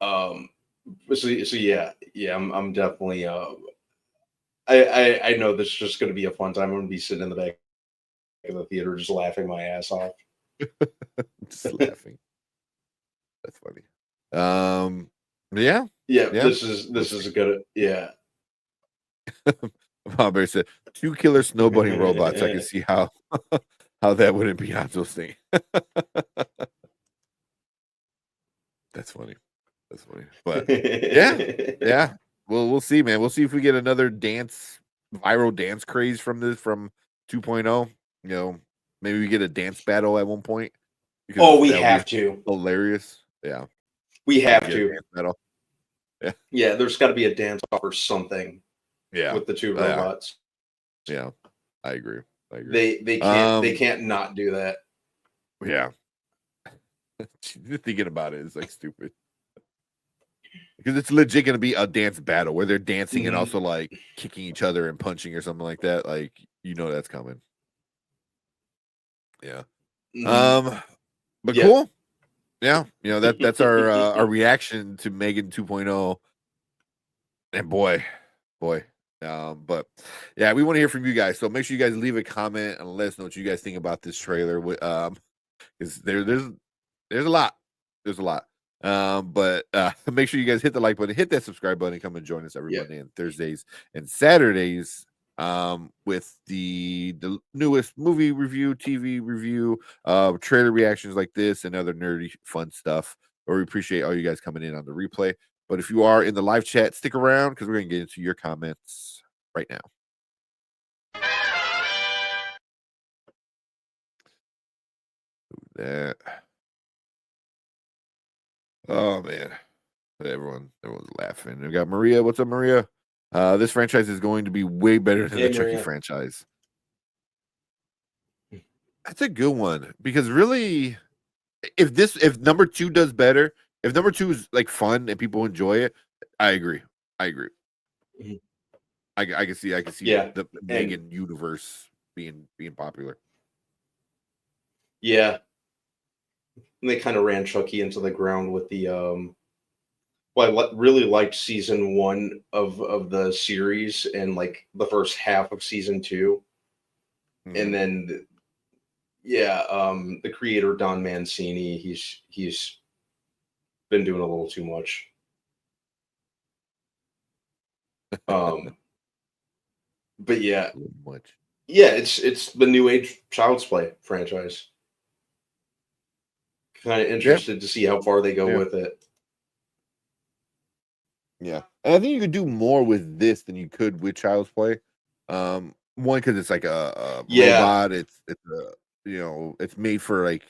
So yeah, I'm definitely I know this is just going to be a fun time. I'm going to be sitting in the back of the theater just laughing my ass off. Just laughing. That's funny. Yeah. This is a good. Yeah. Bob said 2 killer snow bunny robots. I can see how that wouldn't be Hanzo's thing. That's funny. But yeah. Well, we'll see, man. We'll see if we get another viral dance craze from 2.0. You know, maybe we get a dance battle at one point. We have to. Hilarious. Yeah. We have to. Dance battle. Yeah, there's got to be a dance off or something. Yeah. With the 2 robots. Yeah. I agree. They can't not do that. Yeah. Thinking about it is like stupid. Because it's legit going to be a dance battle where they're dancing and also like kicking each other and punching or something like that. Like, that's coming. Yeah. But cool. Yeah. That's our reaction to Megan 2.0. And boy. But yeah, we want to hear from you guys. So make sure you guys leave a comment and let us know what you guys think about this trailer. Because there's a lot. There's a lot. But make sure you guys hit the like button, hit that subscribe button, and come and join us every Monday and Thursdays and Saturdays with the newest movie review, TV review, trailer reactions like this, and other nerdy fun stuff. Or we appreciate all you guys coming in on the replay. But if you are in the live chat, stick around because we're going to get into your comments right now. That. Oh man, everyone's laughing. We got Maria. What's up, Maria? This franchise is going to be way better than the Chucky franchise. That's a good one because really, if number 2 does better, if number 2 is like fun and people enjoy it, I agree. Mm-hmm. I can see the Megan universe being popular. Yeah. And they kind of ran Chucky into the ground with the I really liked season 1 of the series and like the first half of season 2. And then the creator Don Mancini, he's been doing a little too much. But yeah. Yeah, it's the new age Child's Play franchise. Kind of interested to see how far they go with it. Yeah, and I think you could do more with this than you could with Child's Play. One, because it's like a robot. It's it's made for like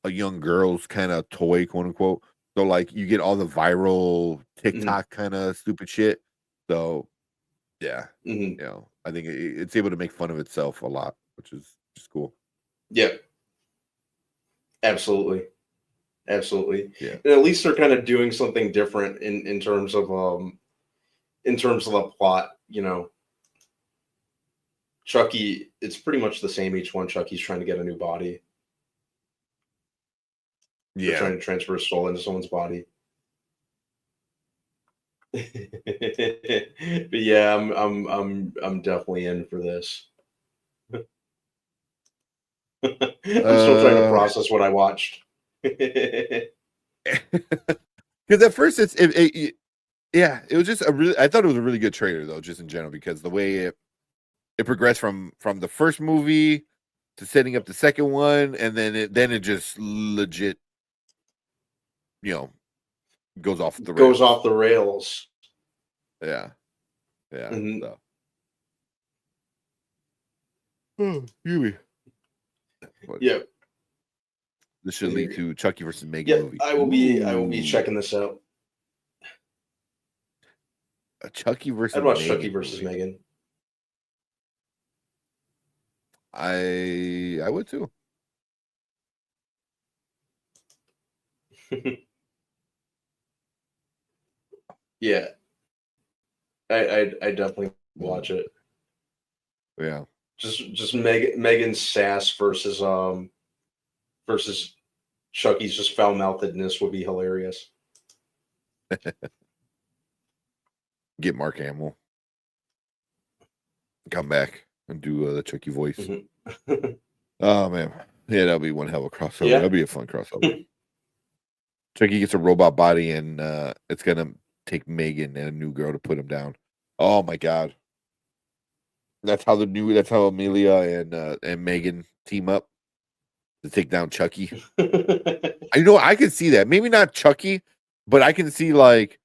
a young girl's kind of toy, quote unquote. So like you get all the viral TikTok kind of stupid shit. So yeah, I think it's able to make fun of itself a lot, which is just cool. Yep. Absolutely. Yeah. And at least they're kind of doing something different in terms of the plot, Chucky, it's pretty much the same each one. Chucky's trying to get a new body. Yeah. They're trying to transfer his soul into someone's body. But yeah, I'm definitely in for this. I'm still trying to process what I watched. Because at first yeah, it was just I thought it was a really good trailer though, just in general, because the way it progressed from the first movie to setting up the second one, and then it just legit, goes off the rails. Goes off the rails. Yeah. Yeah. Mhm. So. Oh, Yui. Yep. This should lead to Chucky versus Megan Yep. movie. I will be checking this out. A Chucky versus I'd watch Megan Chucky versus movie. Megan. I would too. Yeah. I definitely watch it. Yeah. Just Megan's sass versus Chucky's just foul mouthedness would be hilarious. Get Mark Hamill. Come back and do the Chucky voice. Oh man. Yeah, that'll be one hell of a crossover. Yeah. That'll be a fun crossover. Chucky gets a robot body, and it's gonna take Megan and a new girl to put him down. Oh my god. That's how Amelia and Megan team up to take down Chucky. I can see that. Maybe not Chucky, but I can see like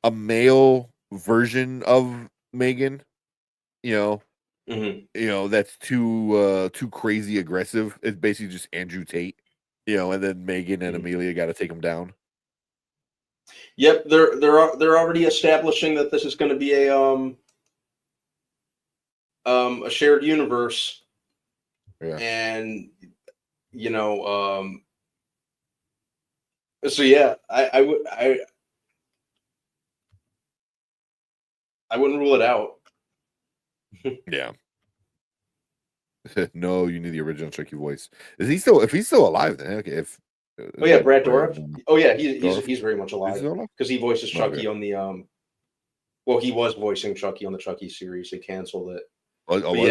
a male version of Megan. That's too crazy aggressive. It's basically just Andrew Tate. And then Megan and Amelia got to take him down. Yep, they're already establishing that this is going to be a shared universe. Yeah. And so yeah, I wouldn't rule it out. Yeah. No, you need the original Chucky voice. If he's still alive, then okay. Oh yeah, Brad Dourif. Oh yeah, he's very much alive still alive? because he voices Chucky Okay. on the Well, he was voicing Chucky on the Chucky series. They canceled it. Oh, But was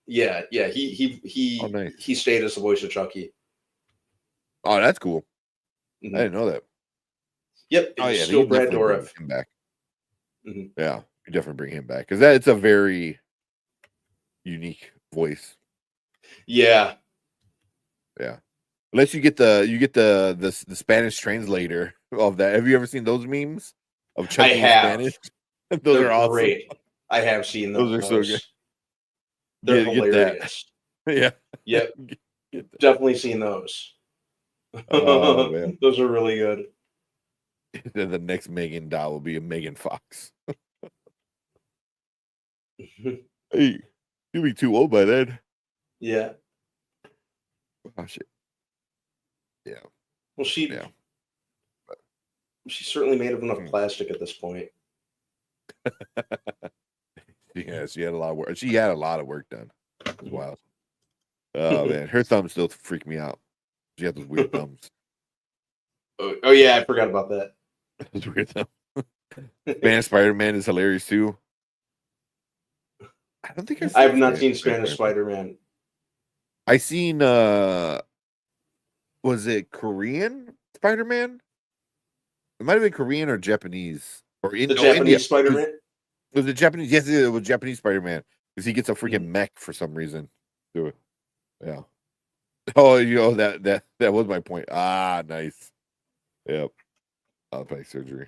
yeah, he? yeah. He Oh, nice. he stayed as the voice of Chucky. Oh, that's cool. Mhm. I didn't know that. Yep, Oh it's yeah, still they Brad definitely bring Dourif. him back. Mhm. Yeah, you definitely bring him back because it's a very unique voice. Yeah. Yeah. Unless you get the Spanish translator of that. Have you ever seen those memes of Chucky in have. Spanish? Those They're are awesome. great. I have seen those. Those are so good. They're Get that. hilarious. Yeah. Yep. Get that. Definitely seen those. Oh man. Those are really good. Then the next Megan doll will be a Megan Fox. Hey, you'll be too old by then. Yeah. Oh shit. Yeah. Well, she's certainly made of enough plastic at this point. Yeah, she had a lot of work. She had a lot of work done. It was wild. Oh man, her thumbs still freak me out. She had those weird thumbs. Oh yeah, I forgot about that. Those weird thumbs. Spanish Spider-Man is hilarious too. I don't think I have not seen Spanish Spider-Man. I seen was it Korean Spider-Man? It might have been Korean or Japanese. Or Japanese India. Spider-Man? Was it Japanese? Yes, it was Japanese Spider-Man. Because he gets a freaking mech for some reason. Do it. Yeah. Oh, that was my point. Ah, nice. Yep. Plastic surgery.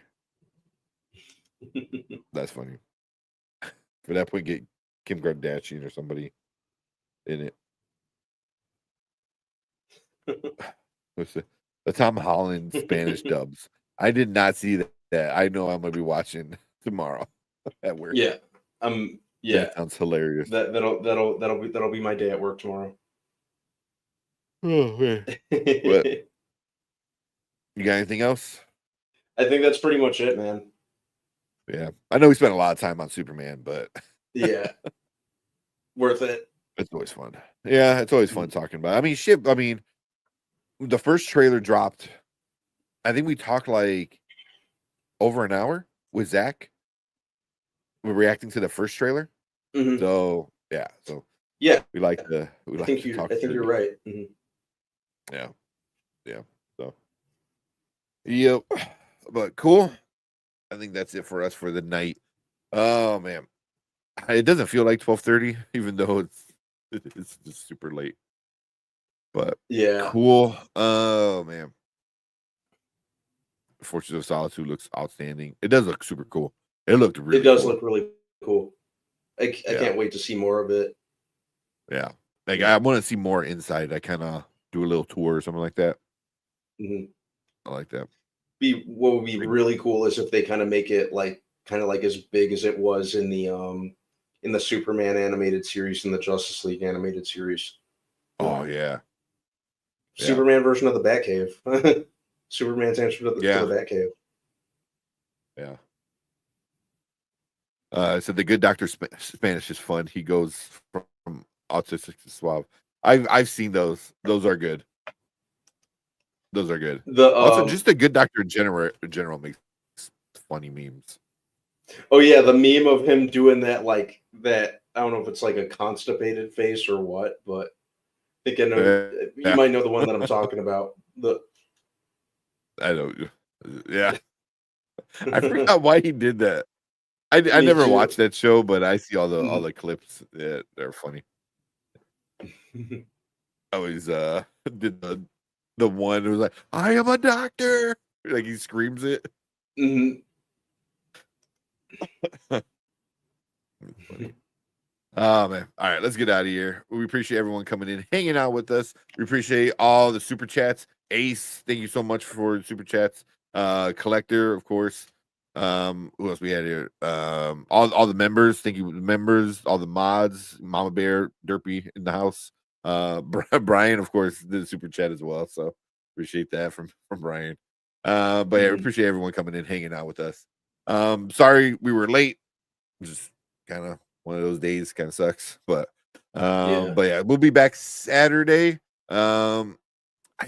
That's funny. For that point, get Kim Kardashian or somebody in it. The Tom Holland Spanish dubs. I did not see that. I know I'm gonna be watching tomorrow at work. Yeah. Yeah. That sounds hilarious. That'll be my day at work tomorrow. Oh man. What? You got anything else? I think that's pretty much it, man. Yeah. I know we spent a lot of time on Superman, but Yeah. Worth it. it's always fun. Yeah, it's always fun talking about it. I mean, shit. I mean, the first trailer dropped. I think we talked like over an hour with Zach. We're reacting to the first trailer. Mhm. So yeah. So Yeah. we like to I think you're right. Mhm. Yeah. Yeah. So yep. But cool. I think that's it for us for the night. Oh man, it doesn't feel like 12:30, even though it's just super late. But Yeah, cool. Oh man, Fortress of Solitude looks outstanding. It does look super cool. It looked really. it does cool. look really cool. I can't wait to see more of it. Yeah, like I want to see more inside. I kind of do a little tour or something like that. Mm-hmm. I like that. What would be really cool is if they kind of make it kind of like as big as it was in the Superman animated series and the Justice League animated series. Oh yeah. Superman version of the Batcave. Superman's answer to the Batcave. Yeah. So the Good Doctor Spanish is fun. He goes from autistic to suave. I've seen those. Those are good. Those are good. Also, just the Good Doctor in general makes funny memes. Oh yeah, the meme of him doing that that. I don't know if it's like a constipated face or what, but I think I know. You might know the one that I'm talking about. I don't. Yeah. I forgot why he did that. I never watched that show, but I see all the clips. Yeah, they're funny. I always did the one who was like, "I am a doctor," like he screams it. Mm-hmm. Oh man. All right, let's get out of here. We appreciate everyone coming in, hanging out with us. We appreciate all the super chats. Ace, thank you so much for the super chats. Collector, of course. Who else we had here? All the members, thank you, members, all the mods, Mama Bear, Derpy in the house. Brian, of course, did a super chat as well. So appreciate that from Brian. But yeah, we appreciate everyone coming in, hanging out with us. Sorry we were late. Just kind of one of those days, kind of sucks. But yeah, we'll be back Saturday. I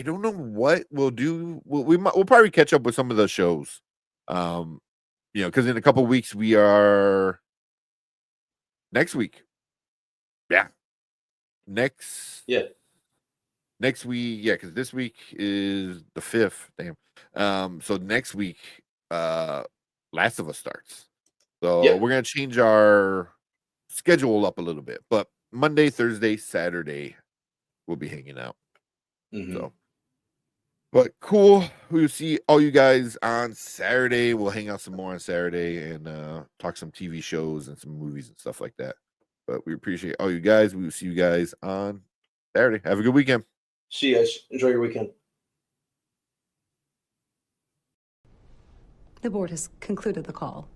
don't know what we'll do. We'll probably catch up with some of the shows. Because in a couple weeks we are next week. Yeah. Next week, because this week is the 5th. Damn. So next week, Last of Us starts. So we're gonna change our schedule up a little bit. But Monday, Thursday, Saturday, we'll be hanging out. So, but cool. We'll see all you guys on Saturday. We'll hang out some more on Saturday and talk some TV shows and some movies and stuff like that. But we appreciate all you guys. We will see you guys on Saturday. Have a good weekend. See you guys. Enjoy your weekend. The board has concluded the call.